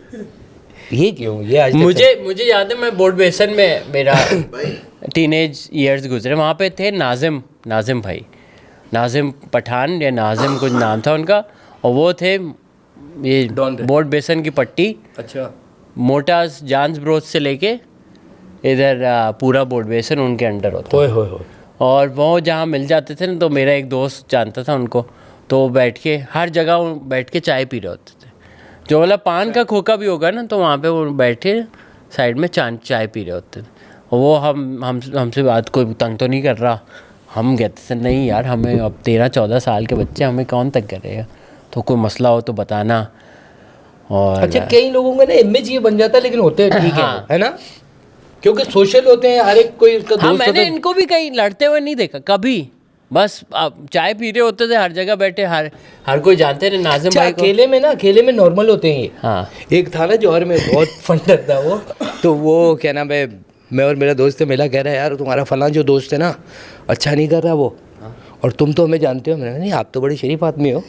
ये क्यों? ये आज
मुझे याद है, मैं बोर्ड बेसन में मेरा टीनेज ईयर्स गुजरे, वहाँ पे थे नाजिम भाई। नाजिम पठान या नाजिम कुछ नाम था उनका, और वो थे ये बोर्ड बेसन की पट्टी,
अच्छा,
मोटा जानस ब्रोच से लेके इधर पूरा बोर्ड बेसन उनके अंडर होता।
ओए होए होए।
और वो जहाँ मिल जाते थे ना, तो मेरा एक दोस्त जानता था उनको, तो वो बैठ के हर जगह वो बैठ के चाय पी रहे होते थे। जो वाला पान का खोखा भी होगा ना, तो वहाँ पे वो बैठे साइड में चाय पी रहे होते थे। और वो हमसे बात कोई तंग तो नहीं कर रहा। हम कहते थे नहीं यार, हमें अब 13-14 साल के बच्चे, हमें कौन तंग करेगा, तो कोई मसला हो तो बताना। और
अच्छा, कई लोगों का ना इमेज ये बन जाता है, लेकिन होते हैं ठीक
हाँ।
है ना, क्योंकि सोशल होते हैं, हर एक कोई उसका
हाँ,
दोस्त होता
मैंने
है।
इनको भी कहीं लड़ते हुए नहीं देखा कभी। बस आप चाय पी रहे होते थे, हर जगह बैठे, हर कोई जानते थे नाजिम
अच्छा,
भाई को।
अकेले में नॉर्मल होते हैं ये।
हाँ,
एक था ना जौहर में, बहुत फंडर था वो। तो वो क्या नाम है, मैं और मेरा दोस्त मिला, कह रहा है यार तुम्हारा फलां जो दोस्त है ना, अच्छा नहीं कर रहा वो, और तुम तो हमें जानते हो। मैंने कहा नहीं, आप तो बड़ी शरीफ आदमी हो।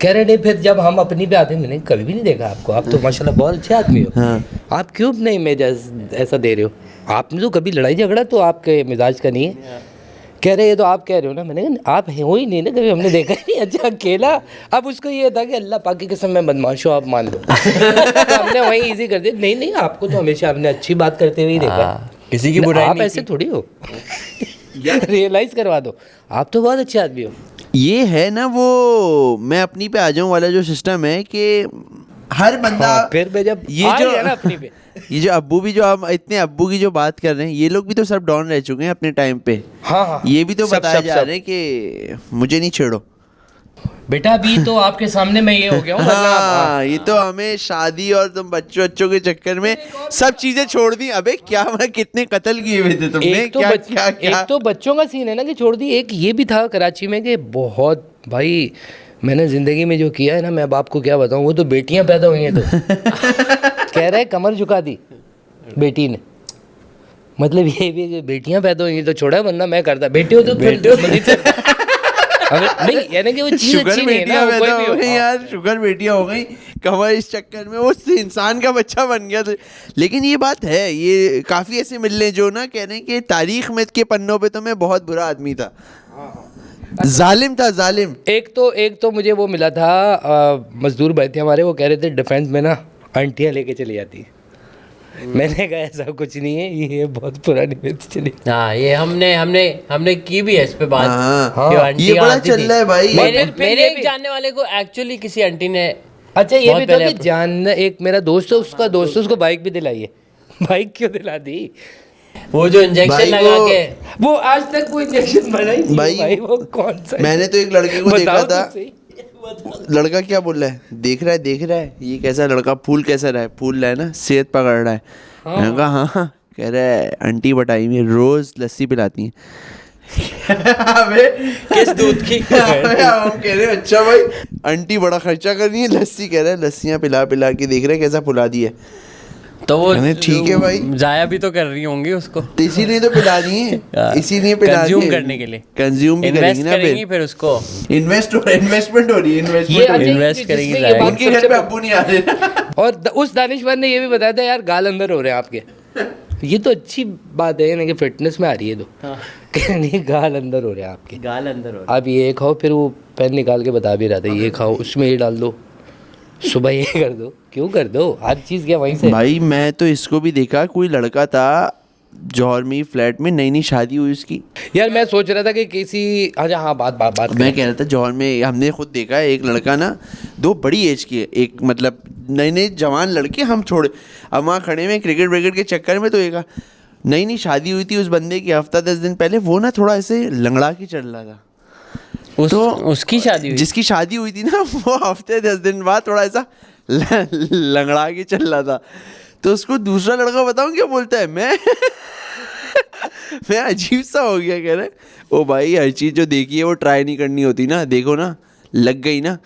कह रहे नहीं, फिर जब हम अपनी पे आते हैं, मैंने कभी भी नहीं देखा आपको, आप तो माशाल्लाह बहुत अच्छे आदमी हो। आप क्यों अपने इमेज ऐसा दे रहे हो, आपने तो कभी लड़ाई झगड़ा तो आपके मिजाज का नहीं है। कह रहे ये तो आप कह रहे हो ना। मैंने कहा आप हो ही नहीं ना, कभी हमने देखा ही नहीं। अच्छा, अकेला। अब उसको ये था कि अल्लाह पाक की कसम मैं बदमाश हूँ, आप मान लो। तो हमने वही इजी कर दिया, नहीं आपको तो हमेशा हमने अच्छी बात करते हुए ही देखा,
किसी की बुराई
आप
नहीं
ऐसे थोड़ी हो। रियलाइज करवा दो, आप तो बहुत अच्छे आदमी हो।
ये है ना वो मैं अपनी पे आ जाऊं वाला जो सिस्टम है कि हर बंदा
फिर मैं जब
ये जो
ना अपनी पे
ये जो अब्बू भी, जो हम इतने अब्बू की जो बात कर रहे हैं, ये लोग भी तो सब डॉन रह चुके हैं अपने टाइम पे।
हाँ,
ये भी तो
सब,
बताया
सब,
जा
सब।
रहा है कि मुझे नहीं छेड़ो।
बेटा अभी तो आपके सामने मैं ये हो गया हूँ,
हाँ, ये तो हमें शादी और तुम बच्चों के चक्कर में सब चीजें छोड़ दी। अबे क्या, मैं कितने कत्ल किए हुए थे तुमने,
एक तो
क्या
एक तो बच्चों का सीन है ना कि छोड़ दी। एक ये भी था कराची में कि बहुत भाई मैंने ज़िंदगी में जो किया है ना, मैं अब आपको क्या बताऊँ। वो तो बेटियां पैदा हुई हैं तो कह रहे कमर झुका दी बेटी ने, मतलब ये भी कि बेटियां पैदा हुई हैं तो छोड़ा बंदा, मैं करता। बेटे हो तो फिर दुश्मनी से नहीं, यानी कि वो चीज़ अच्छी नहीं है ना, वो कोई भी हो।
यार शुगर बेटियां हो गई, कमर इस चक्कर में वो इंसान का बच्चा बन गया। तो लेकिन ये बात है, ये काफ़ी ऐसे मिल रहे जो ना कह रहे हैं कि तारीख में के पन्नों पे तो मैं बहुत बुरा आदमी था, जालिम था, जालिम।
एक तो मुझे वो मिला था, मजदूर भाई थे हमारे, वो कह रहे थे डिफेंस में ना आंटियाँ लेके चली जाती। मैंने कहा ऐसा कुछ नहीं है, ये बहुत पुरानी बात चली।
हाँ, ये हमने की भी है इस पे बात।
हाँ,
कि आंटी
ये बड़ा
आती
चल
थी।
रहा है भाई।
मेरे एक जानने वाले को एक्चुअली किसी आंटी ने,
अच्छा ये
बहुत
भी था
पहले
कि जान, एक मेरा दोस्त है, उसका दोस्त है, उसको बाइक भी दिलाई है। बाइक क्यों दिला दी?
वो जो इंजेक्शन
भाई
लगा
वो-
के,
वो आज तक वो इंजेक्शन बना ही नहीं है भाई, वो कौन सा?
मैंने तो एक लड़के को देखा
बताओ
था,
तो सही।
लड़का क्या बोल रहा है, देख रहा है ये कैसा लड़का, फूल कैसा रहा है, फूल रहा है ना, सेहत पकड़ रहा है। मैंने कहा हाँ, कह रहा है आंटी बताई में रोज लस्सी पिलाती हैं। अबे
किस दूध की?
हम कह रहे हैं अच्छा भाई, आंटी बड़ा खर्चा कर रही है, लस्सी कह रहा है, लस्सियाँ पिला पिला के देख रहे हैं कैसा फुला दी है।
तो वो
मैंने ठीक है भाई,
जाया भी तो कर रही होंगी उसको,
तो इसीलिए तो पिला रही है, इसीलिए पिला रही
कंज्यूम
है।
करने के लिए,
कंज्यूम भी
इन्वेस्ट
करेंगी ना,
करेंगी फिर उसको।
इन्वेस्टमेंट हो रही है,
ये
इन्वेस्टमेंट।
अच्छा,
इन्वेस्ट
जिसमें
करेंगी
ये
जाएगी।
बात
उनके घर पे अब्बू नहीं आ रहे।
और उस दानिशवर ने ये भी बताया था यार, गाल अंदर हो रहे हैं आपके। ये तो अच्छी बात है ना कि फिटनेस में आ रही है तो नहीं, गाल अंदर हो रहे हैं आपके,
गाल अंदर हो।
आप ये खाओ, फिर वो पेन निकाल के बता भी रहा था, ये खाओ, उसमें ये डाल दो, सुबह ये कर दो, क्यों कर दो हर चीज़ क्या वहीं से।
भाई मैं तो इसको भी देखा, कोई लड़का था जौहर में फ्लैट में, नई नई शादी हुई उसकी।
यार मैं सोच रहा था कि किसी, अच्छा हाँ, बात
मैं कह रहा था जौहर में हमने खुद देखा है, एक लड़का ना, दो बड़ी एज की है, एक मतलब नई नई जवान लड़के, हम छोड़े अब वहाँ खड़े में क्रिकेट व्रिकेट के चक्कर में, तो एक नई नई शादी हुई थी उस बंदे की हफ्ता 10 दिन पहले। वो ना थोड़ा ऐसे लंगड़ा के चल रहा था। तो
उसकी शादी हुई,
जिसकी शादी हुई थी ना, वो हफ्ते 10 दिन बाद थोड़ा ऐसा लंगड़ा के चल रहा था। तो उसको दूसरा लड़का बताऊं क्या बोलता है, मैं अजीब सा हो गया, कह रहे ओ भाई हर चीज़ जो देखी है वो ट्राई नहीं करनी होती ना, देखो ना लग गई ना।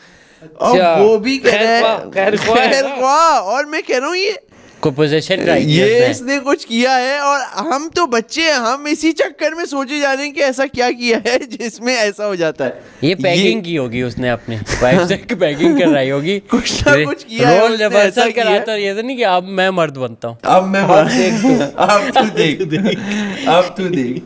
और वो भी कह रहा है
खैर
ख्वाह, और मैं कह रहा हूँ ये
को पोजीशन ट्राई किया
ये
उसने।
इसने कुछ किया है, और हम तो बच्चे हैं, हम इसी चक्कर में सोचे जा रहे हैं कि ऐसा क्या किया है जिसमें ऐसा हो जाता है।
ये पैकिंग की होगी उसने अपनी वाइफ से, पैकिंग कर रही होगी,
कुछ ना कुछ किया है
रोल
उसने, ऐसा
रिवर्सल
किया
कराता है। ये तो नहीं कि अब मैं मर्द बनता हूँ,
अब मैं अब तू देख, अब तू देख।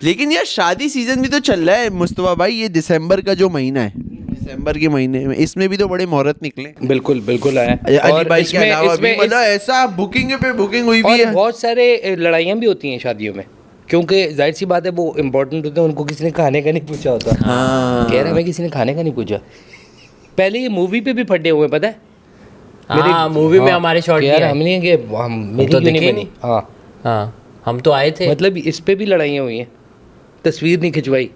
लेकिन यार शादी सीजन भी तो चल रहा है मुस्तफा भाई, ये दिसंबर का जो महीना है, दिसंबर के महीने में इसमें भी तो बड़े मुहूर्त निकले।
बिल्कुल बिल्कुल आया।
अली भाई के अलावा भी मतलब ऐसा बुकिंग पे बुकिंग हुई भी है।
बहुत सारे लड़ाइयाँ भी होती हैं शादियों में, क्योंकि जाहिर सी बात है वो इम्पोर्टेंट होते हैं, उनको किसी ने खाने का नहीं पूछा होता। कह रहा मैं किसी ने खाने का नहीं पूछा। पहले ये मूवी पे भी फटे हुए पता है।
हाँ मूवी में हमारे शॉट
यार हम नहीं कि हम मेरी
तो
क्यों नहीं
दिखे
बनी। हाँ
हाँ हम तो आए थे।
मतलब इस पे भी लड़ाइयाँ हुई हैं, तस्वीर नहीं खिंचवाई,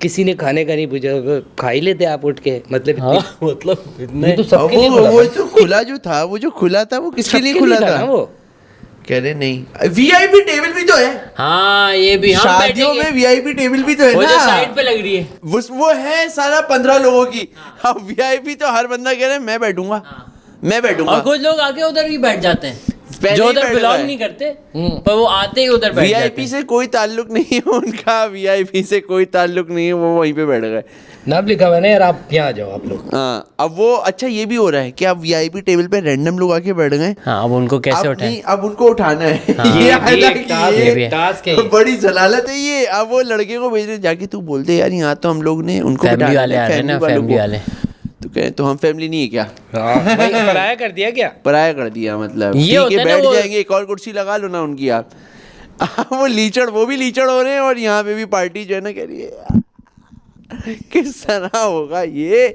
किसी ने खाने का नहीं पूछा, खा ही लेते आप उठ के। मतलब
हाँ मतलब
ये तो सबके लिए खुला
वो
था।
जो खुला जो था, वो जो खुला था वो किसके लिए
सबके
खुला
लिए
था
ना वो।
कह रहे नहीं वीआईपी टेबल भी तो है।
हाँ ये भी हम
शादियों में वीआईपी टेबल भी तो है
वो
ना,
जो साइड पे लग रही है
वो है सारा 15 लोगों की। अब वीआईपी तो हर बंदा कह रहा है मैं बैठूंगा, मैं बैठूंगा।
और कुछ लोग आके उधर भी बैठ जाते हैं
पहले
जो
ही
उधर
बैठ
बिलोंग
गए।
नहीं करते, पर वो आते ही उधर बैठ जाते
वीआईपी
हैं।
से कोई ताल्लुक नहीं है उनका, वीआईपी से कोई ताल्लुक नहीं है, वो वहीं पे बैठ गए।
नाम लिखा हुआ है ना यार, आप यहाँ आ जाओ आप लोग।
हाँ अब वो अच्छा ये भी हो रहा है कि अब वीआईपी टेबल पे रैंडम लोग आके बैठ गए।
हाँ अब उनको कैसे
अब
उठाएं?
नहीं, अब उनको उठाना है।
हाँ,
ये
ये
हालांकि
एक टास्क
ये भी
है,
है।
टास्क है ये।
बड़ी जलालत है ये। अब वो लड़के को भेज रहे जाके, तू बोलते यार यहाँ तो हम लोग ने उनको
फैमिली
बिठाना
वाले
है,
आ रहे हैं ना,
वालों
फैमिली
को।
वाले।
तो कहे तो हम फैमिली नहीं है क्या,
हाँ भाई, पराया कर दिया क्या।
पराया कर दिया मतलब।
ये
ठीक
होता
है
है ना
बैठ
वो-
जाएंगे, एक और कुर्सी लगा लो ना उनकी आप। वो लीचड़, वो भी लीचड़ हो रहे हैं और यहाँ पे भी पार्टी जो है ना कह रही है यार, किस तरह होगा ये।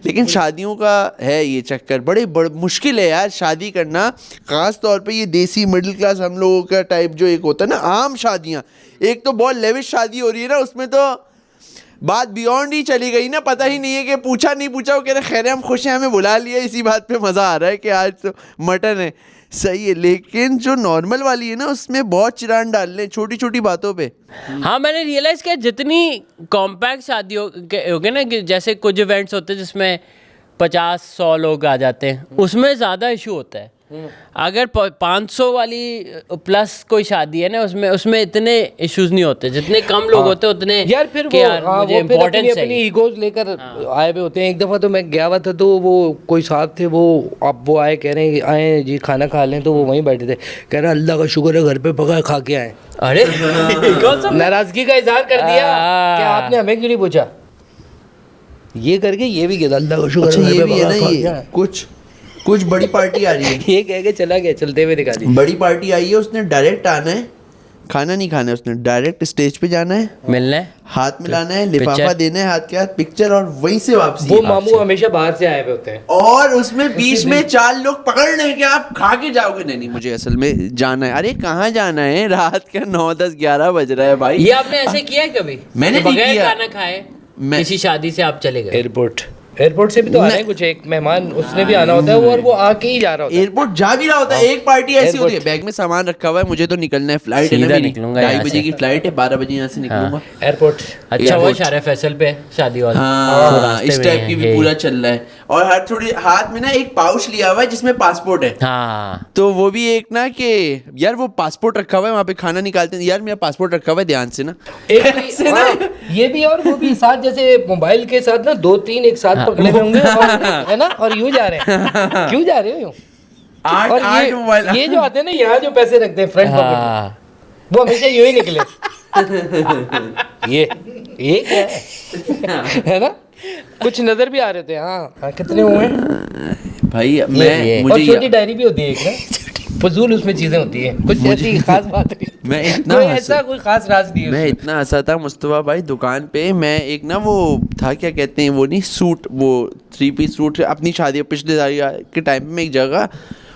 लेकिन शादियों का है ये चक्कर, बड़े मुश्किल है यार शादी करना, खास तौर पे ये देसी मिडिल क्लास हम लोगों का टाइप जो एक होता है ना आम शादियाँ। एक तो बहुत लेविश शादी हो रही है ना, उसमें तो बात बियॉन्ड ही चली गई ना, पता ही नहीं है कि पूछा नहीं पूछा, वो कह रहे खैर हम खुश हैं, हमें बुला लिया, इसी बात पे मज़ा आ रहा है कि आज तो मटन है। सही है, लेकिन जो नॉर्मल वाली है ना उसमें बहुत चिरान डाल रहे छोटी छोटी बातों पे।
हाँ मैंने रियलाइज किया जितनी कॉम्पैक्ट शादी हो गए ना, कि जैसे कुछ इवेंट्स होते हैं जिसमें 50-100 लोग आ जाते हैं, उसमें ज़्यादा इशू होता है। अगर 500 वाली प्लस कोई शादी है ना, उसमें इतने इश्यूज नहीं होते, जितने कम लोग होते हैं उतने
यार फिर
कि
वो
यार
हाँ,
मुझे
वो फिर
इम्पोर्टेंस
अपनी
चाहिए।
ईगोज लेकर आए हुए होते हैं। एक दफ़ा तो मैं गया हुआ था, तो वो कोई साथ थे, वो अब वो आए कह रहे हैं कि आए जी खाना खा लें, तो वो वहीं बैठे थे, कह रहे अल्लाह का शुक्र है घर पे पका खा के आए।
अरे कौन सा
नाराजगी का इजहार कर दिया कि आपने हमें क्यों नहीं पूछा। ये करके ये भी कहता अल्लाह का शुक्र
अच्छा
है
ये
घर
भी
पे
है
पका
ना,
खा के
ये
आए।
कुछ बड़ी पार्टी आ रही है।
ये कह के चला गया, चलते हुए दिखा दी।
बड़ी पार्टी आई है, उसने डायरेक्ट आना है, खाना नहीं खाना है, उसने डायरेक्ट स्टेज पे जाना है,
मिलना है,
हाथ मिलाना है, लिफाफा
पिक्चर।
देना है हाथ के हाथ, पिक्चर, और वहीं से वापसी।
वो मामू हमेशा बाहर से आए हुए होते हैं,
और उसमें बीच में 4 लोग पकड़ लें कि आप खा के जाओगे। नहीं नहीं मुझे असल में जाना है। अरे कहाँ जाना है, रात के 9, 10, 11 बज रहा है भाई।
ये आपने ऐसे किया है कभी?
मैंने
कि
नहीं
बगैर
किया।
खाना खाए
मैं-
किसी शादी से आप चले गए?
एयरपोर्ट से भी तो आ रहे हैं कुछ, एक मेहमान उसने भी आना होता है वो, और वो आके ही जा रहा होता है।
एयरपोर्ट जा भी रहा होता है, एक पार्टी ऐसी होती है,
एयरपोर्ट।
बैग में सामान रखा हुआ है, मुझे तो निकलना है, फ्लाइट है ना
सीधा
मेरी,
निकलूंगा
2:30
यहाँ
बजे
से।
की फ्लाइट है, 12 बजे यहाँ से निकलूंगा।
एयरपोर्ट
अच्छा वो
एयरपोर्ट।
शारे फैसल पे शादी वाला,
हाँ
रास्ते
इस
में
टाइप
है,
की भी
यही।
पूरा चल रहा है। और हर थोड़ी हाथ में ना एक पाउच लिया हुआ है जिसमें पासपोर्ट है।
हाँ
तो वो भी एक ना कि यार वो पासपोर्ट रखा हुआ है वहाँ पे, खाना निकालते हैं, यार मेरा पासपोर्ट रखा हुआ है ध्यान से ना।
ये भी और वो भी साथ, जैसे मोबाइल के साथ ना 2-3 एक साथ पकड़े हुए होंगे है ना, और यूं जा रहे हैं, क्यों जा रहे हो यूं।
आठ
और
आठ मोबाइल।
ये जो आते हैं ना यहाँ जो पैसे रखते हैं फ्रंट पॉकेट में,
हाँ
वो हमेशा यूं ही निकले। ये क्या है ना, कुछ नजर भी आ रहे थे। हाँ कितने हुए हैं
भाई मैं
ये।
और
मुझे
छोटी डायरी भी होती है एक ना, फजूल उसमें चीजें होती है, कुछ ऐसी खास बात नहीं,
मैं इतना
कोई
हंसा-
ऐसा कोई खास राज नहीं है
मैं
उसमें।
इतना हंसा था मुस्तफा भाई दुकान पे। मैं एक ना वो था क्या कहते हैं वो नहीं सूट, वो 3 पीस सूट अपनी शादी पिछले शादी के टाइम पे मैं एक जगह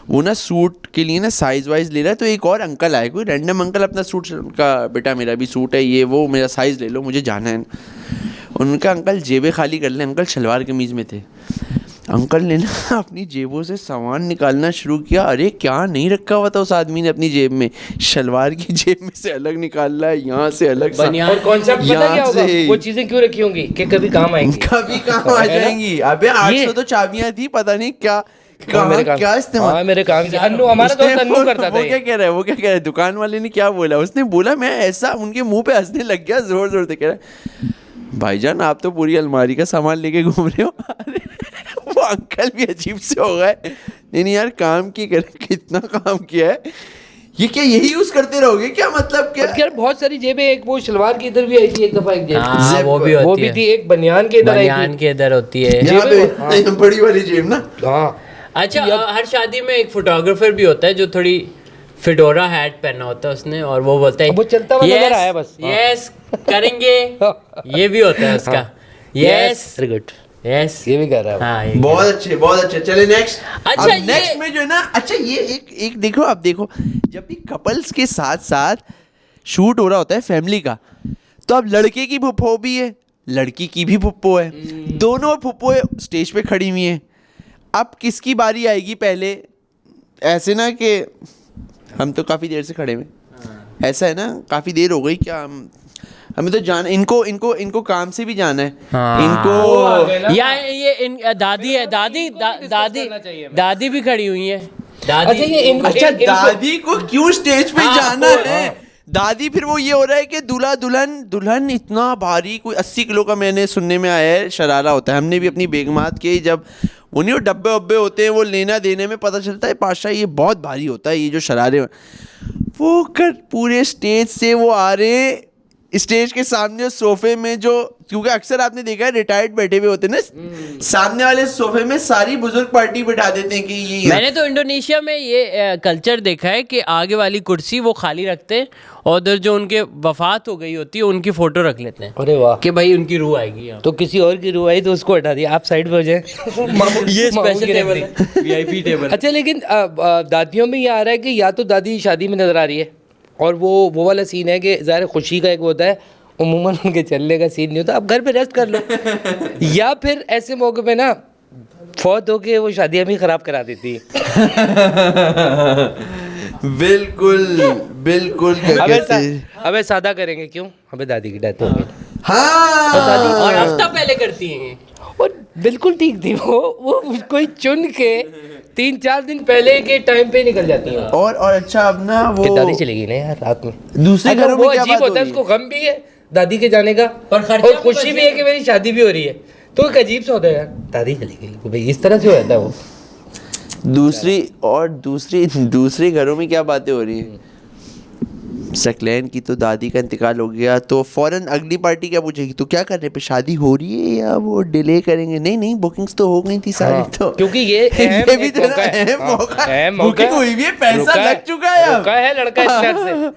वो ना सूट के लिए ना साइज वाइज ले रहा है, तो एक और अंकल आए, कोई रैंडम अंकल अपना सूट, उनका बेटा मेरा भी सूट है ये वो, मेरा साइज ले लो मुझे जाना है। उनका अंकल जेबें खाली कर ले, अंकल शलवार कमीज़ में थे। अंकल ने ना अपनी जेबों से सामान निकालना शुरू किया। अरे क्या नहीं रखा हुआ था उस आदमी ने अपनी जेब में, शलवार की जेब में से अलग निकाल रहा है, यहाँ से अलग
बनियान।
और कॉन्सेप्ट पता
यहाँ
क्या होगा,
से-
वो चीजें क्यों रखी होंगी कि कभी काम आएंगी।
कभी काम आ जाएंगी। अबे 800 तो चाबियां थी, पता नहीं क्या
मेरे काम
क्या इस्तेमाल।
हाँ मेरे काम से अन्नू, हमारा
उसने
दोस्त अन्नू करता था
वो
ये।
क्या कह रहा है, वो क्या कह रहा है, दुकान वाले ने क्या बोला, उसने बोला मैं ऐसा, उनके मुंह पे हंसने लग गया जोर जोर से, कह रहा है भाईजान आप तो पूरी अलमारी का सामान लेके घूम रहे हो। अरे वो अंकल भी अजीब से हो गए। नहीं यार काम की करे, कितना काम किया है ये क्या यही यूज करते रहोगे क्या, मतलब क्या?
यार बहुत सारी जेबें, एक वो शलवार की इधर भी आई थी एक दफा, एक जेब
हाँ, वो भी होती
वो भी
है।
थी, एक बनियान के इधर आई
बनियान
थी।
के इधर होती है।
यहाँ पे बड़ी वाली जेब ना।
हाँ
अच्छा, हर शादी में एक फोटोग्राफर भी होता है जो थोड़ी फिडोरा हैट पहना होता है उसने, और वो बोलता है
वो चलता हुआ नजर आया बस।
यस करेंगे, ये भी होता है उसका, यस
वेरी गुड,
यस
ये भी कर रहा है।
हाँ ये
बहुत अच्छे, बहुत अच्छे। चले नेक्स्ट।
अच्छा,
अब नेक्स्ट
ये-
में जो है ना, अच्छा ये एक देखो, अब देखो जब भी कपल्स के साथ साथ शूट हो रहा होता है फैमिली का, तो अब लड़के की फुप्पो भी है, लड़की की भी फुप्पो है, दोनों फुप्पो स्टेज पे खड़ी हुई हैं। अब किसकी बारी आएगी पहले? ऐसे ना कि हम तो काफ़ी देर से खड़े हुए, ऐसा है ना, काफ़ी देर हो गई क्या, हमें तो जाना, इनको काम से भी जाना है।
हाँ।
इनको
या ये दादी है, दादी भी खड़ी हुई है। दादी
अच्छा, ये
अच्छा,
इनको-
दादी को क्यों स्टेज पे
हाँ,
जाना
वो-
है? दादी फिर वो ये हो रहा है कि दूल्हा दुल्हन इतना भारी, कोई 80 किलो का मैंने सुनने में आया है शरारा होता है। हमने भी अपनी बेगमात के जब उन्हीं डब्बे वब्बे होते हैं, वो लेना देने में पता चलता है पाशाह ये बहुत भारी होता है, ये जो शरारे वो कर पूरे स्टेज से वो आ रहे, स्टेज के सामने सोफे में जो, क्योंकि अक्सर आपने देखा है रिटायर्ड बैठे हुए होते हैं ना, सामने वाले सोफे में सारी बुजुर्ग पार्टी बिठा देते हैं कि ये
मैंने तो इंडोनेशिया में ये कल्चर देखा है कि आगे वाली कुर्सी वो खाली रखते हैं और उधर जो उनके वफात हो गई होती है उनकी फोटो रख लेते हैं
अरे वाह,
कि भाई उनकी रूह आएगी यहाँ।
तो किसी और की रूह आई तो उसको हटा दिया, आप साइड पे हो जाए।
ये स्पेशल टेबल है, वीआईपी टेबल।
अच्छा, लेकिन दादियों में ये आ रहा है कि या तो दादी शादी में नजर आ रही है, और वो वाला सीन है कि ज़ाहिर खुशी का एक होता है, उम्मूमन उनके चलने का सीन नहीं होता, अब घर पे रेस्ट कर लो। या फिर ऐसे मौके पे ना फौत हो के वो शादियाँ भी ख़राब करा देती है।
बिल्कुल बिल्कुल क्या कहते हैं?
अबे सादा करेंगे क्यों, अबे दादी की डेथ हो गई।
हाँ,
और हफ्ता पहले करती हैं।
और बिल्कुल ठीक थी वो कोई चुन के 3-4 दिन पहले के टाइम पे निकल जाती है।
और अच्छा, अब ना वो
कि दादी चली गई ना यार रात में।
दूसरे
अच्छा,
घरों
वो
में क्या
अजीब
बात हो
होता है,
रही
उसको
है?
गम भी है दादी के जाने का,
और खर्चा
और
भी
खुशी भी है कि मेरी शादी भी हो रही है, तो एक अजीब सा होता है यार, दादी चली गई भाई, इस तरह से हो जाता है वो।
दूसरे घरों में क्या बातें हो रही हैं? सकलैन की तो दादी का इंतकाल हो गया, तो फौरन अगली पार्टी क्या पूछेगी, तो क्या कर रहे पे, शादी हो रही है या वो डिले करेंगे? नहीं बुकिंग्स तो हो गई थी सारी।
हाँ,
तो
क्योंकि ये
ये भी
एक
तो
मौका है।
अहम
हाँ,
मौका,
अहम मौका
बुकिंग
है।
हुई भी है, पैसा
रुका है,
लग चुका है, अब
रुका है लड़का इतने अरसे।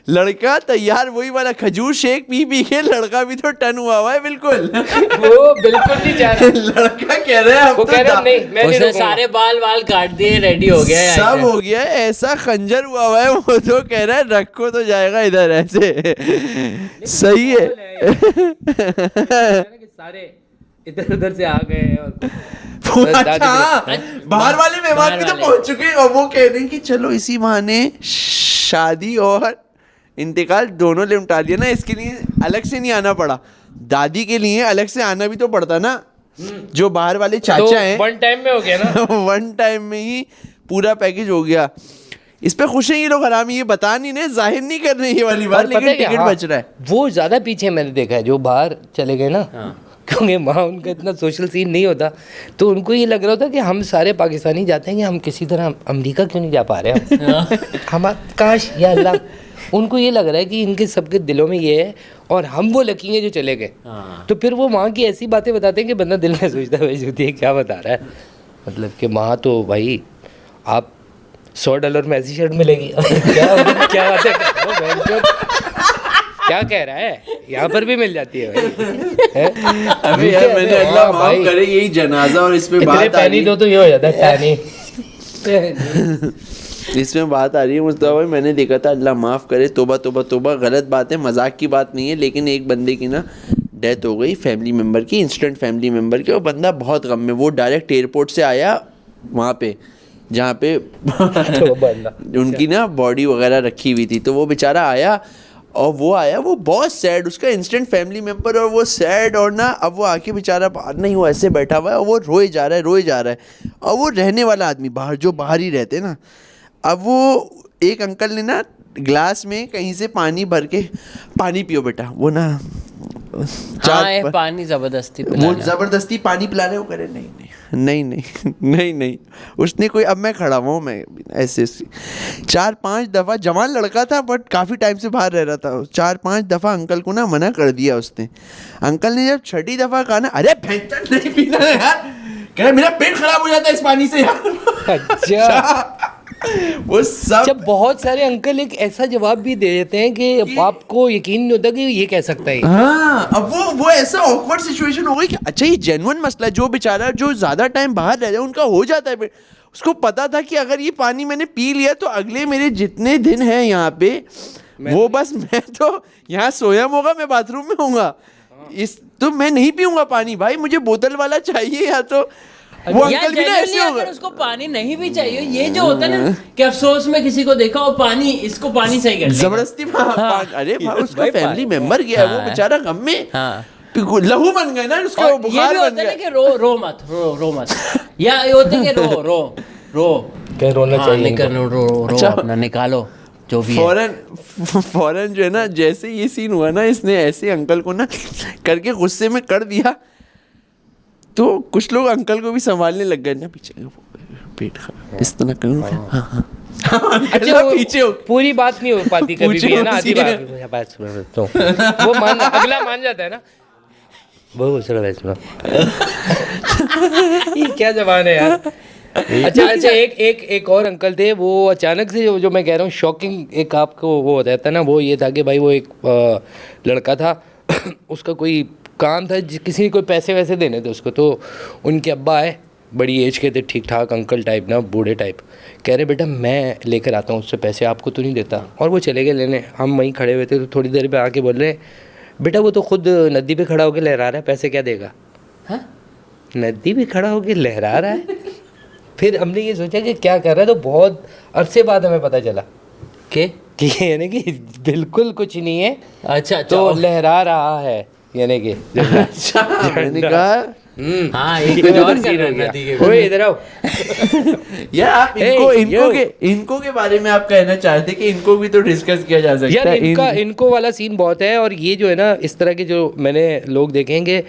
लड़का तैयार, वही वाला खजूर शेक पी के लड़का भी तो टन हुआ है बिल्कुल।
वो बिल्कुल नहीं चाह रहा,
लड़का कह रहा है अब
वो
तो
कह रहा नहीं, मैं नहीं
उसने
रुकूंगा।
सारे बाल काट दिए, रेडी हो गया है।
सब हो गया है, ऐसा खंजर हुआ है, वो तो कह रहा है रखो तो जाएगा इधर ऐसे। सही है।
सारे इधर उधर से आ गए और
अच्छा, बाहर वाले मेहमान भी तो पहुंच चुके हैं और वो कह रहे हैं कि चलो इसी बहाने शादी और इंतकाल दोनों निपटा दिया ना, इसके लिए अलग से नहीं आना पड़ा। दादी के लिए अलग से आना भी तो पड़ता ना, जो बाहर वाले चाचा हैं।
वन टाइम में हो गया ना।
वन टाइम में ही पूरा पैकेज हो गया। इस पे खुश हैं ये लोग, हरामी, ये बता नहीं रहे, जाहिर नहीं कर रहे ये वाली बात,
और पता
लेकिन
है क्या?
टिकट
हाँ,
बच रहा है।
वो ज्यादा पीछे मैंने देखा है जो बाहर चले गए ना, क्योंकि वहाँ उनका इतना सोशल सीन नहीं होता, तो उनको ये लग रहा होता कि हम सारे पाकिस्तानी जाते हैं कि हम किसी तरह अमेरिका क्यों नहीं जा पा रहे हम काश या अल्लाह, उनको ये लग रहा है कि इनके सबके दिलों में ये है और हम वो लकी हैं जो चले गए। तो फिर वो वहाँ की ऐसी बातें बताते हैं कि बंदा दिल में सोचता है भाई क्या बता रहा है, मतलब कि वहाँ तो भाई आप $100 में ऐसी शर्ट मिलेगी। क्या बात है, क्या कह रहा है, यहाँ पर भी मिल जाती है भाई।
अभी यार मैंने अल्लाह माफ करे, यही जनाजा और इस पे बात आ रही
दो तो ये हो जाता है
इसमें बात आ रही है मुस्तफा भाई, मैंने देखा था, अल्लाह माफ़ करे, तोबा तोबा तोबा, गलत बात है, मजाक की बात नहीं है, लेकिन एक बंदे की ना डेथ हो गई, फैमिली मेम्बर की, इंस्टेंट फैमिली मेम्बर की, और बंदा बहुत गम में, वो डायरेक्ट एयरपोर्ट से आया वहाँ पे जहाँ पे उनकी ना बॉडी वगैरह रखी हुई थी, तो वो बेचारा आया और वो बहुत सैड, उसका इंस्टेंट फैमिली मेम्बर, और वो सैड, और ना अब वो आके बेचारा बाहर नहीं, वो ऐसे बैठा हुआ है और वो रोए जा रहा है, और वो रहने वाला आदमी बाहर, जो बाहर ही रहते ना, अब वो एक अंकल ने ना ग्लास में कहीं से पानी भर के, पानी पियो बेटा, वो ना
हाँ ये पानी जबरदस्ती
वो
पिलाना।
जबरदस्ती पानी पिला रहे हो, करे नहीं नहीं नहीं नहीं नहीं नहीं, उसने कोई, अब मैं खड़ा हुआ हूँ, मैं ऐसे 4-5 दफ़ा, जवान लड़का था बट काफ़ी टाइम से बाहर रह रहा था, 4-5 दफ़ा अंकल को ना मना कर दिया उसने। अंकल ने जब 6ठी दफ़ा कहा ना, अरे भैंचोद नहीं पीना है यार, कह रहा मेरा पेट खराब हो जाता है इस पानी से यार।
अच्छा
वो सब
जब बहुत सारे अंकल एक ऐसा जवाब भी दे देते हैं कि आपको यकीन नहीं होता कि ये कह सकता है।
हाँ, अब वो ऐसा ऑकवर्ड सिचुएशन हो गई कि अच्छा ये जेन्युइन मसला है, जो बेचारा जो ज़्यादा टाइम बाहर रह जाए उनका हो जाता है। उसको पता था कि अगर ये पानी मैंने पी लिया तो अगले मेरे जितने दिन हैं यहाँ पे वो बस मैं तो यहाँ सोया होगा, मैं बाथरूम में होऊंगा, इस तो मैं नहीं पीऊंगा पानी भाई, मुझे बोतल वाला चाहिए। या तो वो अंकल भी ना ऐसे होगा,
अगर उसको पानी नहीं भी चाहिए, ये जो होता है ना कि अफसोस में किसी को देखा और पानी, इसको पानी सही कर
जबरदस्ती अरे भाई उसका फैमिली मेंबर गया है, वो बेचारा गम में लहू बन गए ना उसका, वो बुखार बन गया
कि रो मत, रो मत, या ये होता है कि रो
कह रोना चाहिए
निकल, रो
अच्छा।
अपना निकालो जो भी है।
फौरन जो है ना, जैसे ये सीन हुआ ना, इसने ऐसे अंकल को ना करके गुस्से में कर दिया, तो कुछ लोग अंकल को भी संभालने लग गए ना, पीछे पेट खराब इस तरह करूँ।
अच्छा वो
पीछे हो,
पूरी बात नहीं हो पाती कभी भी है ना, आधी बात तो वो अगला मान जाता है ना, वो ये क्या जबान है यार। अच्छा एक और अंकल थे, वो अचानक से जो मैं कह रहा हूँ शॉकिंग एक आपको वो होता था ना, वो ये था कि भाई वो एक लड़का था उसका कोई काम था, किसी ने कोई पैसे वैसे देने थे उसको, तो उनके अब्बा आए, बड़ी एज के थे, ठीक ठाक अंकल टाइप ना, बूढ़े टाइप, कह रहे बेटा मैं लेकर आता हूँ उससे पैसे, आपको तो नहीं देता। और वो चले गए लेने, हम वहीं खड़े हुए थे, तो थोड़ी देर पे आके बोल रहे बेटा वो तो खुद नदी पे खड़ा होकर लहरा रहा है, पैसे क्या देगा। हाँ नदी पे खड़ा होकर लहरा रहा है। फिर हमने ये सोचा कि क्या कर रहा है, तो बहुत अरसे बाद हमें पता चला कि यानी कि बिल्कुल कुछ नहीं है।
अच्छा
तो लहरा रहा है यानी कि
मैंने कहा
हाँ एक कुछ और कर रहा है नदी के।
ओए इधर आओ
यार, आप इनको के बारे में आप कहना चाहते कि इनको भी तो डिस्कस किया जा सकता है।
यार इनको वाला सीन बहुत है, और ये जो है ना इस तरह के जो मैंने लोग देखेंगे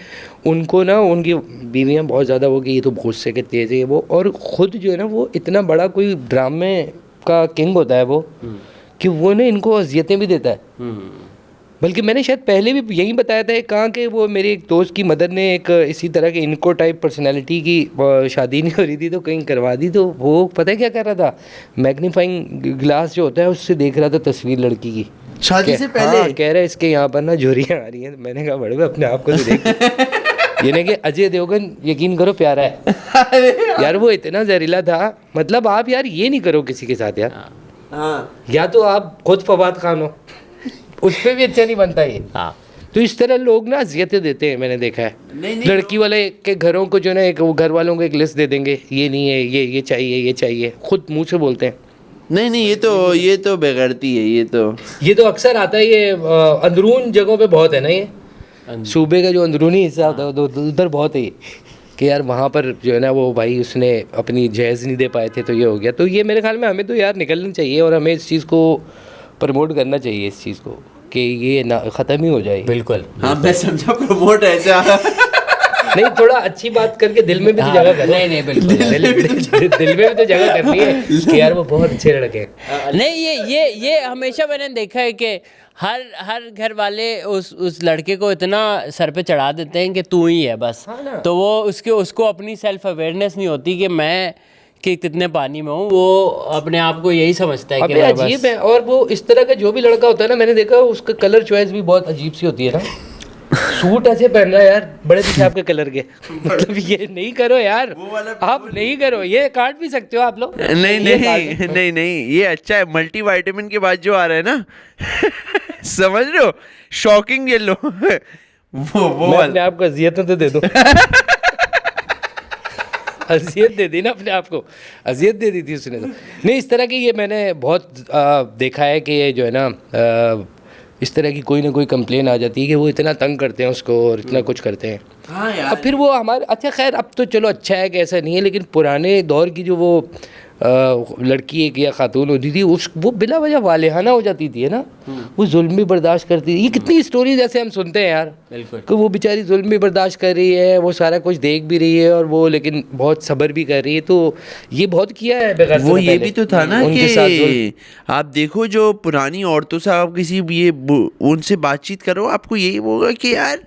उनको ना, उनकी बीवियां बहुत ज़्यादा वो कि ये तो गुस्से के तेज है वो, और ख़ुद जो है ना वो इतना बड़ा कोई ड्रामे का किंग होता है वो, कि वो ना इनको अजियतें भी देता है। बल्कि मैंने शायद पहले भी यही बताया था कहाँ कि वो मेरे एक दोस्त की मदर ने एक इसी तरह के इनको टाइप पर्सनालिटी की शादी नहीं हो रही थी तो कहीं करवा दी, तो वो पता है क्या कर रहा था, मैग्नीफाइंग ग्लास जो होता है उससे देख रहा था तस्वीर लड़की की
शादी से पहले।
हाँ, कह रहा है इसके यहाँ पर ना झुर्रियाँ आ रही हैं। मैंने कहा बड़े अपने आप को तो देख यानी कि अजय देवगन यकीन करो प्यारा है यार, वो इतना जहरीला था, मतलब आप यार ये नहीं करो किसी के साथ यार, या तो आप खुद फवाद खान हो, उस पर भी अच्छा नहीं बनता ये। हाँ तो इस तरह लोग ना अजियतें देते हैं, मैंने देखा है। नहीं, लड़की वाले के घरों को जो ना एक घर वालों को एक लिस्ट दे देंगे, ये नहीं है, ये चाहिए, खुद मुंह से बोलते हैं
नहीं ये तो बेगैरती है, ये तो
अक्सर आता है, ये अंदरून जगहों पे बहुत है ना, ये सूबे का जो अंदरूनी हिस्सा होता है उधर बहुत है ये, कि यार वहाँ पर जो है ना वो भाई उसने अपनी जहेज़ नहीं दे पाए थे तो ये हो गया। तो ये मेरे ख्याल में हमें तो यार निकलना चाहिए, और हमें इस चीज़ को प्रमोट करना चाहिए, इस चीज़ को कि ये ना ख़त्म ही हो जाए। बिल्कुल
हाँ, मैं समझा प्रमोट ऐसा
नहीं, थोड़ा अच्छी बात करके दिल में भी तो जगह करनी है। नहीं बिल्कुल दिल में भी तो जगह करनी है कि यार वो बहुत अच्छे लड़के हैं।
नहीं ये हमेशा मैंने देखा है कि हर घर वाले उस लड़के को इतना सर पे चढ़ा देते हैं कि तू ही है बस। हाँ, तो वो उसको अपनी सेल्फ अवेयरनेस नहीं होती कि मैं कि कितने पानी में हूँ, वो अपने आप को यही समझता है कि मैं
अजीब है। और वो इस तरह का जो भी लड़का होता है ना, मैंने देखा उसका कलर चॉइस भी बहुत अजीब सी होती है ना। सूट ऐसे पहन रहा है यार बड़े पेशाब के कलर के, मतलब ये नहीं करो यार, आप नहीं करो, ये काट भी सकते हो आप लोग।
नहीं ये अच्छा है। मल्टी विटामिन के बाद जो आ रहा है ना समझ रहे हो, शॉकिंग येलो वो
मैं अपने आप को अजियत तो दे दूं अजियत दे दी ना अपने आप को, अजियत दे दी थी उसने तो। नहीं इस तरह की ये मैंने बहुत देखा है कि ये जो है ना इस तरह की कोई ना कोई कंप्लेन आ जाती है कि वो इतना तंग करते हैं उसको और इतना कुछ करते हैं।
हाँ यार।
अब फिर वो हमारे अच्छा खैर अब तो चलो अच्छा है कि ऐसा नहीं है, लेकिन पुराने दौर की जो वो लड़की एक या खातून होती थी उस वो बिला वजह वालेहाना हो जाती थी, है ना, वो जुल्म भी बर्दाश्त करती थी। ये कितनी स्टोरी जैसे हम सुनते हैं यार,
बिल्कुल
कि वो बेचारी जुल्म भी बर्दाश्त कर रही है, वो सारा कुछ देख भी रही है और वो लेकिन बहुत सब्र भी कर रही है। तो ये बहुत किया है बगैर
वो ये भी तो था ना
उनके साथ
कि आप देखो जो पुरानी औरतों से आप किसी ये उनसे बातचीत करो, आपको यही होगा कि यार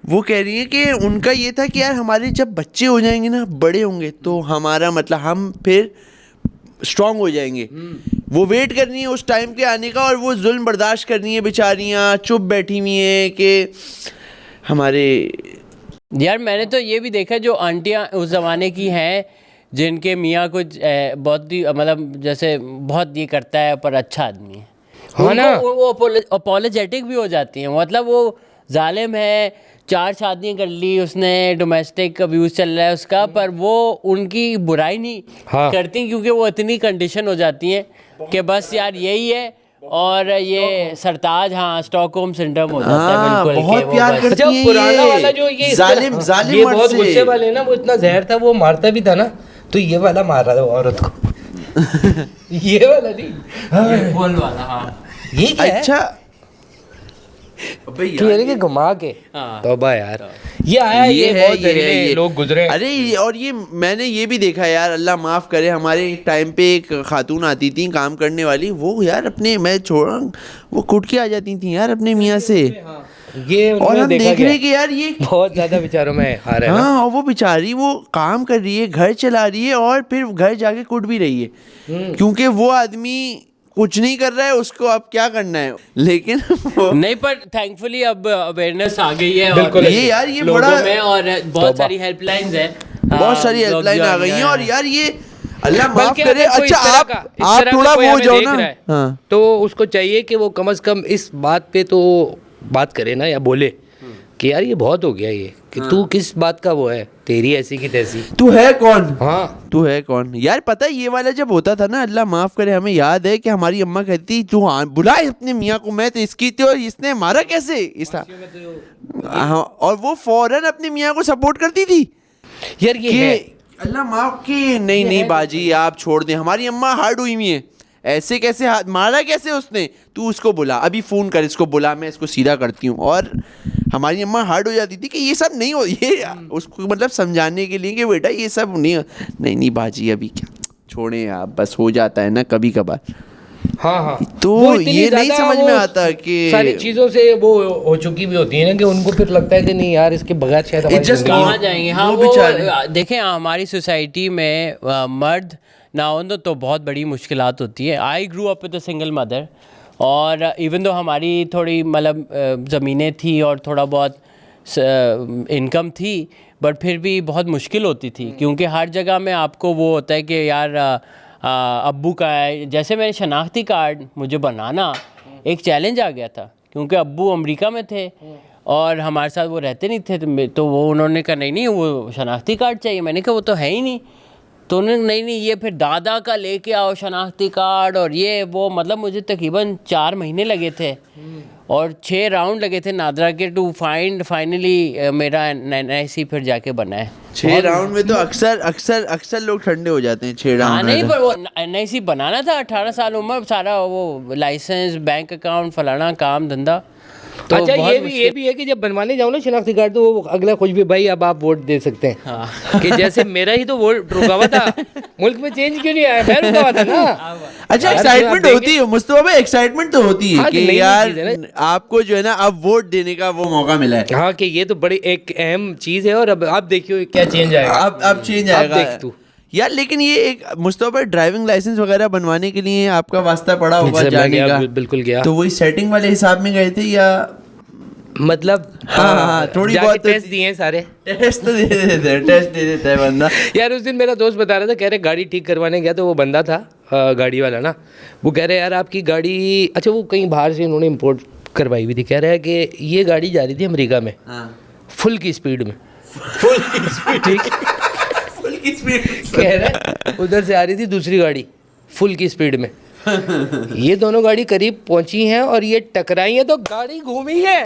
वो कह रही है कि उनका ये था कि यार हमारे जब बच्चे हो जाएंगे ना, बड़े होंगे, तो हमारा मतलब हम फिर स्ट्रांग हो जाएंगे। वो वेट करनी है उस टाइम के आने का और वो जुल्म बर्दाश्त करनी है, बेचारियाँ चुप बैठी हुई हैं कि हमारे।
यार मैंने तो ये भी देखा जो आंटियाँ उस ज़माने की हैं जिनके मियाँ कुछ बहुत ही मतलब जैसे बहुत ये करता है पर अच्छा आदमी है,
हाँ ना,
वो अपोलोजेटिक भी हो जाती हैं। मतलब वो जालिम है, 4 शादियाँ कर ली उसने, डोमेस्टिक अब्यूज़ चल रहा है उसका, पर वो उनकी बुराई नहीं करती क्योंकि वो इतनी कंडीशन हो जाती हैं कि बस यार यही है। और ये सरताज, हाँ, स्टॉकहोम सिंड्रोम हो जाता है बिल्कुल।
बहुत प्यार करती है
पुराना वाला जो ये
जालिम
ये बहुत गुस्से वाले ना, वो इतना जहर था, वो मारता भी था ना, तो ये वाला मार रहा था औरत को ये वाला नहीं,
बोल वाला, हाँ
ये क्या है?
अच्छा
कि यानी कि घुमा के तौबा यार, ये आया, ये बहुत जहरीले लोग गुजरे।
अरे और ये मैंने ये भी देखा यार, अल्लाह माफ़ करे, हमारे टाइम पे एक खातून आती थी काम करने वाली, वो यार अपने मैं छोड़ा वो कुट के आ जाती थी यार अपने मियाँ से।
ये
और हम देख रहे हैं कि यार ये
बहुत ज़्यादा बेचारों में आ रहा है।
हाँ, और वो बेचारी वो काम कर रही है, घर चला रही है और फिर घर जाके कुट भी रही है क्योंकि वो आदमी कुछ नहीं कर रहा है, उसको अब क्या करना है। लेकिन
नहीं, पर थैंकफुली अब अवेयरनेस आ गई है
बिल्कुल,
ये यार ये
लोगों
बड़ा
में, और बहुत सारी हेल्पलाइंस हैं,
बहुत सारी हेल्पलाइन आ गई हैं। और यार ये अल्लाह माफ
बल्कि
करे।
अगर कोई
अच्छा
इस तरह का- इस
आप
तरह का
थोड़ा
कोई
वो
हमें
जाओ
देख
ना,
रहा है,
हाँ,
तो उसको चाहिए कि वो कम से कम इस बात पे तो बात करे ना, या बोले कि यार ये बहुत हो गया, ये कि तू किस बात का वो है, तेरी ऐसी की तैसी,
तू है कौन?
हाँ
तू है कौन यार? पता है ये वाला जब होता था ना, अल्लाह माफ करे, हमें याद है कि हमारी अम्मा कहती तू हाँ बुला अपने मियाँ को, मैं तो इसकी थी और इसने मारा कैसे इसका, हाँ, और वो फौरन अपने मियाँ को सपोर्ट करती थी
यार ये है।
अल्लाह माफ की नहीं नहीं बाजी आप छोड़ दे, हमारी अम्मा हार्ड हुई हुई है, ऐसे कैसे मारा कैसे उसने, तू उसको बुला, अभी फ़ोन कर इसको बुला, मैं इसको सीधा करती हूँ। और हमारी अम्मा हार्ड हो जाती थी कि ये सब नहीं हो, ये उसको मतलब समझाने के लिए कि बेटा ये सब नहीं बाजी अभी क्या छोड़ें आप, बस हो जाता है ना कभी कभार।
हाँ हाँ,
तो
वो इतनी
ये नहीं
ज़्यादा
समझ
वो
में आता कि
सारी चीज़ों से वो हो चुकी भी होती है ना, कि उनको फिर लगता है कि नहीं यार इसके बगैर शायद हमारी
just
ज़िंदगी-
कहाँ जाएंगे। हाँ वो देखें, हमारी सोसाइटी में मर्द ना हो तो बहुत बड़ी मुश्किलात होती है। I grew up with a single mother, और इवन दो हमारी थोड़ी मतलब ज़मीनें थी और थोड़ा बहुत इनकम थी, बट फिर भी बहुत मुश्किल होती थी क्योंकि हर जगह में आपको वो होता है कि यार अब्बू का है। जैसे मेरे शनाख्ती कार्ड मुझे बनाना एक चैलेंज आ गया था क्योंकि अब्बू अमेरिका में थे और हमारे साथ वो रहते नहीं थे, तो वो उन्होंने कहा नहीं वो शनाख्ती कार्ड चाहिए। मैंने कहा वो तो है ही नहीं, तो उन्होंने नहीं ये फिर दादा का लेके आओ शनाख्ती कार्ड और ये वो, मतलब मुझे तकरीबन 4 महीने लगे थे और 6 राउंड लगे थे नादरा के टू फाइंड फाइनली मेरा NIC फिर जाके बना है।
6 राउंड में तो अक्सर लोग ठंडे हो जाते हैं 6 राउंड
नहीं, पर वो NIC बनाना था, 18 साल उम्र, सारा वो लाइसेंस, बैंक अकाउंट, फलाना काम धंधा।
तो अच्छा ये भी है कि जब बनवाने जाओ ना शनाख्ती कार्ड, तो वो अगला कुछ भी भाई अब आप वोट दे सकते हैं। हाँ। कि जैसे मेरा ही तो वोट रुका हुआ था, मुल्क में चेंज क्यों नहीं आया, मैं रुका हुआ था ना।
अच्छा एक्साइटमेंट होती है मुस्तफा भाई, एक्साइटमेंट तो होती है कि यार आपको जो है ना अब वोट देने का वो मौका मिला है।
हाँ, कि ये तो बड़ी एक अहम चीज़ है और अब आप देखियो क्या चेंज आएगा।
अब चेंज आएगा,
देख तू
यार। लेकिन ये एक मुस्तफा ड्राइविंग लाइसेंस वगैरह बनवाने के लिए आपका वास्ता पड़ा होगा जाने का?
बिल्कुल गया।
तो वही सेटिंग वाले हिसाब में गए थे या
मतलब
हाँ, थोड़ी बहुत
टेस्ट दिए हैं सारे।
टेस्ट तो दे देता है बंदा।
यार उस दिन मेरा दोस्त बता रहा था, कह रहे गाड़ी ठीक करवाने गया तो वो बंदा था गाड़ी वाला ना, वो कह रहे यार आपकी गाड़ी, अच्छा वो कहीं बाहर से उन्होंने इम्पोर्ट करवाई हुई थी, कह रहा है कि ये गाड़ी जा रही थी अमेरिका में फुल की स्पीड में, फुल की स्पीड कह रहा है उधर से आ रही थी दूसरी गाड़ी फुल की स्पीड में। ये दोनों गाड़ी करीब पहुंची हैं और ये टकराई है तो गाड़ी घूमी है।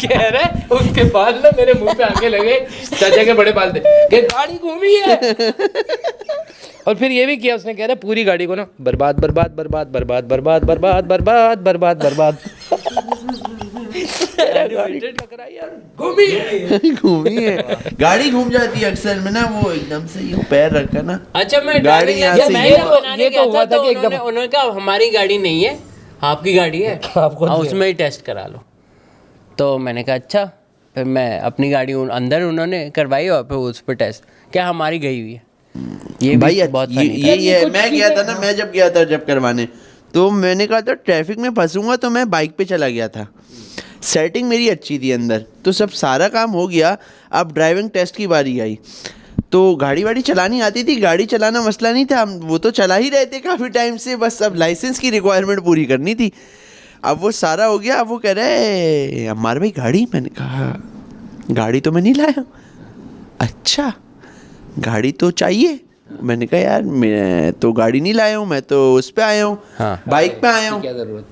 कह रहा है उसके बाद ना मेरे मुंह पे आके लगे, चाचा के बड़े बाल थे कि गाड़ी घूमी है। और फिर ये भी किया उसने, कह रहा पूरी गाड़ी को ना बर्बाद बर्बाद बर्बाद बर्बाद बर्बाद बर्बाद बर्बाद बर्बाद बर्बाद।
घूमी है, गाड़ी घूम जाती है अक्सर में ना, वो एकदम से यूं पैर रखा ना।
अच्छा मैं
गाड़ी यहाँ से
ये तो हुआ था कि एकदम
उन्होंने कहा हमारी गाड़ी नहीं है, आपकी गाड़ी है,
आपको
उसमें ही टेस्ट करा लो। तो मैंने कहा अच्छा, फिर मैं अपनी गाड़ी अंदर उन्होंने करवाई और फिर उस पर टेस्ट, क्या हमारी गई हुई है। ये
भाई
बहुत
ये मैं गया था ना, मैं जब गया था जब करवाने, तो मैंने कहा था ट्रैफिक में फंसूंगा, तो मैं बाइक पे चला गया था। सेटिंग मेरी अच्छी थी अंदर, तो सब सारा काम हो गया। अब ड्राइविंग टेस्ट की बारी आई, तो गाड़ी वाड़ी चलानी आती थी, गाड़ी चलाना मसला नहीं था, हम वो तो चला ही रहे थे काफ़ी टाइम से, बस अब लाइसेंस की रिक्वायरमेंट पूरी करनी थी। अब वो सारा हो गया, अब वो कह रहे अम्मार भाई गाड़ी, मैंने कहा गाड़ी तो मैं नहीं लाया। अच्छा गाड़ी तो चाहिए, मैंने कहा यार मैं तो गाड़ी नहीं लाया हूँ, मैं तो उस पे आया हूँ,
हाँ।
बाइक पे आया हूँ,
क्या जरूरत।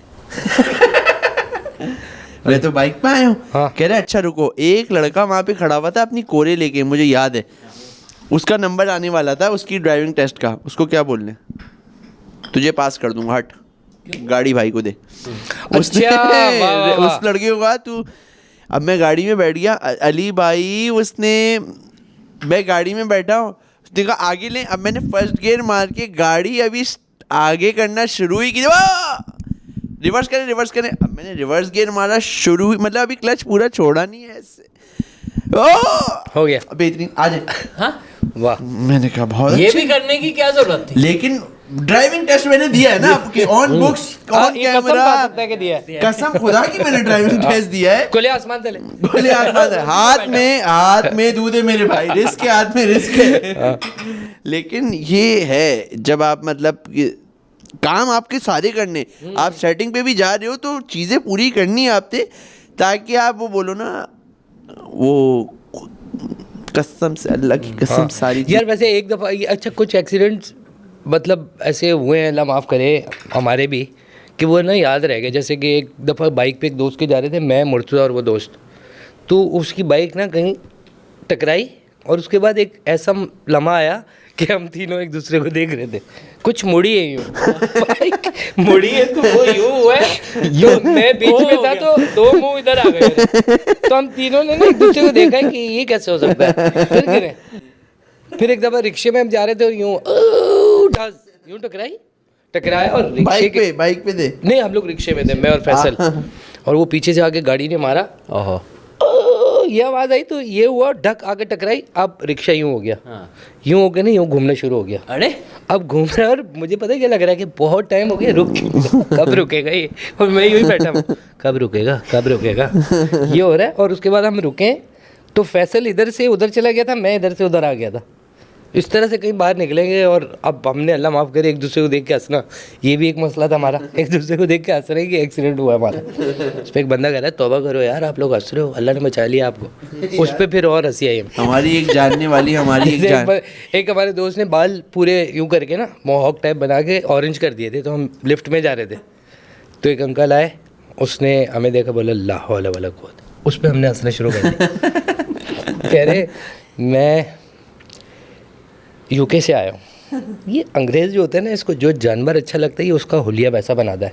मैं तो बाइक पे आया हूँ।
हाँ।
कह रहे अच्छा रुको, एक लड़का वहाँ पे खड़ा हुआ था अपनी कोरे लेके, मुझे याद है, उसका नंबर आने वाला था उसकी ड्राइविंग टेस्ट का। उसको क्या बोलने, तुझे पास कर दूंगा, हट गाड़ी भाई को दे। उसने उस लड़के को कहा तू, अब मैं गाड़ी में बैठ गया, अली भाई उसने, मैं गाड़ी में बैठा हूँ, उसने कहा आगे ले। अब मैंने फर्स्ट गियर मार के गाड़ी अभी आगे करना शुरू ही की, रिवर्स करें। अब मैंने रिवर्स गियर मारा शुरू, मतलब अभी क्लच पूरा छोड़ा नहीं है ऐसे,
हो गया
बेहतरीन, आ जाए।
हाँ
वाह,
मैंने कहा बहुत
ये
अच्छे।
भी करने की क्या जरूरत थी।
लेकिन ड्राइविंग टेस्ट मैंने दिया है ना आपके, ऑन बुक्स, ऑन
ये कसम
कैमरा,
खा सकता है कि दिया है।
कसम खुदा की मैंने ड्राइविंग टेस्ट दिया है।
खुले आसमान तले।
बोले हाथ में दूध है मेरे भाई, रिस्क के हाथ में रिस्क है। लेकिन ये है जब आप मतलब काम आपके सारे करने, आप सेटिंग पे भी जा रहे हो तो चीज़ें पूरी करनी है आपसे, ताकि आप वो बोलो ना, वो कसम से, अल्लाह की कसम, सारी
यार वैसे एक दफ़ा अच्छा कुछ एक्सीडेंट्स मतलब ऐसे हुए हैं, अल्लाह माफ़ करे हमारे भी, कि वो ना याद रह गए। जैसे कि एक दफ़ा बाइक पे एक दोस्त के जा रहे थे, मैं, मुर्तज़ा और वो दोस्त, तो उसकी बाइक ना कहीं टकराई, और उसके बाद एक ऐसा लम्हा आया कि हम तीनों एक दूसरे को देख रहे थे, कुछ मुड़ी है यूँ बाइक मुड़ी है, तो वो यूँ हुआ है, यूँ मैं बीच में था तो दो मुंह इधर आ गए, तो हम तीनों ने ना एक दूसरे को देखा कि ये कैसे हो सकता है। फिर गिरे। फिर एक दफ़ा रिक्शे में हम जा रहे थे और यूँ टकराया और रिक्शे
बाइक पे थे
नहीं, हम लोग रिक्शे में थे, मैं और फैसल, और वो पीछे से आके गाड़ी ने मारा,
ओहो,
ये आवाज़ आई तो ये हुआ, ढक आके टकराई, अब रिक्शा यूँ हो गया, यूँ हो गया ना, यूँ घूमना शुरू हो गया।
अरे
अब घूम रहा है और मुझे पता है क्या लग रहा है कि बहुत टाइम हो गया, कब रुकेगा ये, और मैं यूँ ही बैठा हूँ, कब रुकेगा ये हो रहा है। और उसके बाद हम रुके तो फैसल इधर से उधर चला गया था, मैं इधर से उधर आ गया था, इस तरह से कहीं बाहर निकलेंगे। और अब हमने अल्लाह माफ़ करे एक दूसरे को देख के हंसना, ये भी एक मसला था हमारा, एक दूसरे को देख के हंस रहे कि एक्सीडेंट हुआ हमारा। उस पर एक बंदा कह रहा है तौबा करो यार, आप लोग हंस रहे हो, अल्लाह ने बचा लिया आपको। उस पर फिर और हंसी आई।
हमारी एक जानने वाली,
एक हमारे दोस्त ने बाल पूरे यूँ करके ना मोहॉक टाइप बना के ऑरेंज कर दिए थे, तो हम लिफ्ट में जा रहे थे, तो एक अंकल आए, उसने हमें देखा, बोला ला हौला वला कुव्वत, उस पर हमने हंसना शुरू कर दिया। कह रहे मैं यूके से आया हूँ, ये अंग्रेज़ जो होते हैं ना, इसको जो जानवर अच्छा लगता है ये उसका हुलिया वैसा बनाता है,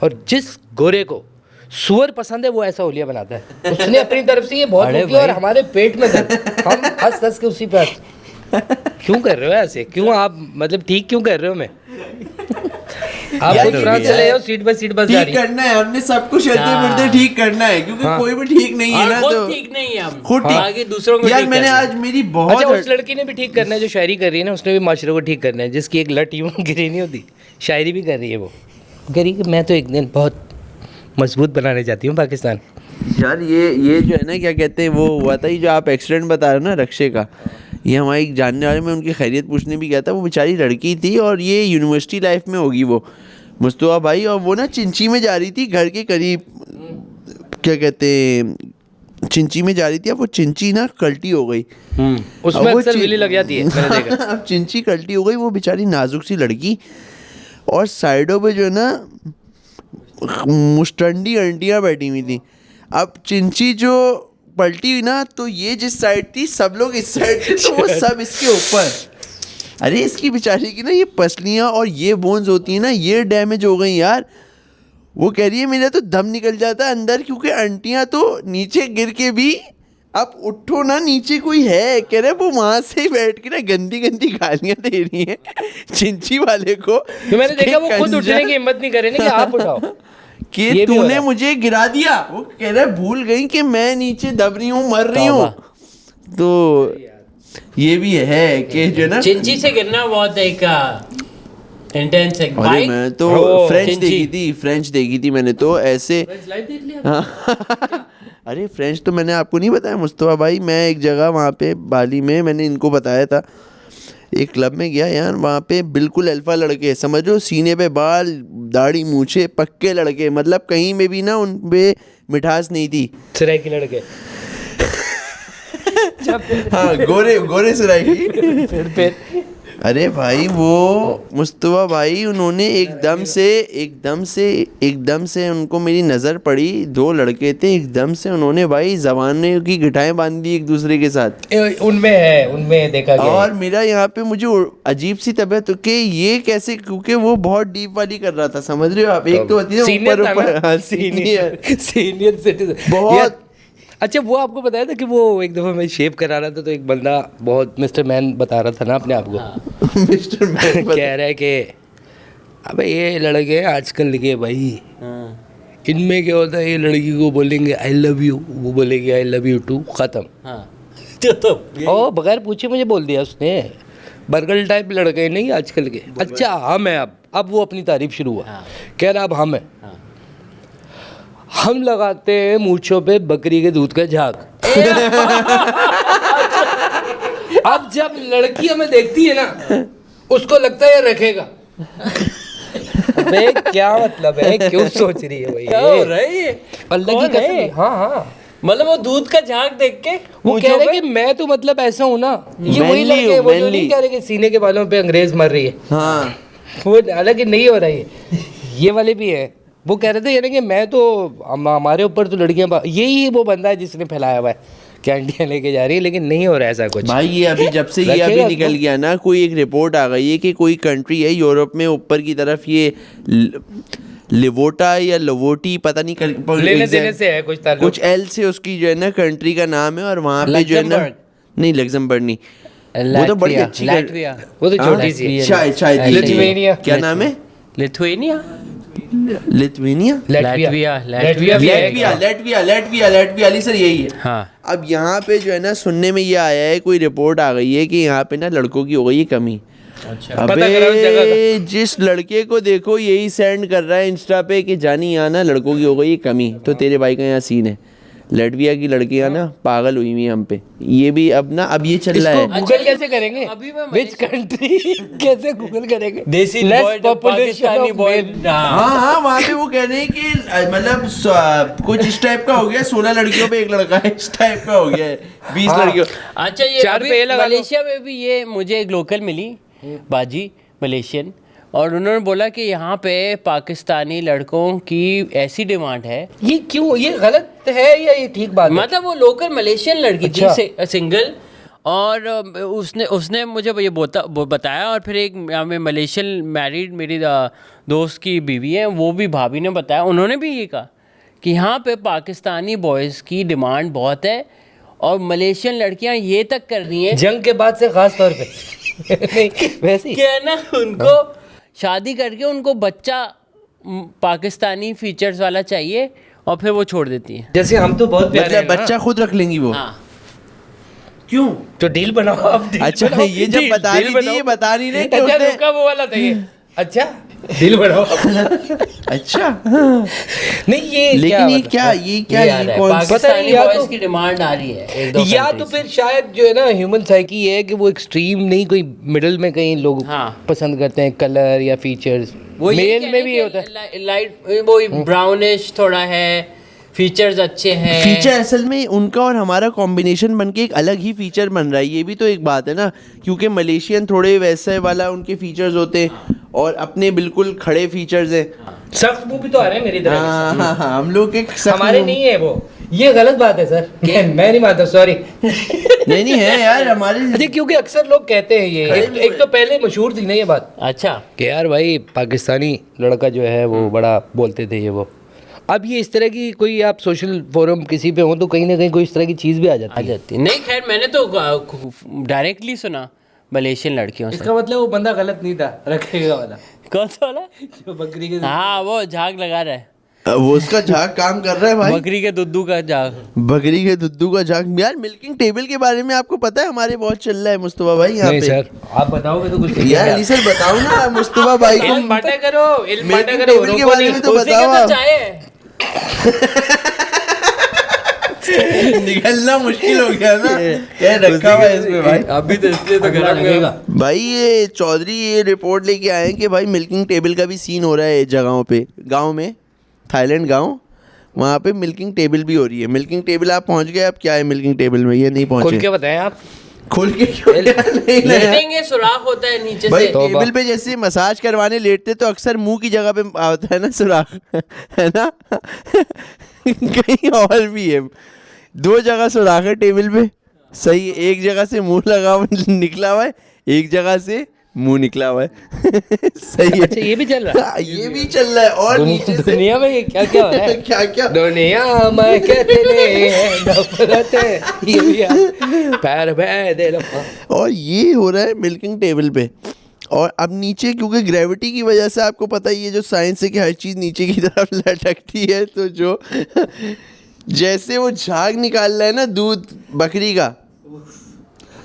और जिस गोरे को सुअर पसंद है वो ऐसा हुलिया बनाता है। उसने अपनी तरफ से ये बहुत किया और हमारे पेट में दर्द, हम हंस के उसी पे क्यों कर रहे हो ऐसे, क्यों आप मतलब ठीक क्यों कर रहे हो? मैं आप खुद फ्रांस से ले आओ, सीट बाय सीट बस जा रही है।
ठीक करना है हमने, सब कुछ चलते ठीक करना है, क्योंकि कोई भी ठीक नहीं है ना, तो
ठीक नहीं है हम
खुद
आगे दूसरों को
यार
ठीक
मैंने
करना
आज मेरी बहुत
अच्छा उस लड़की ने भी ठीक करना है जो शायरी कर रही है ना, उसने भी माशरे को ठीक करना है, जिसकी एक लट यूँ गिरी नहीं होती, शायरी भी कर रही है। वो कह रही कि मैं तो एक दिन बहुत मजबूत बनाने जाती हूँ पाकिस्तान।
यार ये जो है ना, क्या कहते हैं, वो हुआ था, ये जो आप एक्सीडेंट बता रहे हो ना रक्शे का, ये हमारी एक जानने वाले में उनकी खैरियत पूछने भी गया था। वो बेचारी लड़की थी और ये यूनिवर्सिटी लाइफ में होगी वो, मुस्तफा भाई, और वो ना चिंची में जा रही थी घर के करीब, क्या कहते हैं, चिंची में जा रही थी। अब वो चिंची ना कल्टी हो गई,
उसमें अक्सर बिल्ली लग जाती है, मैंने देखा।
अब चिंची कल्टी हो गई, वो बेचारी नाजुक सी लड़की, और साइडों पे जो है ना मुस्टंडी आंटियाँ बैठी हुई थी। अब चिंची जो पलटी हुई ना, तो ये जिस साइड थी सब लोग इस साइड थे, तो वो सब इसके ऊपर, अरे इसकी बेचारी की ना ये पसलियाँ और ये बोन्स होती हैं ना, ये डैमेज हो गई यार। वो कह रही है मेरा तो दम निकल जाता है अंदर, क्योंकि आंटियाँ तो नीचे गिर के भी अब उठो ना, नीचे कोई है, कह रहे वो वहां से ही बैठ के ना गंदी गंदी गालियां दे रही हैं चिंची वाले को।
तो मैंने देखा वो खुद उठने की हिम्मत नहीं करे ना कि आप उठाओ
कि तूने मुझे गिरा दिया। वो कह रहा है भूल गई कि मैं नीचे दब रही हूँ, मर रही हूँ। तो ये भी है कि जो ना
चिंची से गिरना बहुत एक इंटेंस है।
अरे मैं तो फ्रेंच देखी थी मैंने तो ऐसे। अरे फ्रेंच तो मैंने आपको नहीं बताया मुस्तफा भाई, मैं एक जगह वहाँ पे बाली में मैंने इनको बताया था, एक क्लब में गया यार, वहाँ पे बिल्कुल अल्फा लड़के, समझो सीने पे बाल, दाढ़ी, मूछे, पक्के लड़के, मतलब कहीं में भी ना उन पे मिठास नहीं थी।
सराय के लड़के
हाँ, गोरे सराय की। फिर अरे भाई वो मुस्तफा भाई उन्होंने एकदम से उनको मेरी नज़र पड़ी, 2 लड़के थे, एकदम से उन्होंने भाई ज़बान की गिटाएं बांध दी एक दूसरे के साथ।
उनमें देखा गया।
और मेरा यहाँ पे मुझे अजीब सी तबीयत कि ये कैसे, क्योंकि वो बहुत डीप वाली कर रहा था, समझ रहे हो आप। एक तो होती है ऊपर
सीनियर सिटीजन
बहुत।
अच्छा, वो आपको बताया था कि वो एक दफ़ा मैं शेव करा रहा था तो एक बंदा बहुत मिस्टर मैन बता रहा था ना अपने आप को।
मिस्टर मैन
कह रहा है कि अबे ये लड़के आजकल के भाई, इनमें क्या होता है, ये लड़की को बोलेंगे आई लव यू, वो बोलेगी आई लव यू टू, ख़त्म। ओ बगैर पूछे मुझे बोल दिया उसने। बर्गर टाइप लड़के नहीं आजकल के। अच्छा हम हैं अब वो अपनी तारीफ शुरू हुआ। कह रहा अब हम हैं, हम लगाते हैं मूंछों पे बकरी के दूध का झाग। अब जब लड़की हमें देखती है ना, उसको लगता है रखेगा। अबे क्या मतलब है, क्यों सोच रही है भाई,
क्या हो रहा है ये?
अल्लाह की कसम। हाँ
मतलब वो दूध का झाग देख के
वो कह रहे कि मैं तो मतलब ऐसा हूँ ना, ये वही लड़के वो जो नहीं कह रहे कि सीने के बालों पे अंग्रेज मर रही है।
हाँ,
वो हालांकि नहीं हो रहा है, ये वाले भी है। वो कह रहे थे यानी कि मैं तो हमारे ऊपर तो लड़कियां, यही वो बंदा है जिसने फैलाया हुआ है कैंडियाँ लेके जा रही है, लेकिन नहीं हो रहा है ऐसा कुछ
भाई। ये अभी जब से ये अभी निकल गया ना, कोई एक रिपोर्ट आ गई है कि कोई कंट्री है यूरोप में ऊपर की तरफ, ये लिवोटा या लवोटी पता नहीं,
लेने देने से है कुछ
एल से उसकी जो है ना कंट्री का नाम है, और वहाँ पे जो है ना, नहीं लग्जमबर्ग नहीं, वो तो बड़ी अच्छी,
वो तो छोटी सी
शायद लिथुआनिया, क्या नाम है, लेटविया सर यही है।
हाँ।
अब यहाँ पे जो है ना सुनने में ये आया है, कोई रिपोर्ट आ गई है कि यहाँ पे ना लड़कों की हो गई है कमी।
अच्छा।
अबे जिस लड़के को देखो यही सेंड कर रहा है इंस्टा पे कि जानी यहाँ ना लड़कों की हो गई है कमी, तो तेरे भाई का यहाँ सीन है। लेटविया की लड़कियां ना पागल हुई हुई हम पे, ये भी अब ये चल रहा है।
गूगल कैसे करेंगे, विच कंट्री कैसे गूगल करेंगे,
देसी बॉय पाकिस्तानी बॉय।
हाँ, वहाँ पे वो कह रहे हैं कि मतलब कुछ इस टाइप का हो गया, 16 लड़कियों पे एक लड़का है, इस टाइप का हो गया है, 20 लड़कियों।
अच्छा, ये मलेशिया में भी ये मुझे एक लोकल मिली बाजी मलेशियन, और उन्होंने बोला कि यहाँ पे पाकिस्तानी लड़कों की ऐसी डिमांड है।
ये क्यों, ये गलत है या ये ठीक बात है?
मतलब वो लोकल मलेशियन लड़की थी, सिंगल, और उसने मुझे ये बताया, और फिर एक मलेशियन मैरिड मेरी दोस्त की बीवी है, वो भी भाभी ने बताया, उन्होंने भी ये कहा कि यहाँ पे पाकिस्तानी बॉयज़ की डिमांड बहुत है, और मलेशियन लड़कियाँ ये तक कर रही हैं
जंग के बाद से खास तौर पे वैसे
क्या ना, उनको शादी करके उनको बच्चा पाकिस्तानी फीचर्स वाला चाहिए, और फिर वो छोड़ देती है।
जैसे हम तो बहुत प्यारे हैं,
बच्चा खुद रख लेंगी वो।
हाँ।
क्यों?
तो डील बनाओ आप।
अच्छा, ये जब बता रही थी, ये बता रही नहीं कि उसने
वो वाला था ये। अच्छा, डील बनाओ।
अच्छा
नहीं, ये
लेकिन ये क्या
पाकिस्तानी बॉयज की डिमांड आ रही है,
या तो फिर शायद जो है ना ह्यूमन साइकी है कि वो एक्सट्रीम नहीं, कोई मिडिल में कहीं लोग पसंद करते हैं कलर या फीचर्स। मेल में भी होता है
लाइट, वो ब्राउनिश थोड़ा है, फीचर्स अच्छे हैं।
फीचर असल में उनका और हमारा कॉम्बिनेशन बनके एक अलग ही फीचर बन रहा है, ये भी तो एक बात है ना, क्योंकि मलेशियन थोड़े वैसे वाला उनके फीचर्स होते हैं और अपने बिल्कुल खड़े फीचर्स हैं।
सख्त मुंह भी तो आ रहे हैं मेरी तरह।
हाँ, हम लोग के
हमारे नहीं है वो, ये गलत बात है सर, मैं नहीं मानता, सॉरी।
नहीं है यार हमारे।
अच्छा, क्योंकि अक्सर लोग कहते हैं ये, एक तो पहले मशहूर थी ना ये बात
अच्छा
कि यार भाई पाकिस्तानी लड़का जो है वो बड़ा बोलते थे ये वो। अब ये इस तरह की कोई आप सोशल फोरम किसी पे हो तो कहीं ना कहीं कोई इस तरह की चीज़ भी आ जाती है।
नहीं खैर मैंने तो डायरेक्टली सुना मलेशियन लड़कियों से।
इसका मतलब वो बंदा गलत नहीं था, रखेगा वाला
कौन सा वाला?
जो बकरी के
हाँ वो झाग लगा रहा है,
वो उसका झाग काम कर रहा है भाई।
बकरी के दुद्धू का झाग।
बकरी के दुद्धू का झाग। यार मिल्किंग टेबल के बारे में आपको पता है हमारे बहुत चल रहा है मुस्तफा भाई यहाँ पे।
सर आप बताओगे तो कुछ
यार अली सर बताओ ना मुस्तफा भाई को।
इल्म बांटा करो, इल्म बांटा
मिल्किंग
करो,
टेबल के
रोको
बारे
नहीं।
में तो
उसी
बताओ
का
आप।
तो चाय
निकलना मुश्किल हो गया ना, क्या रखा हुआ है इसमें भाई।
अभी तो इसलिए तो गरम लगेगा।
भाई ये चौधरी ये रिपोर्ट लेके आए हैं कि भाई मिल्किंग टेबल का भी सीन हो रहा है जगहों पे, गांव में, थाईलैंड गांव, वहाँ पे मिल्किंग टेबल भी हो रही है। मिल्किंग टेबल आप पहुँच गए, अब क्या है मिल्किंग टेबल में, ये नहीं
खुल
पहुँचे।
के बताएं आप।
खोल के क्यों नहीं
लेटेंगे सुराख होता है नीचे
भाई
से।
टेबल पे जैसे मसाज करवाने लेटते तो अक्सर मुंह की जगह पे होता है ना सुराख, है ना। कहीं और भी है, 2 जगह सुराख है टेबल पे, सही है। एक जगह से मुंह लगा हुआ निकला हुआ है, एक जगह से मुंह निकला हुआ है। सही है।
अच्छा ये भी चल रहा है,
ये भी चल रहा है। और नीचे से
दुनिया में ये क्या क्या हो रहा है?
क्या क्या
दुनिया में कितने नफरत है, ये भी है। पैर पे दे लो।
और ये हो रहा है मिल्किंग टेबल पे। और अब नीचे क्योंकि ग्रेविटी की वजह से आपको पता ही है जो साइंस है कि हर चीज़ नीचे की तरफ लटकती है, तो जो जैसे वो झाग निकाल रहा है ना दूध बकरी का,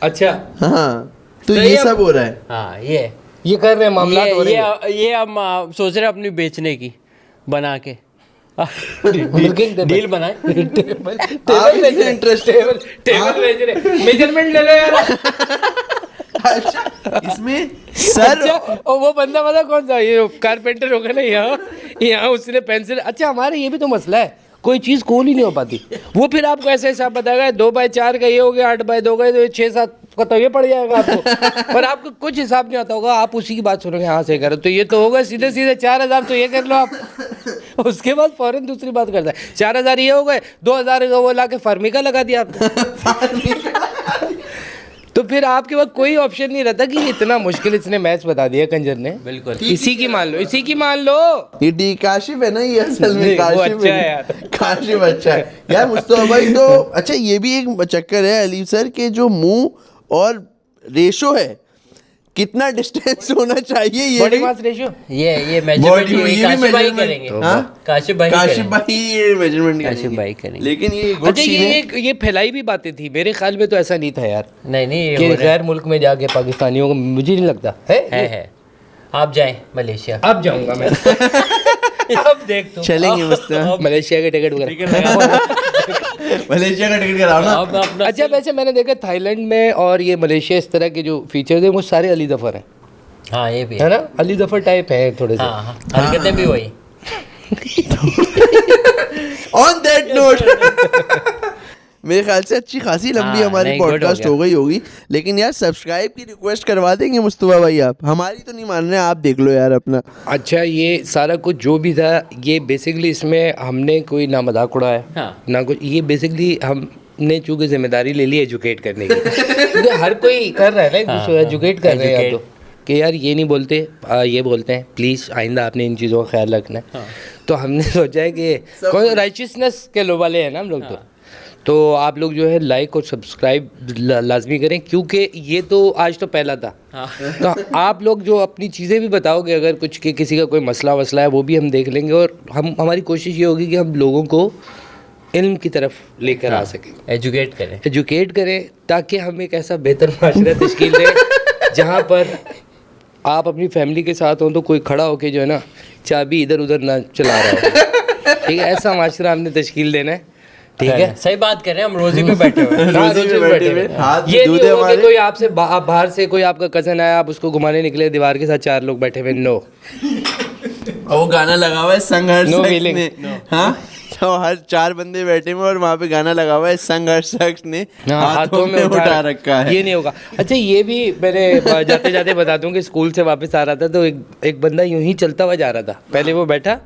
अच्छा
हाँ, तो
सही
ये
है।
सब हो रहा है।
हाँ
ये कर रहे हैं मामला हो रहे हैं।
ये हम सोच रहे हैं अपनी बेचने की बना के डील बनाए।
टेबल इंटरेस्ट, टेबल बेच रहे, मेजरमेंट ले लो यार।
अच्छा इसमें सर
अच्छा, और वो बंदा पता कौन सा, ये कारपेंटर होगा ना यहाँ उसने पेंसिल। अच्छा हमारे ये भी तो मसला है, कोई चीज़ कोल ही नहीं हो पाती। वो फिर आपको ऐसे हिसाब बताएगा 2x4 का ये हो गया, 8x2 का, तो 6-7 का तो ये पड़ जाएगा आपको। पर आपको कुछ हिसाब नहीं आता होगा, आप उसी की बात सुनोगे, हाँ से करो तो ये तो होगा सीधे सीधे 4000 तो ये कर लो आप। उसके बाद फौरन दूसरी बात करता है, 4000 ये हो गए, 2000 का वो ला के फार्मिका लगा दिया आपने। तो फिर आपके पास कोई ऑप्शन नहीं रहता कि इतना मुश्किल इसने मैथ्स बता दिया कंजर ने।
बिल्कुल
इसी की मान लो, इसी की मान लो।
ये डी काशिफ है ना, ये असल में
नहीं, वो
काशिफ
अच्छा है यार।
काशिफ अच्छा है यार मुस्तफा भाई। तो अच्छा ये भी एक चक्कर है अली सर के, जो मुंह और रेशो है, कितना डिस्टेंस होना चाहिए, ये
बॉडी
भी
मास रेशियो,
ये
Body-
मेजरमेंट
ये भी
काशिफ भाई
measurement-
करेंगे।
हाँ?
काशिफ भाई
काशिफ
करेंगे।
भाई ये मेजरमेंट
काशिफ भाई करेंगे।
लेकिन ये गुड
अच्छा
सीन
ये
है।
ये फैलाई भी बातें थी, मेरे ख्याल में तो ऐसा नहीं था यार
नहीं ये
कि
हो रहा
गैर मुल्क में जाके पाकिस्तानियों को, मुझे नहीं लगता
है। आप जाएं मलेशिया।
अब जाऊंगा मैं। अब देख तो
चलेंगे मुस्तफा,
मलेशिया के टिकट वगैरह।
मलेशिया का टिकट कराओ ना।
अब अपना
अच्छा वैसे मैंने देखा थाईलैंड में और ये मलेशिया, इस तरह के जो फीचर्स हैं वो सारे अली जफर हैं,
हाँ ये भी
है ना, अली जफर टाइप है थोड़े से।
हाँ हरकतें भी वही।
ऑन दैट नोट मेरे ख्याल से अच्छी खासी लंबी
हाँ,
हमारी
नहीं, good हो
पॉडकास्ट
गया।
हो गई होगी। लेकिन यार सब्सक्राइब की रिक्वेस्ट करवा देंगे मुस्तफा भाई आप, हमारी तो नहीं मान रहे, आप देख लो यार अपना।
अच्छा ये सारा कुछ जो भी था, ये बेसिकली इसमें हमने कोई ना मजाक उड़ाया
हाँ।
ना कुछ, ये बेसिकली हमने चूंकि जिम्मेदारी ले ली एजुकेट करने की। क्योंकि हर कोई कर रहा है ना एक दूसरे को एजुकेट कर रहे हैं, या तो कि यार ये नहीं बोलते, ये बोलते हैं, प्लीज़ आइंदा आपने इन चीज़ों का ख्याल रखना है। तो हमने सोचा है कि कोई राइचियसनेस के लो वाले हैं ना हम लोग, तो आप लोग जो है लाइक और सब्सक्राइब लाजमी करें, क्योंकि ये तो आज तो पहला था। तो आप लोग जो अपनी चीज़ें भी बताओगे, अगर कुछ कि किसी का कोई मसला वसला है वो भी हम देख लेंगे, और हमारी कोशिश ये होगी कि हम लोगों को इल्म की तरफ लेकर आ सकें, एजुकेट करें, ताकि हम एक ऐसा बेहतर माशरा तश्कील दें जहाँ पर आप अपनी फैमिली के साथ हों तो कोई खड़ा होके जो है ना चाबी इधर उधर ना चला रहा हो। ठीक है, ऐसा माशरा हमने तश्कील देना है। ठीक है,
सही बात कर रहे हैं हम, रोजी पे बैठे हुए हैं।
रोजी पे बैठे हुए, हाथ
ये
दूध
नहीं
है
होगा कि
हमारे।
कोई आपसे बाहर से कोई आपका कजन आया, आप उसको घुमाने निकले, दीवार के साथ 4 लोग बैठे हुए, नो।
और वो गाना लगा हुआ है संघर्ष
No
शख्स
feeling.
ने, हाँ, तो हर 4 बंदे बैठे हुए और वहाँ पे गाना लगा हुआ है संघर्ष शख्स ने हाथों में उठा रखा है।
ये नहीं होगा। अच्छा ये भी मैंने जाते जाते बता दूं कि स्कूल से वापस आ रहा था तो एक बंदा यूं ही चलता हुआ जा रहा था, पहले वो बैठा,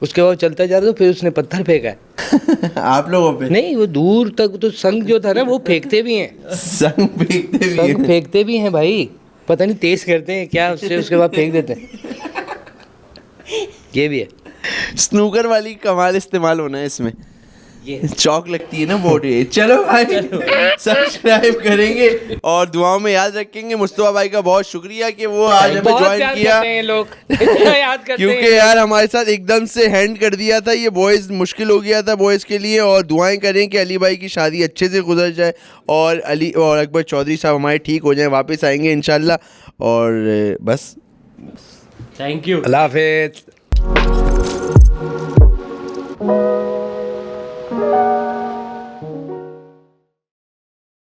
उसके बाद चलता जा रहा तो फिर उसने पत्थर फेंका है।
आप लोगों पे?
नहीं, वो दूर तक तो संग जो था ना वो फेंकते भी हैं,
संग फेंकते भी
संग
हैं।
फेंकते भी हैं भाई, पता नहीं तेज करते हैं क्या उससे, उसके बाद फेंक देते हैं। ये भी है।
स्नूकर वाली कमाल इस्तेमाल होना है इसमें,
ये
चौक लगती है ना बोर्ड ये। चलो भाई, सब्सक्राइब करेंगे और दुआओं में याद रखेंगे। मुस्तफा भाई का बहुत शुक्रिया कि वो आज हमें
बहुत
ज्वाइन
प्यार
किया,
करते हैं लोग, इतना याद करते
क्योंकि
हैं।
यार हमारे साथ एकदम से हैंड कर दिया था, ये बॉयज़ मुश्किल हो गया था बॉयज़ के लिए। और दुआएं करें कि अली भाई की शादी अच्छे से गुजर जाए और अली और अकबर चौधरी साहब हमारे ठीक हो जाएं, वापस आएंगे इंशाल्लाह। और बस
थैंक यू।
अल्लाह हाफिज़।